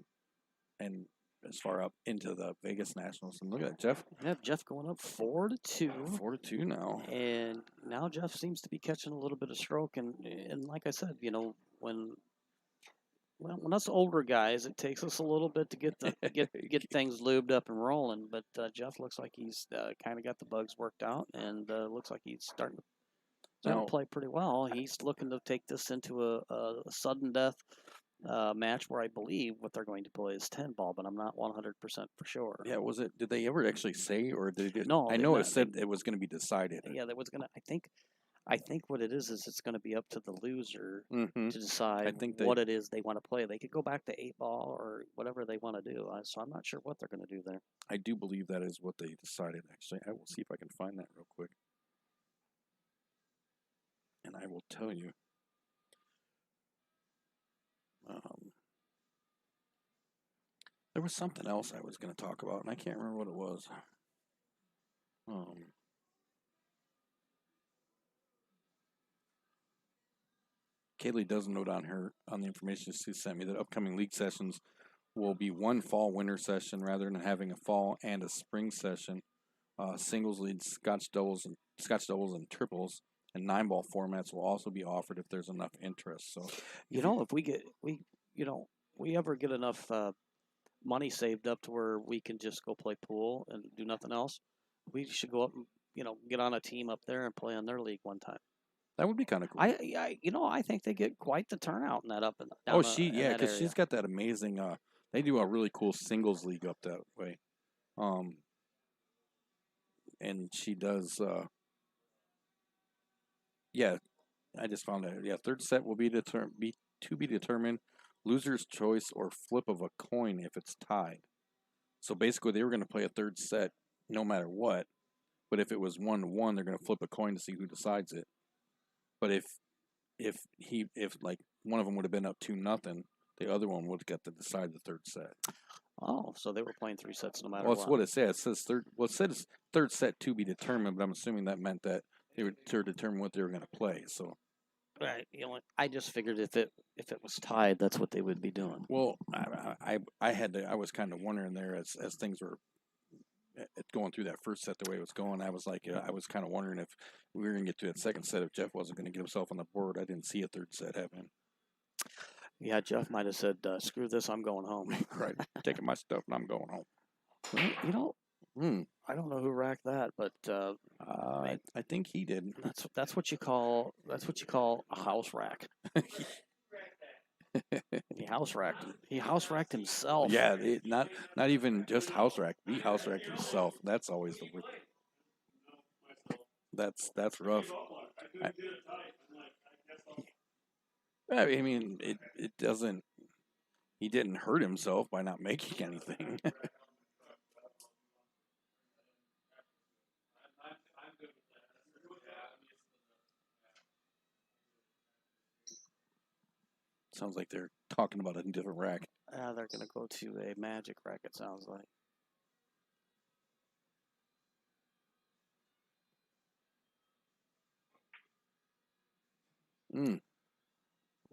and as far up into the Vegas Nationals. And look at that, Jeff. Yeah, Jeff going up 4-2. 4-2 now. And now Jeff seems to be catching a little bit of stroke. And like I said, when us older guys, it takes us a little bit to get things lubed up and rolling. But Jeff looks like he's kind of got the bugs worked out, and looks like he's starting to play pretty well. He's looking to take this into a sudden death match where I believe what they're going to play is 10-ball, but I'm not 100% for sure. Yeah, was it? Did they ever actually say, or did it? No, I know it said it was going to be decided. Yeah, that was going to. I think what it is it's going to be up to the loser to decide what it is they want to play. They could go back to 8-ball or whatever they want to do. So I'm not sure what they're going to do there. I do believe that is what they decided. Actually, I will see if I can find that real quick, and I will tell you. There was something else I was going to talk about, and I can't remember what it was. Kaylee does note on the information she sent me that upcoming league sessions will be one fall winter session rather than having a fall and a spring session. Singles leads, Scotch doubles and triples, and 9-ball formats will also be offered if there's enough interest. So, if we ever get enough money saved up to where we can just go play pool and do nothing else, we should go up and get on a team up there and play on their league one time. That would be kind of cool. I think they get quite the turnout in that up and down. Oh, because she's got that amazing. They do a really cool singles league up that way, and she does. Yeah, I just found that. Yeah, third set will be determined. Loser's choice or flip of a coin if it's tied. So basically, they were going to play a third set no matter what. But if it was 1-1, they're going to flip a coin to see who decides it. But if like one of them would have been up 2-0, the other one would have got to decide the third set. Oh, so they were playing 3 sets no matter what. Well, that's what it says. It says it says third set to be determined, but I'm assuming that meant that they would determine what they were going to play. So. Right. I just figured if it was tied, that's what they would be doing. Well, I was kind of wondering there as things were going through that first set the way it was going, I was like, I was kind of wondering if we were going to get to that second set if Jeff wasn't going to get himself on the board. I didn't see a third set happening. Yeah, Jeff might have said, "Screw this, I'm going home." Right, taking my stuff and I'm going home. Well, I don't know who racked that, but I think he did. That's what you call a house rack. He house racked. He house racked himself. Yeah, not even just house rack. He house racked himself. That's always the word. That's rough. I mean, it doesn't. He didn't hurt himself by not making anything. Sounds like they're talking about a different rack. They're going to go to a magic rack, it sounds like.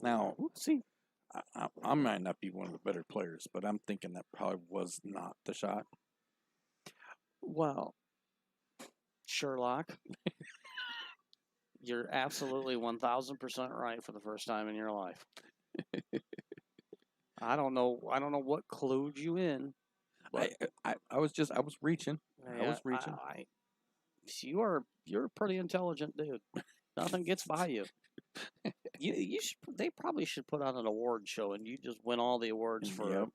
Now, see, I might not be one of the better players, but I'm thinking that probably was not the shot. Well, Sherlock, you're absolutely 1,000% right for the first time in your life. I don't know what clued you in. But I was reaching. Yeah, I was reaching. You're a pretty intelligent dude. Nothing gets by you. They probably should put on an award show and you just win all the awards for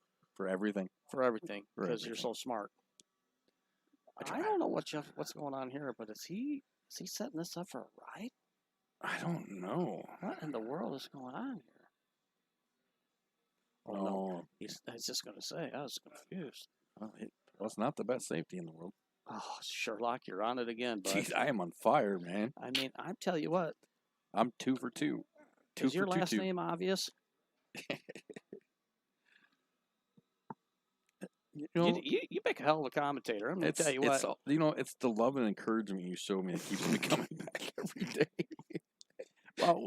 everything. For everything because you're so smart. I don't know what's going on here, but is he setting this up for a ride? I don't know. What in the world is going on here? Oh, no. I was just going to say, I was confused. Well, it was not the best safety in the world. Oh, Sherlock, you're on it again, bud. Jeez, I am on fire, man. I mean, I tell you what. I'm 2 for 2. Is your last name obvious? You make a hell of a commentator. I'm going to tell you what. It's the love and encouragement you show me that keeps me coming back every day. Well,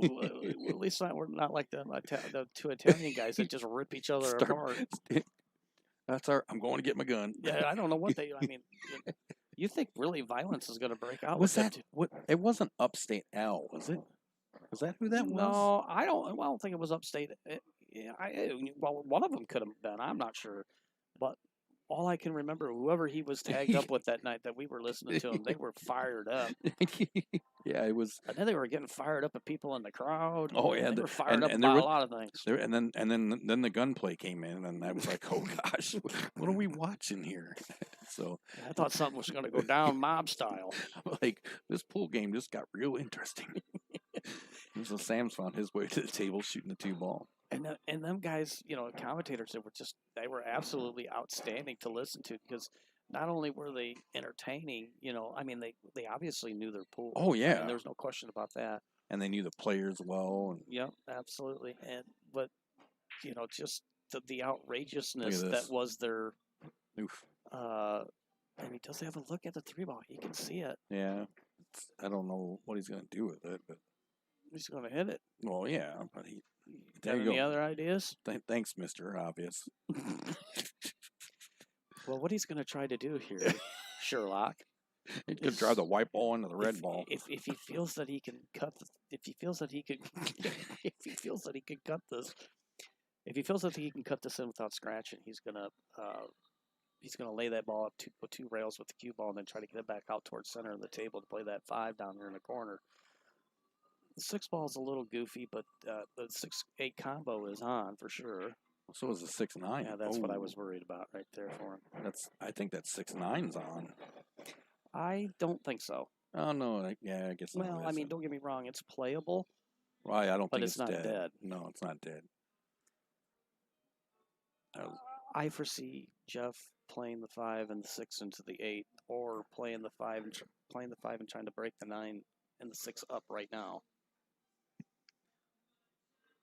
at least we're not like the two Italian guys that just rip each other apart. I'm going to get my gun. Yeah, I don't know what I mean, you think really violence is going to break out? It wasn't Upstate Al, was it? Was that who that was? No, I don't think it was Upstate. One of them could have been. I'm not sure, but all I can remember, whoever he was tagged up with that night that we were listening to him, they were fired up. Yeah, it was. And then they were getting fired up at people in the crowd. Oh yeah, they were fired up about a lot of things. And then the gunplay came in, and I was like, oh gosh, what are we watching here? So I thought something was going to go down mob style. Like this pool game just got real interesting. So Sam's found his way to the table shooting the 2 ball. And them guys, commentators they were absolutely outstanding to listen to because not only were they entertaining, I mean they obviously knew their pool. Oh yeah, I mean, there's no question about that. And they knew the players well. Yep, absolutely. But just the outrageousness that was their. Oof. And he does have a look at the 3 ball. You can see it. Yeah, I don't know what he's going to do with it, but he's going to hit it. Well, yeah, but he. Got any other ideas? Thanks, Mr. Obvious. Well, what he's going to try to do here, Sherlock, he's going to drive the white ball into the red ball. If he feels that he can cut, if he feels that he can cut this in without scratching, he's going to lay that ball up with 2 rails with the cue ball and then try to get it back out towards center of the table to play that 5 down there in the corner. The 6 ball is a little goofy, but the 6-8 combo is on for sure. So is the 6-9. Yeah, that's what I was worried about right there for him. I think that 6-9's on. I don't think so. Oh no, I guess. Well, I mean, don't get me wrong, it's playable. Right, I don't think it's not dead. No, it's not dead. I foresee Jeff playing the 5 and the 6 into the 8, or playing the 5 and trying to break the 9 and the 6 up right now.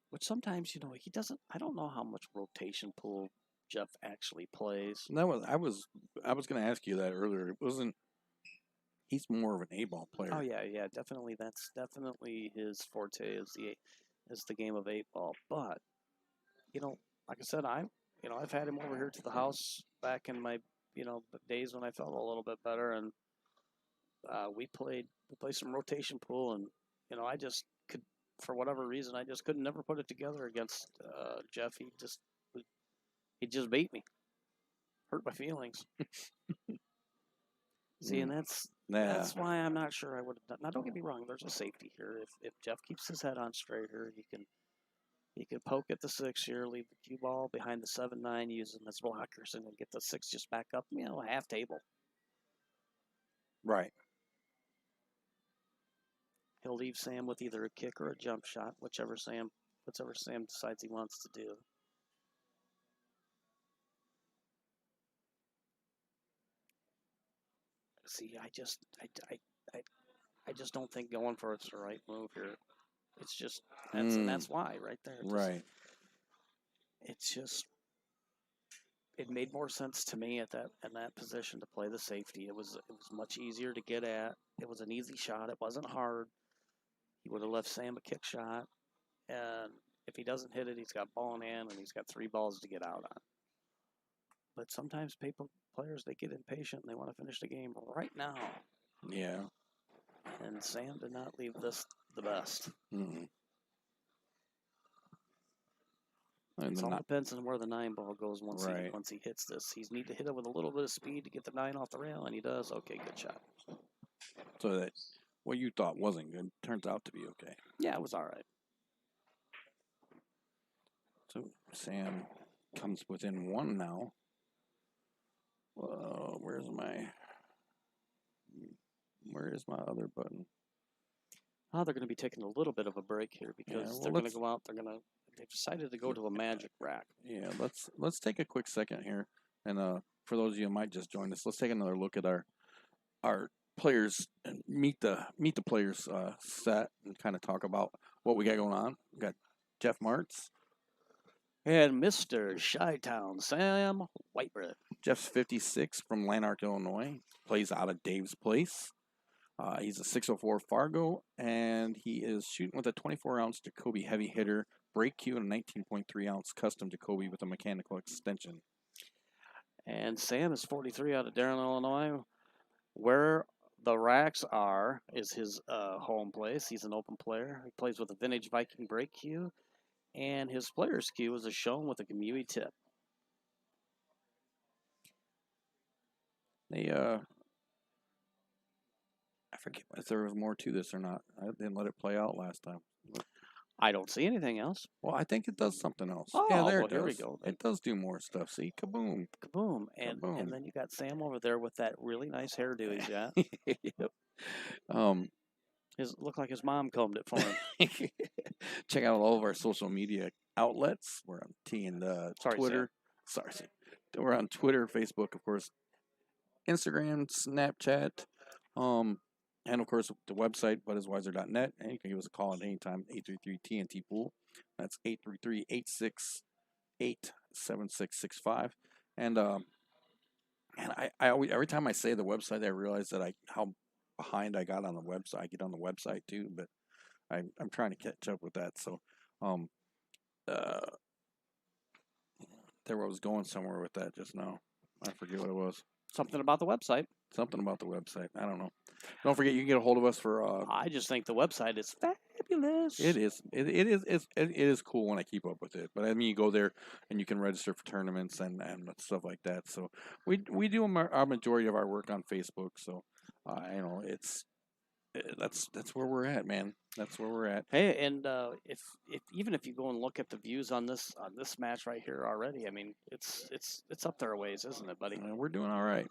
Which sometimes, he doesn't. I don't know how much rotation pool Jeff actually plays. I was going to ask you that earlier. It wasn't. He's more of an 8-ball player. Oh yeah, definitely. That's definitely his forte is the game of 8-ball. But like I said, I've had him over here to the house back in my days when I felt a little bit better, and we played some rotation pool, and I just could, for whatever reason, I just couldn't never put it together against Jeff. He just beat me, hurt my feelings. See, and that's why I'm not sure I would have done. Now, don't get me wrong. There's a safety here. If Jeff keeps his head on straight here, he can poke at the 6 here, leave the cue ball behind the 7-9, using his blockers, and then get the 6 just back up. Half table. Right. He'll leave Sam with either a kick or a jump shot, whichever Sam decides he wants to do. See, I just don't think going for it's the right move here. It's just that's why right there. Right. It's just it made more sense to me in that position to play the safety. It was much easier to get at. It was an easy shot. It wasn't hard. He would have left Sam a kick shot, and if he doesn't hit it, he's got ball in hand, and he's got 3 balls to get out on. But sometimes players, they get impatient and they want to finish the game right now. Yeah. And Sam did not leave this the best. Mm-hmm. It all depends on where the 9 ball goes once he hits this. He's need to hit it with a little bit of speed to get the 9 off the rail, and he does. Okay, good shot. So that what you thought wasn't good turns out to be okay. Yeah, it was all right. So Sam comes within 1 now. Where is my other button? Oh, they're going to be taking a little bit of a break here because they're going to go out. They've decided to go to a magic rack. Yeah, let's take a quick second here, and for those of you who might just join us, let's take another look at our players and meet the players set and kind of talk about what we got going on. We got Jeff Martz and Mr. Chi-Town Sam Whitebread. Jeff's 56 from Lanark, Illinois. Plays out of Dave's Place. He's a 604 Fargo, and he is shooting with a 24-ounce Jacoby heavy hitter, brake cue, and a 19.3-ounce custom Jacoby with a mechanical extension. And Sam is 43 out of Darren, Illinois. Where the racks are is his home place. He's an open player. He plays with a vintage Viking brake cue, and his player's cue is a shown with a Gamui tip. I forget if there was more to this or not. I didn't let it play out last time. I don't see anything else. Well, I think it does something else. Oh, yeah, there we go. It does do more stuff. See, kaboom. Kaboom. And then you got Sam over there with that really nice hairdo he's got. Yep. Looked like his mom combed it for him. Check out all of our social media outlets. We're on Twitter. Sam. Sorry. We're on Twitter, Facebook, of course, Instagram, Snapchat, and of course the website budiswiser.net, and you can give us a call at any time, 833-TNT-POOL. That's 833-868-7665. And I always, every time I say the website, I realize that how behind I got on the website. I get on the website too, but I'm trying to catch up with that. So there I was going somewhere with that just now. I forget what it was. Something about the website. Something about the website. I don't know. Don't forget, you can get a hold of us for. I just think the website is fabulous. It is. It is cool when I keep up with it. But I mean, you go there and you can register for tournaments and stuff like that. So we do our majority of our work on Facebook. So that's where we're at, man. That's where we're at. Hey, and if even if you go and look at the views on this match right here already, I mean, it's up there a ways, isn't it, buddy? We're doing all right.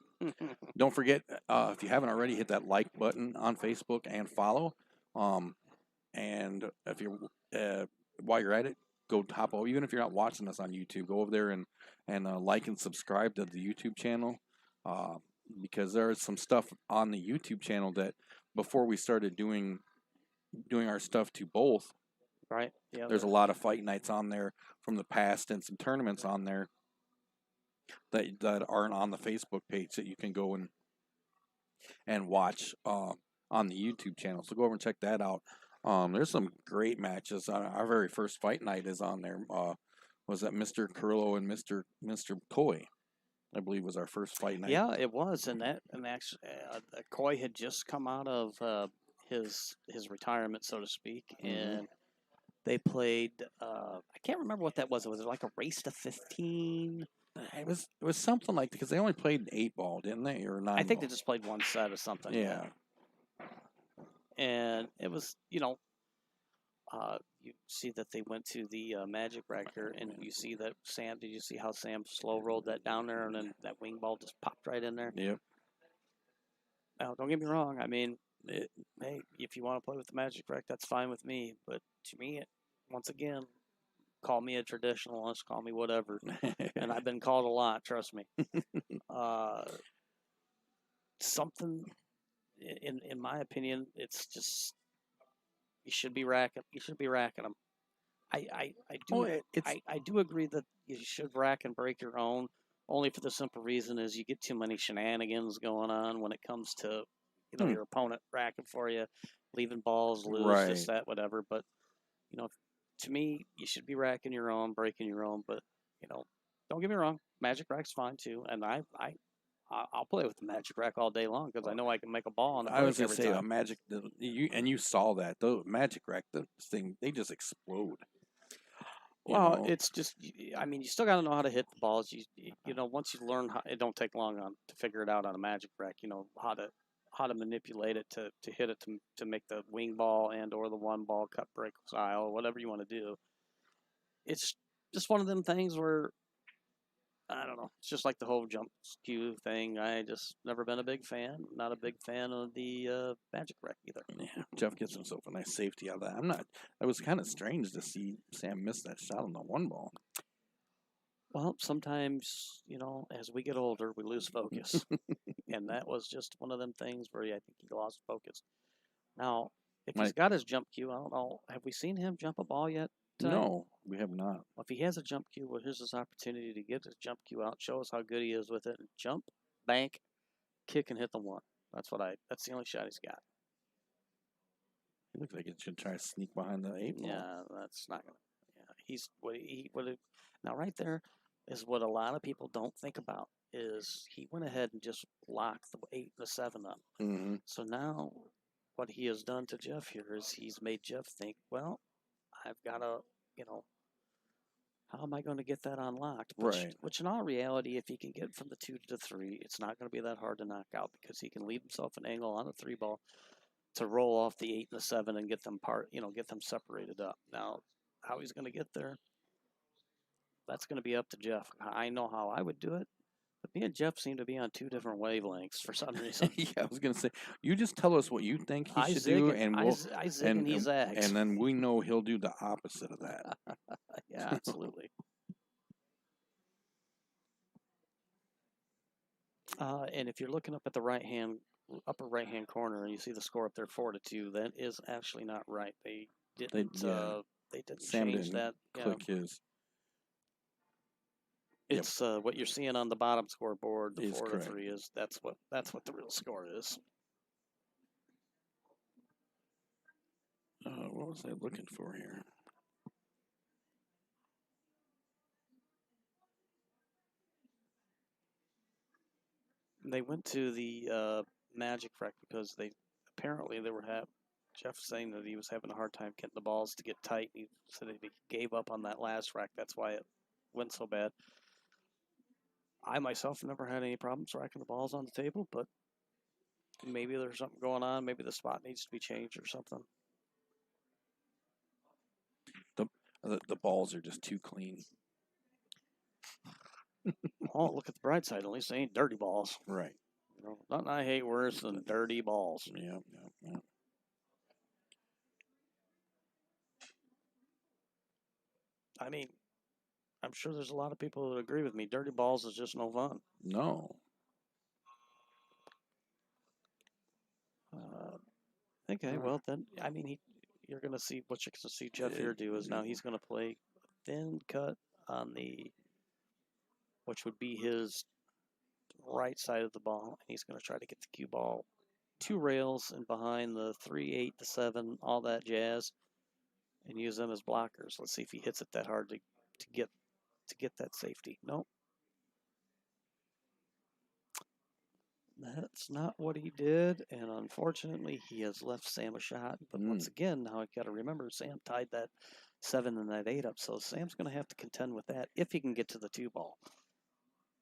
Don't forget, if you haven't already, hit that like button on Facebook and follow. And if you're while you're at it, go hop over. Even if you're not watching us on YouTube, go over there and like and subscribe to the YouTube channel. Because there is some stuff on the YouTube channel that before we started doing our stuff to both, right? Yeah. There's a lot of fight nights on there from the past and some tournaments on there that aren't on the Facebook page that you can go and watch on the YouTube channel. So go over and check that out. There's some great matches. Our very first fight night is on there. Was that Mr. Curlo and Mr. Coy? I believe was our first fight night. Yeah, it was, and actually, Coy had just come out of his retirement, so to speak, and they played. I can't remember what that was. Was it like a race to 15? It was something like, because they only played 8-ball, didn't they, or 9-ball? I think they just played one set or something. Yeah. And it was, you see that they went to the Magic Rack here, and you see that Sam. Did you see how Sam slow rolled that down there, and then that wing ball just popped right in there? Yep. Now, don't get me wrong. I mean, hey, if you want to play with the Magic Rack, that's fine with me. But to me, once again, call me a traditionalist, call me whatever, and I've been called a lot. Trust me. Something, in my opinion, it's just you should be racking. You should be racking them. I do. I do agree that you should rack and break your own. Only for the simple reason is you get too many shenanigans going on when it comes to your opponent racking for you, leaving balls loose, this, that, whatever. But to me, you should be racking your own, breaking your own. But don't get me wrong, Magic Rack's fine too, and I'll play with the Magic Rack all day long because I know I can make a ball on the break. I was gonna say a Magic. You saw that the Magic Rack, the thing, they just explode. Well, it's just, I mean, you still got to know how to hit the balls. Once you learn how, it don't take long to figure it out on a Magic Rack. How to manipulate it to hit it to make the wing ball and or the one ball cut break style or whatever you want to do. It's just one of them things where I don't know. It's just like the whole jump cue thing. I just never been a big fan. Not a big fan of the Magic Rack either. Yeah, Jeff gets himself a nice safety out of that. I'm not. It was kind of strange to see Sam miss that shot on the one ball. Well, sometimes as we get older, we lose focus, and that was just one of them things where I think he lost focus. Now, if he's got his jump cue, I don't know. Have we seen him jump a ball yet? No, we have not. Well, if he has a jump cue, well, here's his opportunity to get his jump cue out, show us how good he is with it, and jump, bank, kick, and hit the one. That's the only shot he's got. He looks like he should try to sneak behind the 8-ball. Yeah, that's not gonna. Yeah, he's what he would have. Now, right there is what a lot of people don't think about. Is he went ahead and just locked the 8 and the 7 up. Mm-hmm. So now, what he has done to Jeff here is he's made Jeff think, well, I've got to, how am I going to get that unlocked? Which in all reality, if he can get from the 2 to the 3, it's not going to be that hard to knock out because he can leave himself an angle on the 3 ball to roll off the 8 and the 7 and get them get them separated up. Now, how he's going to get there, that's going to be up to Jeff. I know how I would do it. But me and Jeff seem to be on 2 different wavelengths for some reason. Yeah, I was gonna say, you just tell us what you think he should do, and we'll I zig and he zags. and then we know he'll do the opposite of that. Yeah, absolutely. And if you're looking up at the upper right hand corner, and you see the score up there 4-2, that is actually not right. They didn't. They didn't change that. Click his. It's what you're seeing on the bottom scoreboard. The 4-3 is that's what the real score is. What was I looking for here? They went to the Magic Rack because apparently they were Jeff saying that he was having a hard time getting the balls to get tight. He said that he gave up on that last rack. That's why it went so bad. I myself never had any problems racking the balls on the table, but maybe there's something going on. Maybe the spot needs to be changed or something. The balls are just too clean. Oh, look at the bright side. At least they ain't dirty balls. Right. Nothing I hate worse than dirty balls. Yeah. I mean, I'm sure there's a lot of people that agree with me. Dirty balls is just no fun. No. Okay, well then, I mean, you're gonna see what you're gonna see Jeff here do is now he's gonna play thin cut on which would be his right side of the ball, and he's gonna try to get the cue ball 2 rails and behind the 3, 8, the 7, all that jazz, and use them as blockers. Let's see if he hits it that hard to get that safety. Nope. That's not what he did, and unfortunately, he has left Sam a shot. But once again, now I've got to remember Sam tied that 7 and that 8 up, so Sam's going to have to contend with that if he can get to the 2 ball.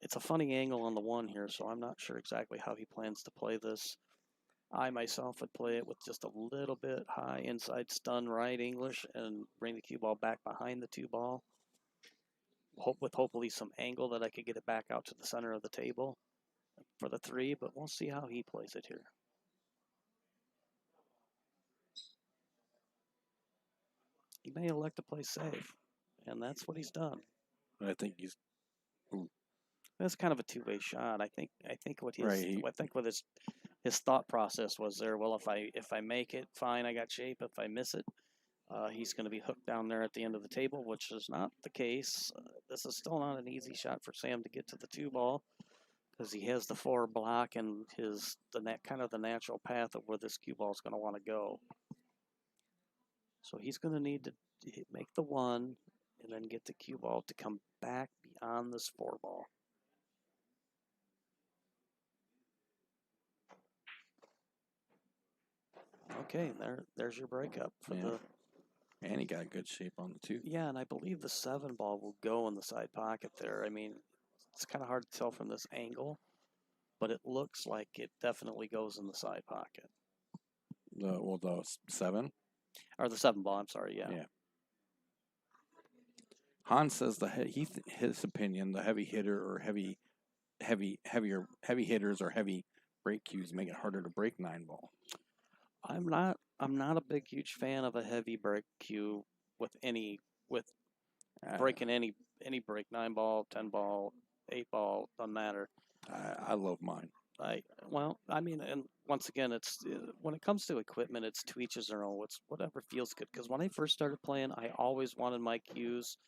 It's a funny angle on the 1 here, so I'm not sure exactly how he plans to play this. I myself would play it with just a little bit high inside stun right English and bring the cue ball back behind the 2 ball. With hopefully some angle that I could get it back out to the center of the table for the 3, but we'll see how he plays it here. He may elect to play safe, and that's what he's done. I think he's. That's kind of a two-way shot. I think what his Right. I think what his thought process was there. Well, if I make it, fine, I got shape. If I miss it, he's going to be hooked down there at the end of the table, which is not the case. This is still not an easy shot for Sam to get to the 2 ball because he has the 4 block and kind of the natural path of where this cue ball is going to want to go. So he's going to need to make the 1 and then get the cue ball to come back beyond this 4 ball. Okay, there's your breakup for the. And he got good shape on the 2. Yeah, and I believe the 7 ball will go in the side pocket there. I mean, it's kind of hard to tell from this angle, but it looks like it definitely goes in the side pocket. The 7? Or the 7 ball, I'm sorry, yeah. Hans says his opinion, the heavy hitter or heavy hitters or heavy break cues make it harder to break 9 ball. I'm not a big huge fan of a heavy break cue with breaking any break, 9 ball, 10 ball, 8 ball, doesn't matter. I love mine. And once again, it's when it comes to equipment, it's to each his own. It's whatever feels good. Because when I first started playing, I always wanted my cues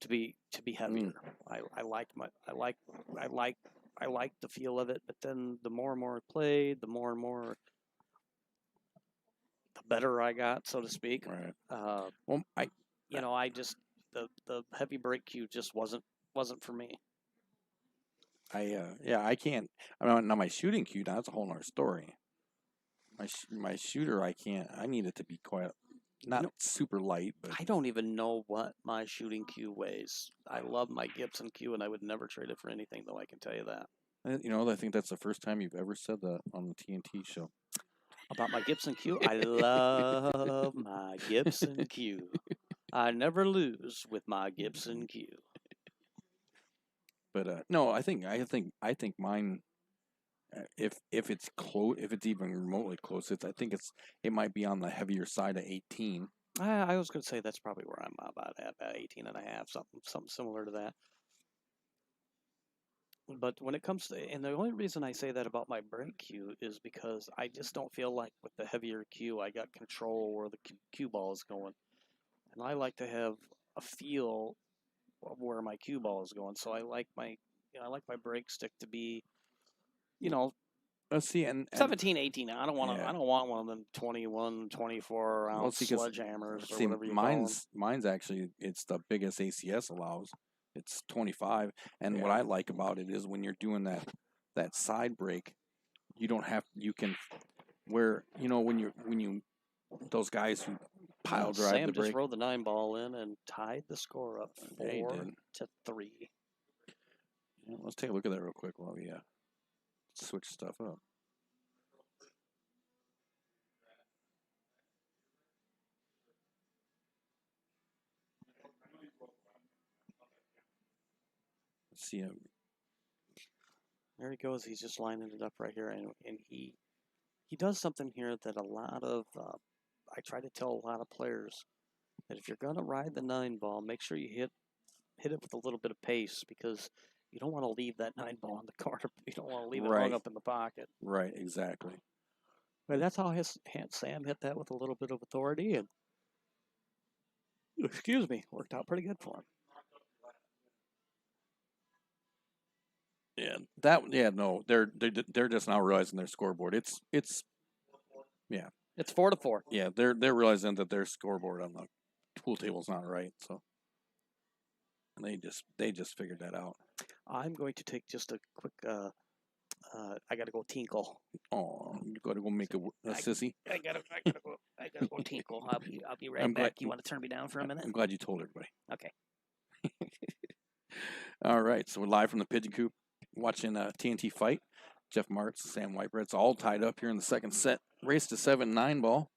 to be heavier. I liked the feel of it. But then the more and more I played, the more and more the better I got, so to speak. Right. I just the heavy break cue just wasn't for me. I can't. I mean, now my shooting cue, that's a whole nother story. My shooter, I can't. I need it to be not super light, but I don't even know what my shooting cue weighs. I love my Gibson cue, and I would never trade it for anything, though. I can tell you that. I think that's the first time you've ever said that on the TNT show. About my Gibson cue, I love my Gibson cue. I never lose with my Gibson cue. But no, I think mine. If it's close, if it's even remotely close, I think it might be on the heavier side of 18. I was going to say that's probably where I'm about 18 and a half, something similar to that. But when it comes to, and the only reason I say that about my break cue is because I just don't feel like with the heavier cue I got control where the cue ball is going, and I like to have a feel of where my cue ball is going. So I like my break stick to be, Let's see, and 17, 18. I don't want one of them 21, 24 ounce sledgehammers or whatever you call them. Mine's actually, it's the biggest ACS allows. It's 25, and what I like about it is when you're doing that side break, you can when you those guys who pile drive Sam the break. just rode the 9 ball in and tied the score up 4-3. Yeah, let's take a look at that real quick while we switch stuff up. Let's see him. There he goes. He's just lining it up right here, and he does something here that a lot of I try to tell a lot of players that if you're gonna ride the 9 ball, make sure you hit it with a little bit of pace because you don't want to leave that 9 ball in the corner. You don't want to leave it hung up in the pocket. Right, exactly. But that's how Sam hit that with a little bit of authority, and worked out pretty good for him. They're just now realizing their scoreboard. It's 4-4. Yeah, they're realizing that their scoreboard on the pool table's not right, so they just figured that out. I'm going to take just a quick I gotta go tinkle. Oh, you gotta go make a sissy. I gotta go tinkle. I'll be right back. You want to turn me down for a minute? I'm glad you told everybody. Okay. All right, so we're live from the Pigeon Coop, watching TNT fight. Jeff Martz, Sam Whitebread. It's all tied up here in the second set. Race to 7-9 ball.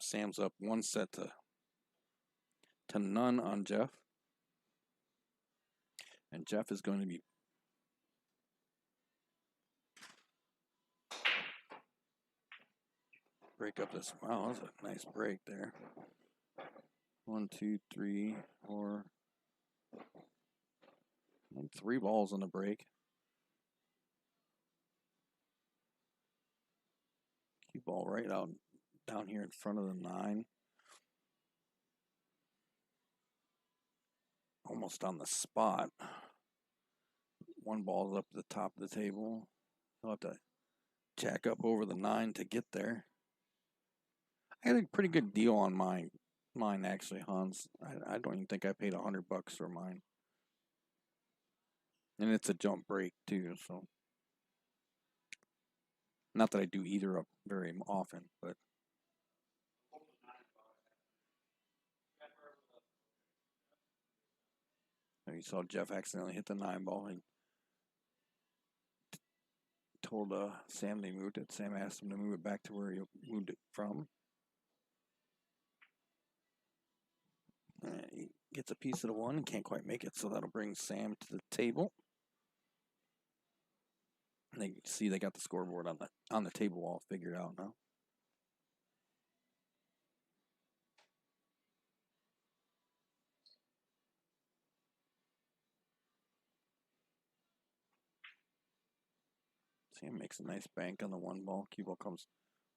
Sam's up 1 set to none on Jeff. And Jeff is going to be break up this. Wow, that was a nice break there. 1, 2, 3, 4. 3 balls on the break. Cue ball right out down here in front of the 9. Almost on the spot. 1 ball's up at the top of the table. He'll have to jack up over the 9 to get there. I had a pretty good deal on mine actually, Hans. I don't even think I paid $100 for mine. And it's a jump break too, so not that I do either up very often, but you saw Jeff accidentally hit the 9 ball. He told Sam they moved it. Sam asked him to move it back to where he moved it from. He gets a piece of the 1 and can't quite make it, so that'll bring Sam to the table. And they see they got the scoreboard on the table all figured out now. Sam makes a nice bank on the 1 ball. Cue ball comes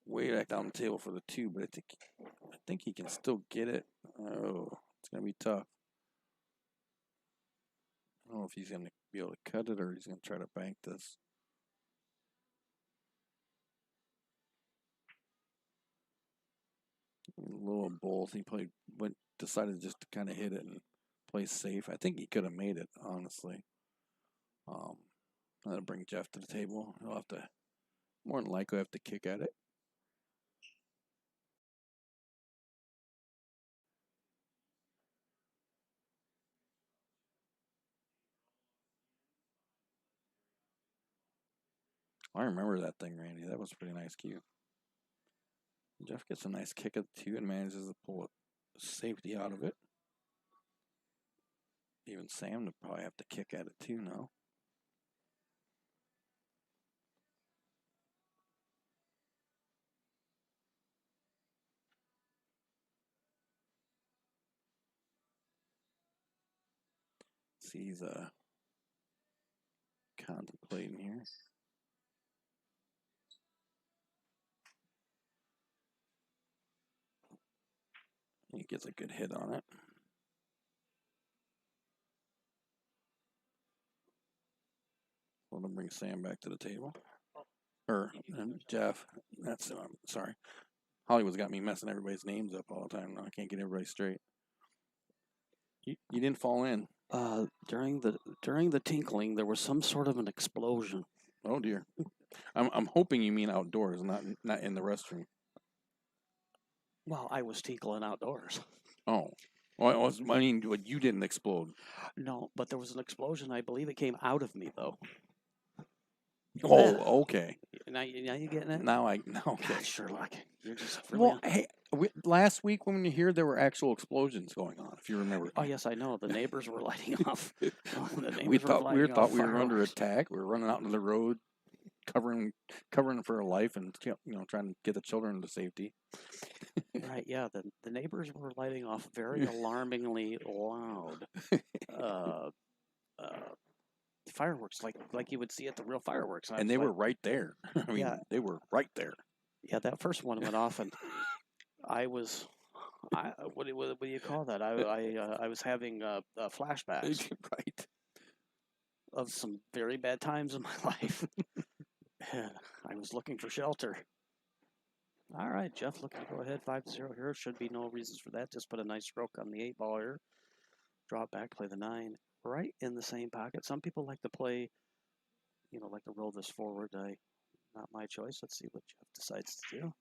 way back down the table for the 2, but I think he can still get it. Oh, it's gonna be tough. I don't know if he's gonna be able to cut it or he's gonna try to bank this. A little of both. He decided just to kind of hit it and play safe. I think he could have made it, honestly. That'll bring Jeff to the table. He'll have to, more than likely, have to kick at it. I remember that thing, Randy. That was a pretty nice cue. Jeff gets a nice kick at the 2 and manages to pull a safety out of it. Even Sam would probably have to kick at it too now. See, he's contemplating here. He gets a good hit on it. Well, to bring Sam back to the table. And Jeff. I'm sorry. Hollywood's got me messing everybody's names up all the time now. I can't get everybody straight. You didn't fall in. During the tinkling, there was some sort of an explosion. Oh dear. I'm hoping you mean outdoors, not in the restroom. Well, I was tinkling outdoors. Oh. Well, you didn't explode. No, but there was an explosion. I believe it came out of me, though. Oh, okay. Now you getting it? Okay. God, Sherlock, you're just well. Hey, last week when we were here, there were actual explosions going on. If you remember. Oh yes, I know. The neighbors were lighting off. We thought we were under attack. We were running out into the road, covering for our life, and trying to get the children to safety. Right. Yeah. The neighbors were lighting off very alarmingly loud. Fireworks like you would see at the real fireworks. And they were right there. I mean, they were right there. Yeah, that first one went off, and what do you call that? I was having flashbacks, right, of some very bad times in my life. I was looking for shelter. All right, Jeff, looking to go ahead 5-0 here. Should be no reasons for that. Just put a nice stroke on the 8 ball here. Draw it back, play the 9 right in the same pocket. Some people like to play like to roll this forward. Not my choice. Let's see what Jeff decides to do.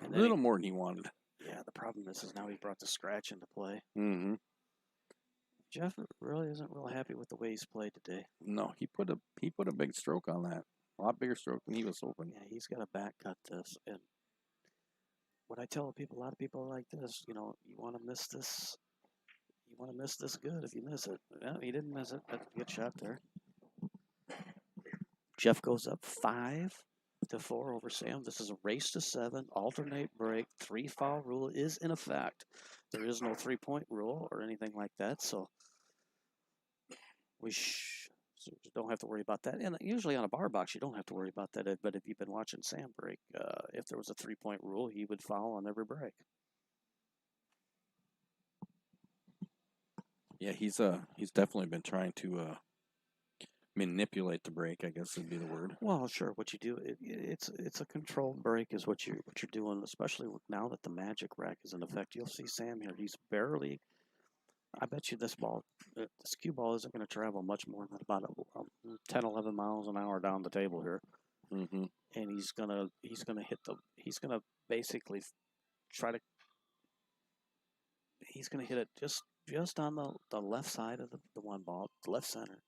A little more than he wanted. Yeah, the problem is now he brought the scratch into play. Mm-hmm. Jeff really isn't real happy with the way he's played today. No, he put a big stroke on that. A lot bigger stroke than he was hoping. Yeah, he's got to back cut this. And what I tell people, a lot of people are like this, you want to miss this. You want to miss this good if you miss it. Well, he didn't miss it. That's a good shot there. Jeff goes up 5-4 over Sam. This is a race to 7. Alternate break. 3-foul rule is in effect. There is no 3-point rule or anything like that. So we don't have to worry about that. And usually on a bar box, you don't have to worry about that. But if you've been watching Sam break, if there was a 3-point rule, he would foul on every break. Yeah, he's definitely been trying to manipulate the break, I guess would be the word. Well, sure. What you do, it's a controlled break is what you're doing, especially now that the magic rack is in effect. You'll see Sam here. He's barely. I bet you this cue ball isn't going to travel much more than about 10, 11 miles an hour down the table here. Mm-hmm. And he's gonna basically try to. He's gonna hit it just on the left side of the one ball, the left center.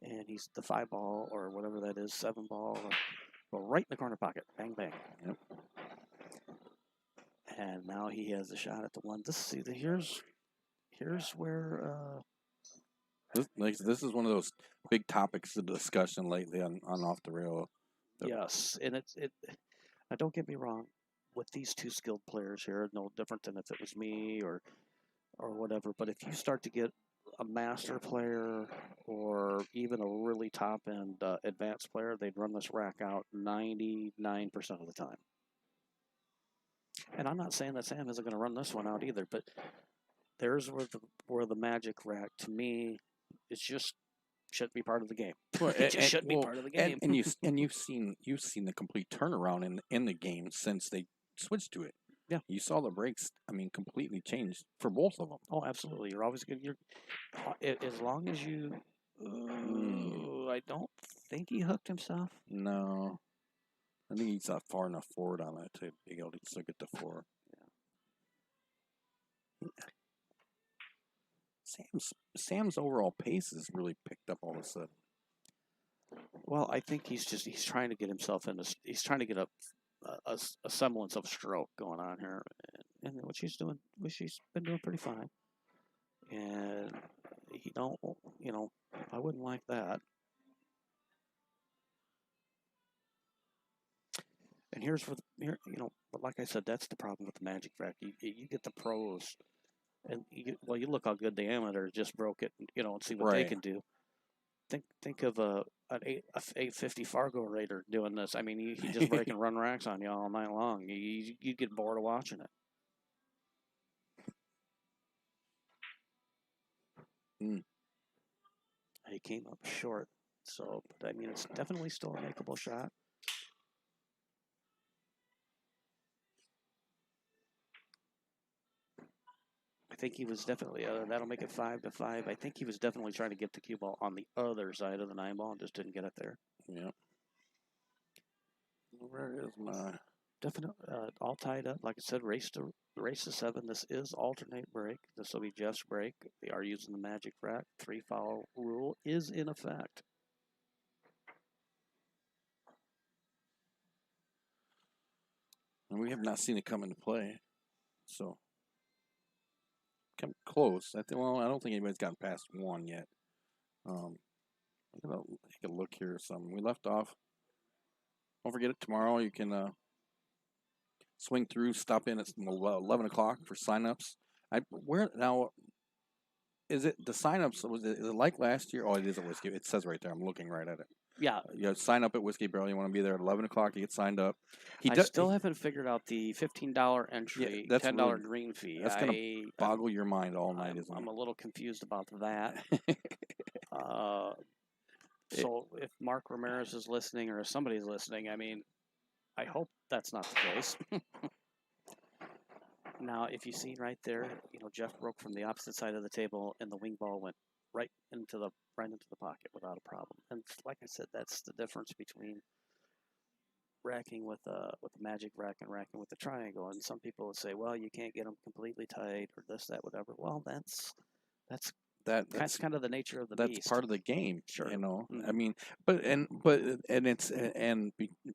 And he's the 5 ball or whatever that is, 7 ball, right in the corner pocket. Bang, bang. Yep. And now he has a shot at the one. Here's where. This is one of those big topics of discussion lately on Off the Rail. Yes, and now don't get me wrong. With these two skilled players here, no different than if it was me or whatever. But if you start to get a master player or even a really top-end advanced player, they'd run this rack out 99% of the time. And I'm not saying that Sam isn't going to run this one out either, but there's where the magic rack, to me, it just shouldn't be part of the game. It just shouldn't be part of the game. And you've seen the complete turnaround in the game since they switched to it. Yeah, you saw the breaks. I mean, completely changed for both of them. Oh, absolutely. You're always good. As long as you. I don't think he hooked himself. No, I think he's not far enough forward on that to be able to still get to 4. Yeah. Sam's overall pace has really picked up all of a sudden. Well, I think he's trying to get himself in. He's trying to get a semblance of stroke going on here, and what she's been doing pretty fine. And I wouldn't like that. And but like I said, that's the problem with the magic rack. You get the pros, and you look how good the amateur just broke it, and see what they can do. Think of an 850 Fargo Raider doing this. I mean, he just breaking run racks on you all night long. You get bored of watching it. He came up short, but I mean, it's definitely still a makeable shot. I think he was definitely, that'll make it 5-5. I think he was definitely trying to get the cue ball on the other side of the 9 ball and just didn't get it there. Yeah. Where is my... Definitely, all tied up. Like I said, race to 7. This is alternate break. This will be Jeff's break. They are using the magic rack. 3-foul rule is in effect. And we have not seen it come into play. So... come close. I don't think anybody's gotten past 1 yet. I'm gonna take a look here or something. We left off. Don't forget it tomorrow. You can swing through, stop in at 11 o'clock for signups. Where now? Is it the signups? Is it like last year? Oh, it is a Whiskey. It says right there. I'm looking right at it. Yeah. You sign up at Whiskey Barrel. You want to be there at 11 o'clock to get signed up. I still haven't figured out the $15 entry, that's $10 really, green fee. That's going to boggle your mind all night, isn't it? I'm a little confused about that. So if Mark Ramirez is listening or if somebody's listening, I mean, I hope that's not the case. Now, if you see right there, Jeff broke from the opposite side of the table and the wing ball went right into the pocket without a problem. And like I said, that's the difference between racking with a magic rack and racking with the triangle. And some people will say, well, you can't get them completely tight or this, that, whatever. Well, that's that's kind of the nature of the that's beast. part of the game, Sure. you know. Mm-hmm. I mean,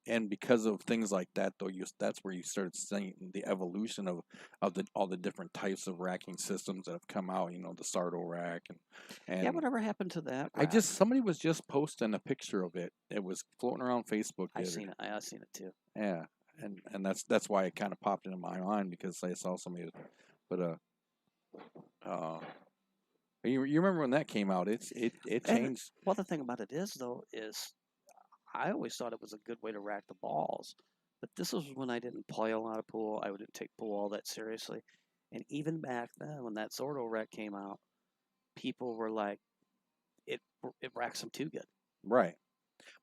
and because of things like that, though, that's where you started seeing the evolution of all the different types of racking systems that have come out. You know, the Sardo rack and Yeah, whatever happened to that? somebody was just posting a picture of it. It was floating around Facebook. I've seen it too. Yeah, and that's why it kind of popped into my mind because I saw somebody, but you remember when that came out? It changed. Well, the thing about it is though is I always thought it was a good way to rack the balls, but this was when I didn't play a lot of pool. I wouldn't take pool all that seriously, and even back then when that Zordo rack came out, people were like, it racks them too good. Right.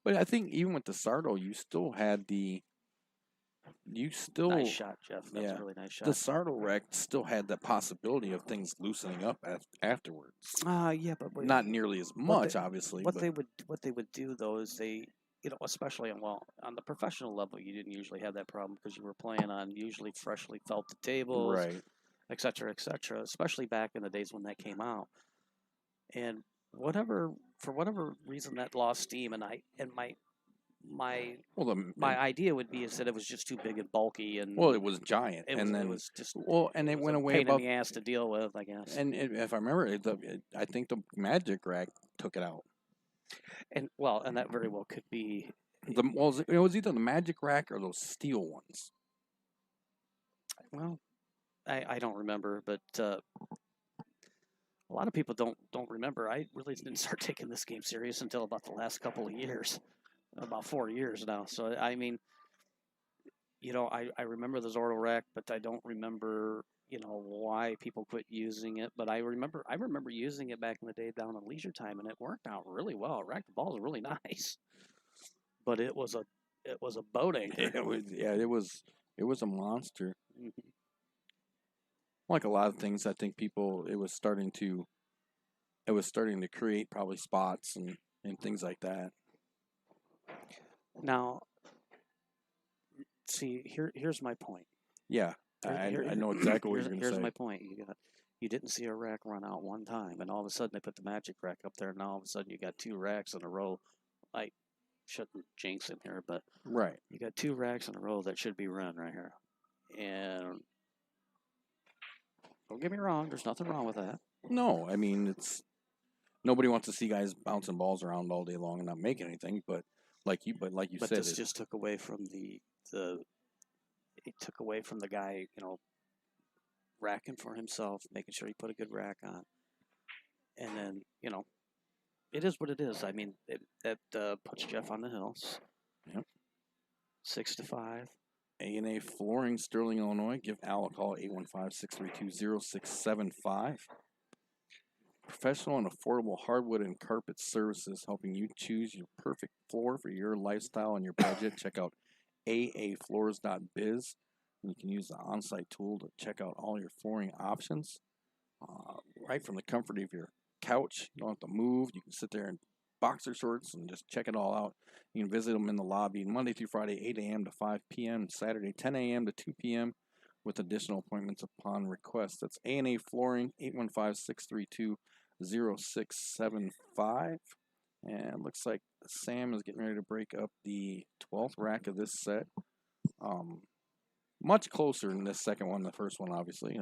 But I think even with the Sardo, you still had nice shot, Jeff. That's a really nice shot. The Sardo rack still had the possibility of things loosening up afterwards. Yeah, but not nearly as much, obviously. What they would do though is they, especially on the professional level, you didn't usually have that problem because you were playing on usually freshly felted tables, right, et cetera, especially back in the days when that came out. And for whatever reason that lost steam, and my idea would be is that it was just too big and bulky, and it was giant, it was just and it went away pain in the ass to deal with, I guess. And if I remember, I think the Magic Rack took it out. And that very well could be. It was either the Magic Rack or those steel ones. Well, I don't remember, but a lot of people don't remember. I really didn't start taking this game serious until about the last couple of years, about 4 years now. So I mean, I remember the Zordo rack, but I don't remember why people quit using it. But I remember using it back in the day down at leisure time, and it worked out really well. It racked the balls really nice, but it was a boating. It was a monster. Mm-hmm. Like a lot of things, I think it was starting to create probably spots and things like that. Now, see, here's my point. Yeah, I know exactly what you're going to say. Here's my point. You didn't see a rack run out one time, and all of a sudden they put the Magic rack up there, and all of a sudden you got 2 racks in a row. I shouldn't jinx in here, but right, you got 2 racks in a row that should be run right here, and don't get me wrong, there's nothing wrong with that. No, I mean nobody wants to see guys bouncing balls around all day long and not make anything, but like you said, this just took away from it took away from the guy, racking for himself, making sure he put a good rack on, and then it is what it is. I mean, that puts Jeff on the hills. Yep. 6-5. A&A Flooring, Sterling, Illinois. Give Al a call at 815-632-0675. Professional and affordable hardwood and carpet services, helping you choose your perfect floor for your lifestyle and your budget. Check out aafloors.biz. You can use the on-site tool to check out all your flooring options right from the comfort of your couch. You don't have to move. You can sit there in boxer shorts and just check it all out. You can visit them in the lobby Monday through Friday, 8 a.m. to 5 p.m., Saturday, 10 a.m. to 2 p.m., with additional appointments upon request. That's A&A Flooring, 815-632-0675. And looks like Sam is getting ready to break up the 12th rack of this set. Much closer in this second one, the first one, obviously.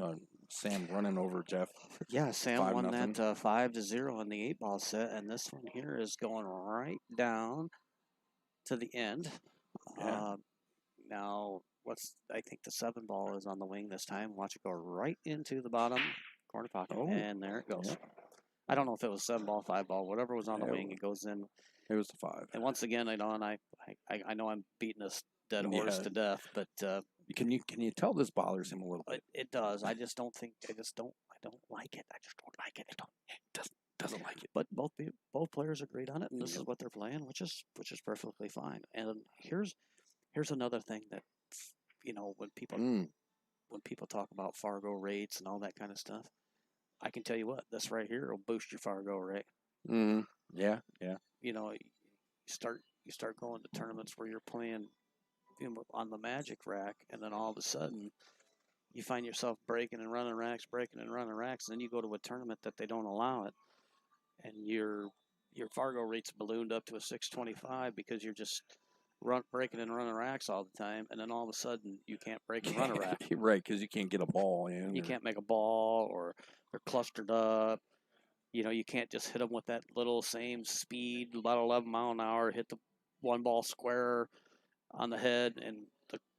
Sam running over Jeff. Yeah, Sam 5-0. won that 5-0 on the 8-ball set, and this one here is going right down to the end. Yeah. Now, I think the 7-ball is on the wing this time. Watch it go right into the bottom corner pocket, and there it goes. Yeah. I don't know if it was 7-ball, 5-ball, whatever was on the wing, it goes in. It was the 5. And once again, I know I'm beating this dead horse to death, but can you tell this bothers him a little bit? It does. I don't like it. I just don't like it. Doesn't like it. But both players agreed on it, and this is what they're playing, which is perfectly fine. And here's another thing that when people talk about Fargo rates and all that kind of stuff, I can tell you what, this right here will boost your Fargo rate. Mm-hmm. Yeah, yeah. You know, you start going to tournaments where you're playing on the Magic rack, and then all of a sudden you find yourself breaking and running racks, and then you go to a tournament that they don't allow it, and your Fargo rate's ballooned up to a 625 because you're just breaking and running racks all the time, and then all of a sudden you can't break and run a rack. Right, because you can't get a ball in. You can't make a ball, or they're clustered up. You can't just hit them with that little same speed, about 11 mile an hour, hit the one ball square on the head, and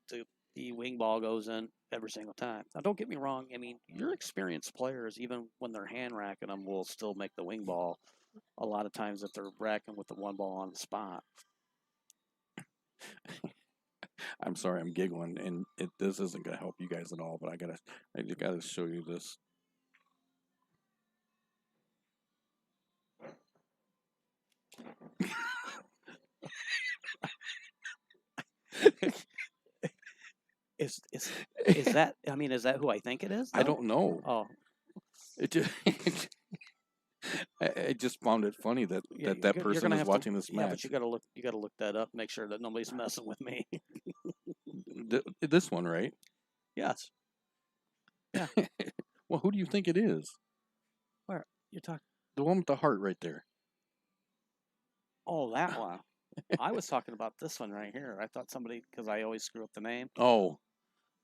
the wing ball goes in every single time. Now, don't get me wrong. I mean, your experienced players, even when they're hand racking them, will still make the wing ball a lot of times if they're racking with the one ball on the spot. I'm sorry, I'm giggling, and this isn't going to help you guys at all, but I just gotta show you this. Is that? I mean, is that who I think it is? Though? I don't know. Oh, it just I just found it funny that that person is watching this match. Yeah, but you gotta look that up. Make sure that nobody's messing with me. This one, right? Yes. Yeah. Well, who do you think it is? Where you're talking? The one with the heart right there. Oh, that one. I was talking about this one right here. I thought somebody, because I always screw up the name. Oh,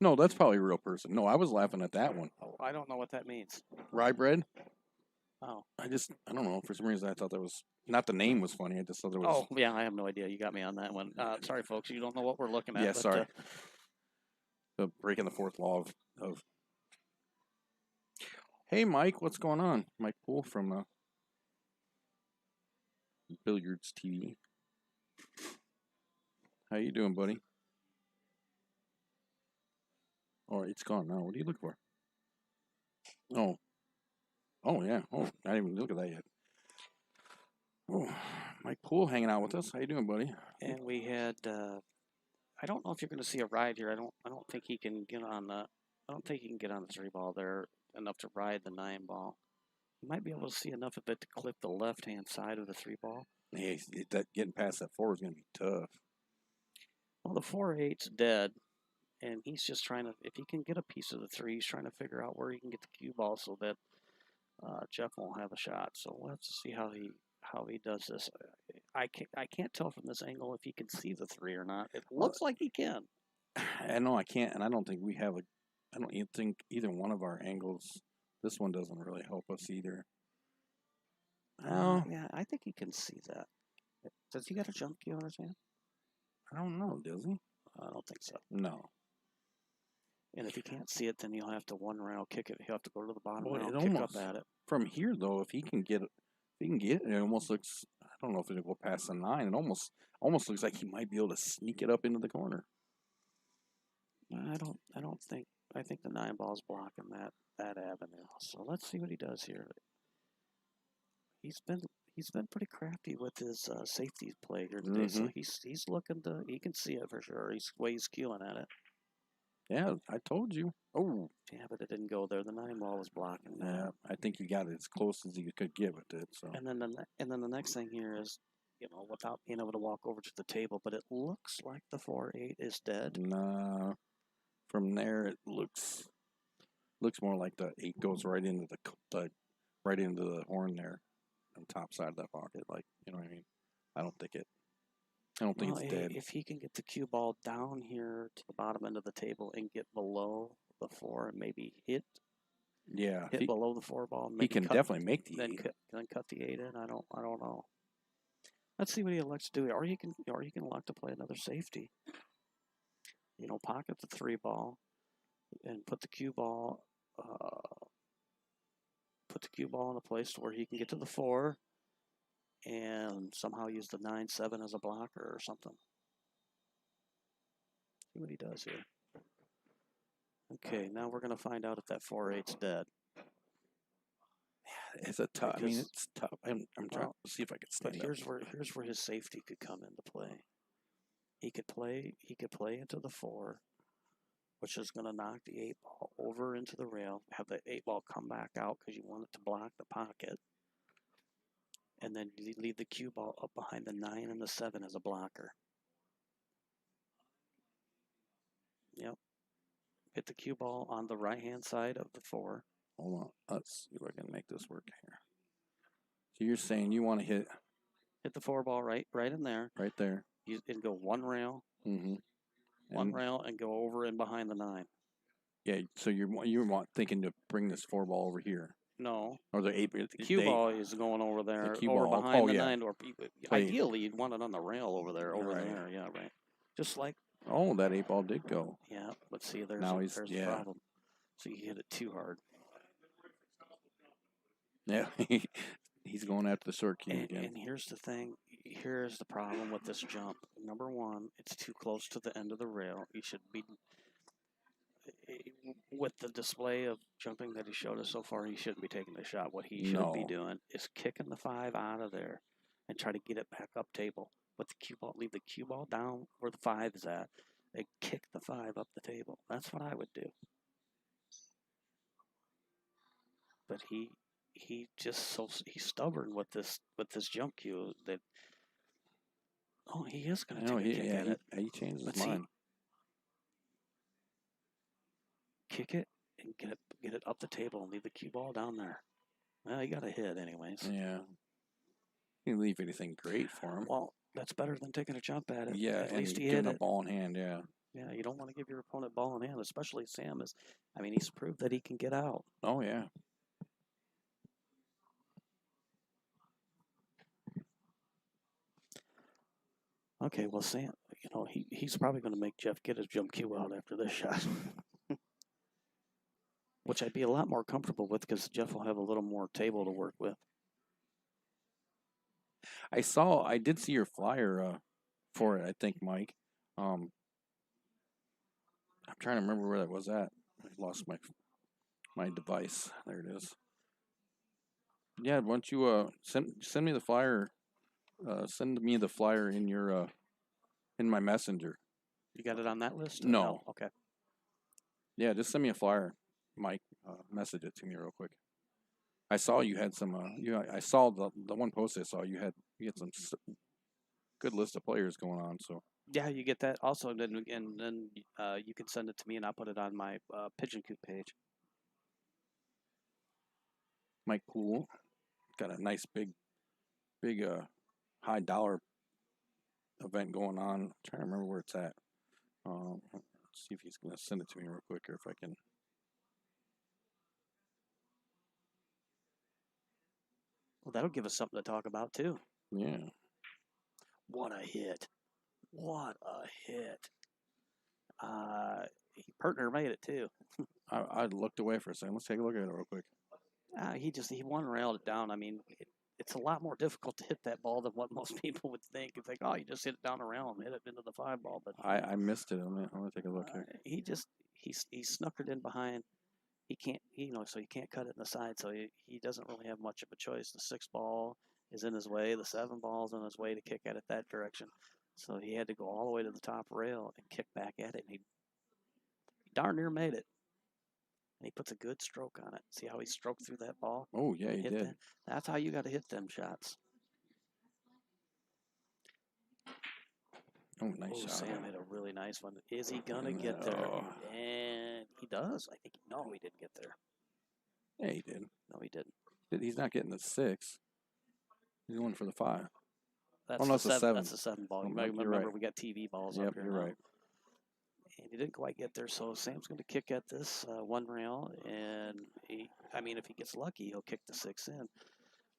no, that's probably a real person. No, I was laughing at that one. Oh, I don't know what that means. Whitebread? Oh. I don't know. For some reason, I thought that was, not the name was funny. I just thought it was. Oh, yeah, I have no idea. You got me on that one. Sorry, folks. You don't know what we're looking at. Yeah, sorry. Breaking the fourth law of. Hey, Mike, what's going on? Mike Poole from Billiards TV. How you doing, buddy? Oh, it's gone now. What do you look for? Oh. Oh, yeah. Oh, I didn't even look at that yet. Oh, Mike Poole hanging out with us. How you doing, buddy? And we had, I don't know if you're going to see a ride here. I don't think he can get on the, I don't think he can get on the 3-ball there enough to ride the 9-ball. You might be able to see enough of it to clip the left-hand side of the 3-ball. Hey, getting past that 4 is going to be tough. Well, the 4-8's dead, and he's just trying to, if he can get a piece of the 3, he's trying to figure out where he can get the cue ball so that Jeff won't have a shot. So we'll have to see how he does this. I can't tell from this angle if he can see the 3 or not. It looks like he can. I know I can't, and I don't think we have a. I don't even think either one of our angles. This one doesn't really help us either. Yeah, I think he can see that. Does he got a jump cue on his hand? I don't know. Does he? I don't think so. No. And if he can't see it, then he'll have to one rail kick it. He'll have to go to the bottom Well, rail, kick up at it. From here, though, if he can get it, it almost looks. I don't know if it'll go past the 9. It almost looks like he might be able to sneak it up into the corner. I don't think. I think the 9-ball's blocking that avenue. So let's see what he does here. He's been pretty crafty with his safety play here today. So he's looking to. He can see it for sure. He's queuing at it. Yeah, I told you. Oh. Yeah, but it didn't go there. The 9-ball was blocking that. Yeah, I think he got it as close as he could get with it. So. And then the next thing here is, without being able to walk over to the table, but it looks like the 4-8 is dead. Nah. From there, it looks more like the 8 goes right into the horn there, on the top side of that pocket. Like, you know what I mean? I don't think it's dead. If he can get the cue ball down here to the bottom end of the table and get below the 4 and maybe hit below the 4 ball. He can definitely make the 8. Then cut the 8 in. I don't know. Let's see what he elects to do. Or he can elect to play another safety. Pocket the 3-ball and put the cue ball in a place where he can get to the 4 and somehow use the 9-7 as a blocker or something. See what he does here. Okay, now we're going to find out if that 4-8's dead. It's a tough. I mean, it's tough. I'm trying to see if I can stand up. But here's where his safety could come into play. He could play into the 4, which is going to knock the 8-ball over into the rail, have the 8-ball come back out because you want it to block the pocket. And then you leave the cue ball up behind the 9 and the 7 as a blocker. Yep. Hit the cue ball on the right-hand side of the 4. Hold on. Let's see if I can make this work here. So you're saying you want to hit the 4 ball right in there. Right there. And go one rail. Mm-hmm. One rail and go over and behind the 9. Yeah. So you're thinking to bring this 4 ball over here. No. Or the 8. The cue ball is going over there. The cue over ball. behind the yeah. 9. Or ideally, you'd want it on the rail over there. Over there. Yeah. Right. Just like. Oh, that 8 ball did go. Yeah. Let's see. There's the problem. So you hit it too hard. Yeah. He's going after the short cue again. And here's the thing. Here's the problem with this jump. Number one, it's too close to the end of the rail. You should be, with the display of jumping that he showed us so far, he shouldn't be taking the shot. What he should be doing is kicking the 5 out of there and try to get it back up table. But the cue ball, leave the cue ball down where the 5 is at and kick the 5 up the table. That's what I would do. But he's stubborn with this jump cue that he is going to take a kick at it. He changed his mind. Kick it and get it up the table and leave the cue ball down there. Well, he got a hit anyways. Yeah. You didn't leave anything great for him. Well, that's better than taking a jump at it. Yeah, at least he hit hit a ball in hand. Yeah. Yeah, you don't want to give your opponent ball in hand, especially Sam is. I mean, he's proved that he can get out. Oh yeah. Okay, well, Sam, he's probably going to make Jeff get his jump cue out after this shot. Which I'd be a lot more comfortable with because Jeff will have a little more table to work with. I did see your flyer for it, I think, Mike. I'm trying to remember where that was at. I lost my device. There it is. Yeah, why don't you send me the flyer? Send me the flyer in your in my messenger. You got it on that list? No. Okay. Yeah, just send me a flyer, Mike. Message it to me real quick. I saw you had some. I saw the one post I saw. You had some good list of players going on. So yeah, you get that also, and then you can send it to me, and I'll put it on my Pigeon Coop page. Mike Poole got a nice big high dollar event going on. I'm trying to remember where it's at. Let's see if he's going to send it to me real quick, or if I can. Well, that'll give us something to talk about too. Yeah. What a hit! What a hit! Partner made it too. I looked away for a second. Let's take a look at it real quick. He one railed it down. I mean, it's a lot more difficult to hit that ball than what most people would think. It's like, oh, you just hit it down the rail and hit it into the 5 ball. But I missed it. I'm gonna take a look here. He snookered in behind. He can't, so he can't cut it in the side. So he doesn't really have much of a choice. The 6 ball is in his way. The 7 ball is in his way to kick at it that direction. So he had to go all the way to the top rail and kick back at it. And he darn near made it. And he puts a good stroke on it. See how he stroked through that ball? Oh, yeah, he did. That's how you got to hit them shots. Oh, nice shot. Sam hit a really nice one. Is he going to get there? And he does. I think. No, he didn't get there. Yeah, he did. No, he didn't. He's not getting the 6. He's going for the 5. That's the 7. That's the 7 ball. You might remember we got TV balls up here. You're right. And he didn't quite get there, so Sam's going to kick at this one rail, and if he gets lucky, he'll kick the 6 in.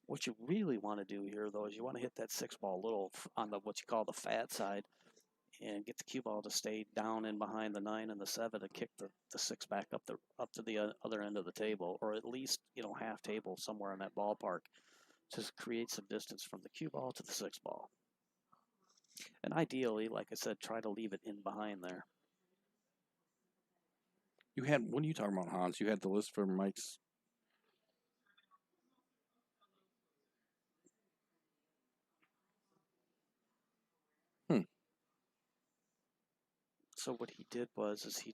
What you really want to do here, though, is you want to hit that 6 ball a little on the what you call the fat side, and get the cue ball to stay down in behind the 9 and the 7 to kick the 6 back up to the other end of the table, or at least half table somewhere in that ballpark, to create some distance from the cue ball to the 6 ball. And ideally, like I said, try to leave it in behind there. What are you talking about, Hans? You had the list for Mike's. So what he did was he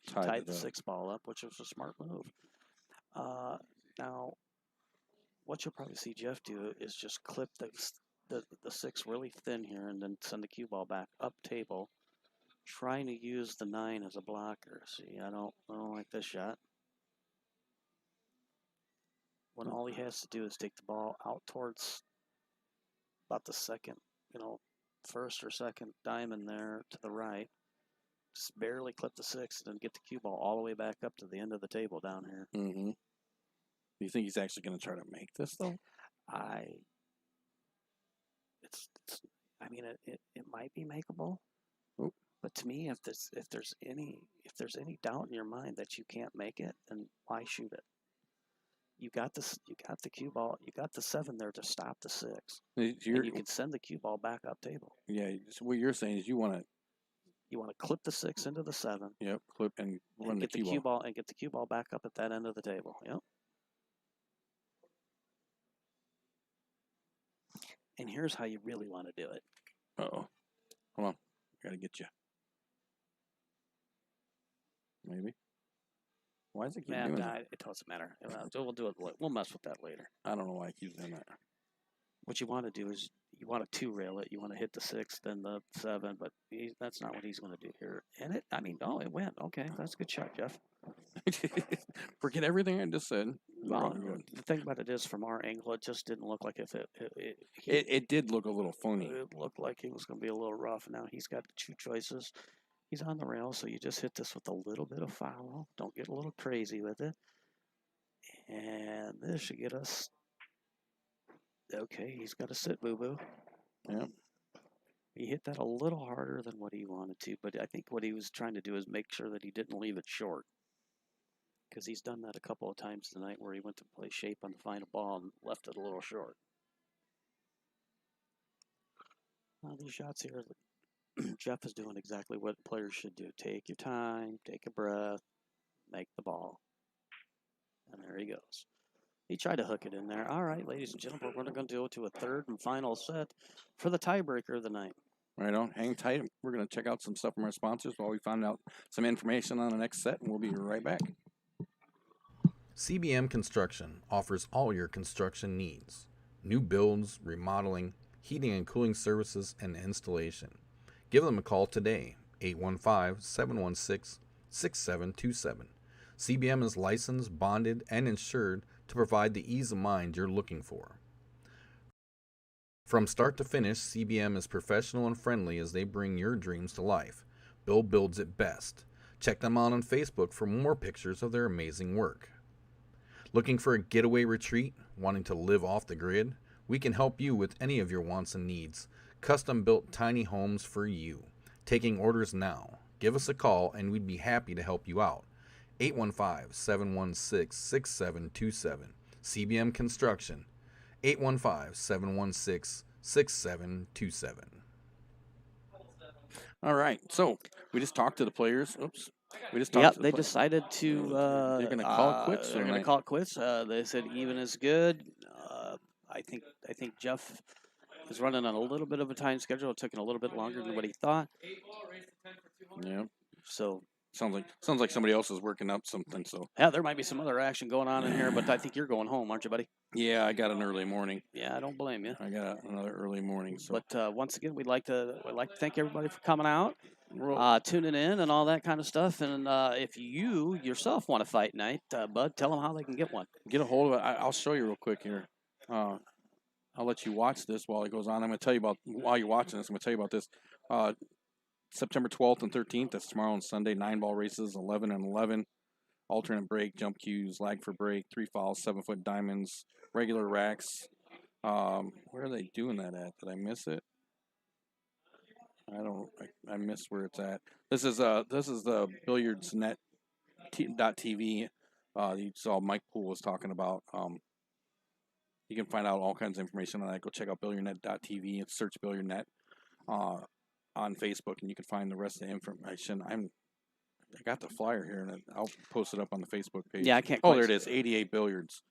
Tied tied it the up. 6 ball up, which was a smart move. Now, what you'll probably see Jeff do is just clip the 6 really thin here, and then send the cue ball back up table, trying to use the 9 as a blocker. See, I don't like this shot. When all he has to do is take the ball out towards about the second, first or second diamond there to the right. Just barely clip the 6 and then get the cue ball all the way back up to the end of the table down here. Mm-hmm. Do you think he's actually going to try to make this though? It might be makeable. Oop. But to me, if there's any doubt in your mind that you can't make it, then why shoot it? You got the cue ball, you got the 7 there to stop the 6. And you can send the cue ball back up table. Yeah, so what you're saying is you want to clip the 6 into the 7. Yep, clip and run get the cue ball and get the cue ball back up at that end of the table. Yep. And here's how you really want to do it. Uh-oh. Hold on. Gotta get you. Maybe. Why is it keep doing that? It doesn't matter. We'll do it. We'll mess with that later. I don't know why it keeps doing that. What you want to do is you want to 2-rail it. You want to hit the 6, then the 7, but that's not what he's going to do here. And it went. Okay, that's a good shot, Jeff. Forget everything I just said. Well, the thing about it is, from our angle, it just didn't look like it did look a little phony. It looked like it was going to be a little rough. Now he's got 2 choices. He's on the rail, so you just hit this with a little bit of follow. Don't get a little crazy with it. And this should get us. Okay, he's got to sit, boo-boo. Yeah. He hit that a little harder than what he wanted to, but I think what he was trying to do is make sure that he didn't leave it short. Because he's done that a couple of times tonight where he went to play shape on the final ball and left it a little short. Now these shots here, Jeff is doing exactly what players should do. Take your time, take a breath, make the ball. And there he goes. He tried to hook it in there. All right, ladies and gentlemen, we're going to go to a third and final set for the tiebreaker of the night. Right on. Hang tight. We're going to check out some stuff from our sponsors while we find out some information on the next set, and we'll be right back. CBM Construction offers all your construction needs. New builds, remodeling, heating and cooling services, and installation. Give them a call today, 815-716-6727. CBM is licensed, bonded, and insured to provide the ease of mind you're looking for. From start to finish, CBM is professional and friendly as they bring your dreams to life. Bill builds it best. Check them out on Facebook for more pictures of their amazing work. Looking for a getaway retreat? Wanting to live off the grid? We can help you with any of your wants and needs. Custom-built tiny homes for you. Taking orders now. Give us a call and we'd be happy to help you out. 815-716-6727. CBM Construction. 815-716-6727. All right. So we just talked to the players. Oops. We just talked. They decided to. They're going to call it quits. They're going to call it quits. They said even is good. I think Jeff is running on a little bit of a time schedule. It took a little bit longer than what he thought. Yeah. So sounds like somebody else is working up something. So yeah, there might be some other action going on in here, but I think you're going home, aren't you, buddy? Yeah, I got an early morning. Yeah, I don't blame you. I got another early morning. So, but once again, we'd like to thank everybody for coming out, tuning in, and all that kind of stuff. And if you yourself want a fight night, Bud, tell them how they can get one. Get a hold of it. I'll show you real quick here. I'll let you watch this while it goes on. I'm going to tell you about while you're watching this. I'm going to tell you about this. September 12th and 13th. That's tomorrow and Sunday. 9-ball races, 11 and 11. Alternate break, jump cues, lag for break, 3 fouls, 7-foot diamonds, regular racks. Where are they doing that at? Did I miss it? I missed where it's at. This is the billiardsnet.tv. You saw Mike Poole was talking about. You can find out all kinds of information on that. Go check out billiardnet.tv and search billiardnet on Facebook, and you can find the rest of the information. I got the flyer here, and I'll post it up on the Facebook page. Yeah, I can't. Oh, there it is. 88 Billiards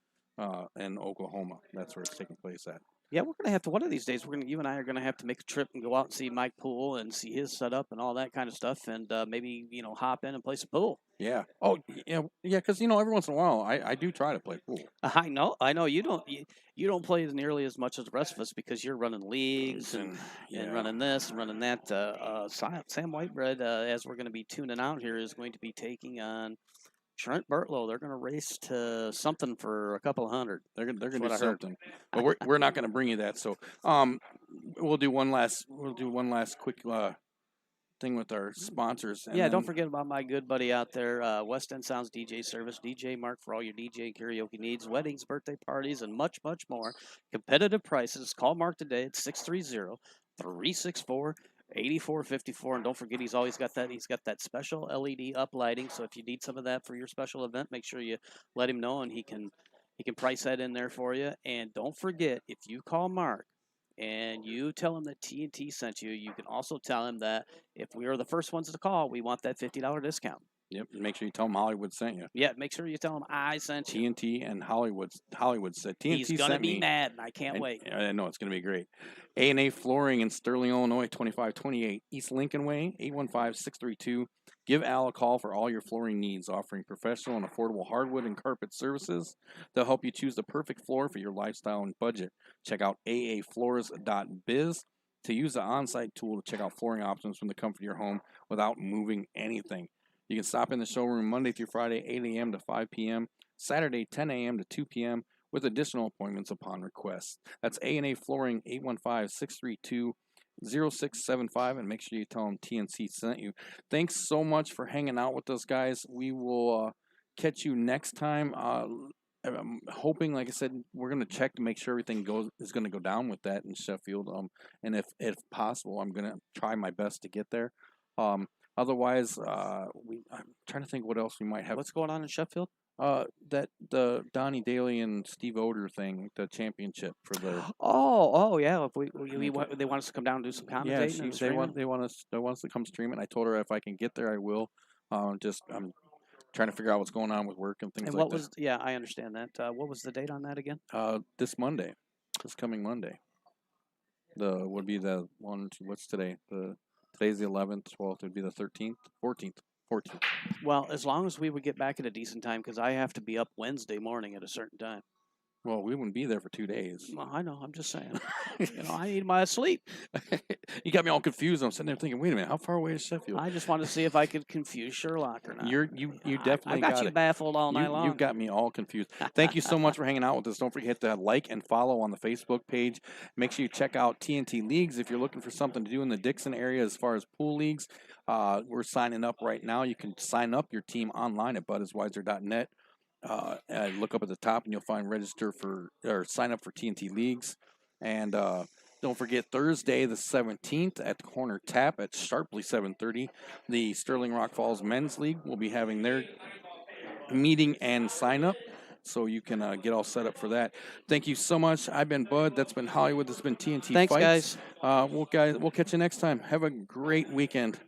in Oklahoma. That's where it's taking place at. Yeah, we're gonna have to one of these days. You and I are gonna have to make a trip and go out and see Mike Poole and see his setup and all that kind of stuff, and maybe hop in and play some pool. Yeah. Oh, yeah. Yeah. Because every once in a while, I do try to play pool. I know you don't play as nearly as much as the rest of us because you're running leagues and running this and running that. Sam Whitebread, as we're going to be tuning out here, is going to be taking on Trent Bertlow. They're going to race to something for a couple of hundred. They're going to do something, but we're not going to bring you that. So we'll do one last quick thing with our sponsors. And don't forget about my good buddy out there, West End Sounds DJ Service, DJ Mark, for all your DJ and karaoke needs, weddings, birthday parties, and much, much more. Competitive prices. Call Mark today at 630-364-8454. And don't forget, he's got that special LED uplighting. So if you need some of that for your special event, make sure you let him know, and he can price that in there for you. And don't forget, if you call Mark and you tell him that TNT sent you, you can also tell him that if we are the first ones to call, we want that $50 discount. Yep. Make sure you tell him Hollywood sent you. Yeah, make sure you tell him I sent you. TNT and Hollywood said TNT He's gonna be mad, and I can't wait. I know it's gonna be great. A&A Flooring in Sterling, Illinois, 2528 East Lincoln Way, 815-632. Give Al a call for all your flooring needs, offering professional and affordable hardwood and carpet services. They'll help you choose the perfect floor for your lifestyle and budget. Check out aafloors.biz to use the on-site tool to check out flooring options from the comfort of your home without moving anything. You can stop in the showroom Monday through Friday, 8 a.m. to 5 p.m., Saturday, 10 a.m. to 2 p.m., with additional appointments upon request. That's A&A Flooring, 815-632-0675, and make sure you tell them TNC sent you. Thanks so much for hanging out with us, guys. We will catch you next time. I'm hoping, like I said, we're going to check to make sure everything is going to go down with that in Sheffield. And if possible, I'm going to try my best to get there. Otherwise, I'm trying to think what else we might have. What's going on in Sheffield? That the Donnie Daly and Steve Oder thing, the championship for the. Oh yeah. If they want us to come down and do some commentating. Yeah, they want us to come stream it. I told her if I can get there, I will. I'm trying to figure out what's going on with work and things like that. Yeah, I understand that. What was the date on that again? This coming Monday. Would be the one. What's today? Today's the 11th, 12th. It would be the 13th, 14th. Well, as long as we would get back at a decent time, because I have to be up Wednesday morning at a certain time. Well, we wouldn't be there for 2 days. Well, I know. I'm just saying. I need my sleep. You got me all confused. I'm sitting there thinking, wait a minute, how far away is Sheffield? I just wanted to see if I could confuse Sherlock or not. You definitely I got you baffled all night long. You got me all confused. Thank you so much for hanging out with us. Don't forget to like and follow on the Facebook page. Make sure you check out TNT Leagues if you're looking for something to do in the Dixon area as far as pool leagues. We're signing up right now. You can sign up your team online at buddiswiser.net. Look up at the top and you'll find sign up for TNT Leagues. And don't forget Thursday the 17th at the Corner Tap at sharply 7:30. The Sterling Rock Falls Men's League will be having their meeting and sign up. So you can get all set up for that. Thank you so much. I've been Bud. That's been Hollywood. That's been TNT Thanks, Fights. guys. We'll catch you next time. Have a great weekend.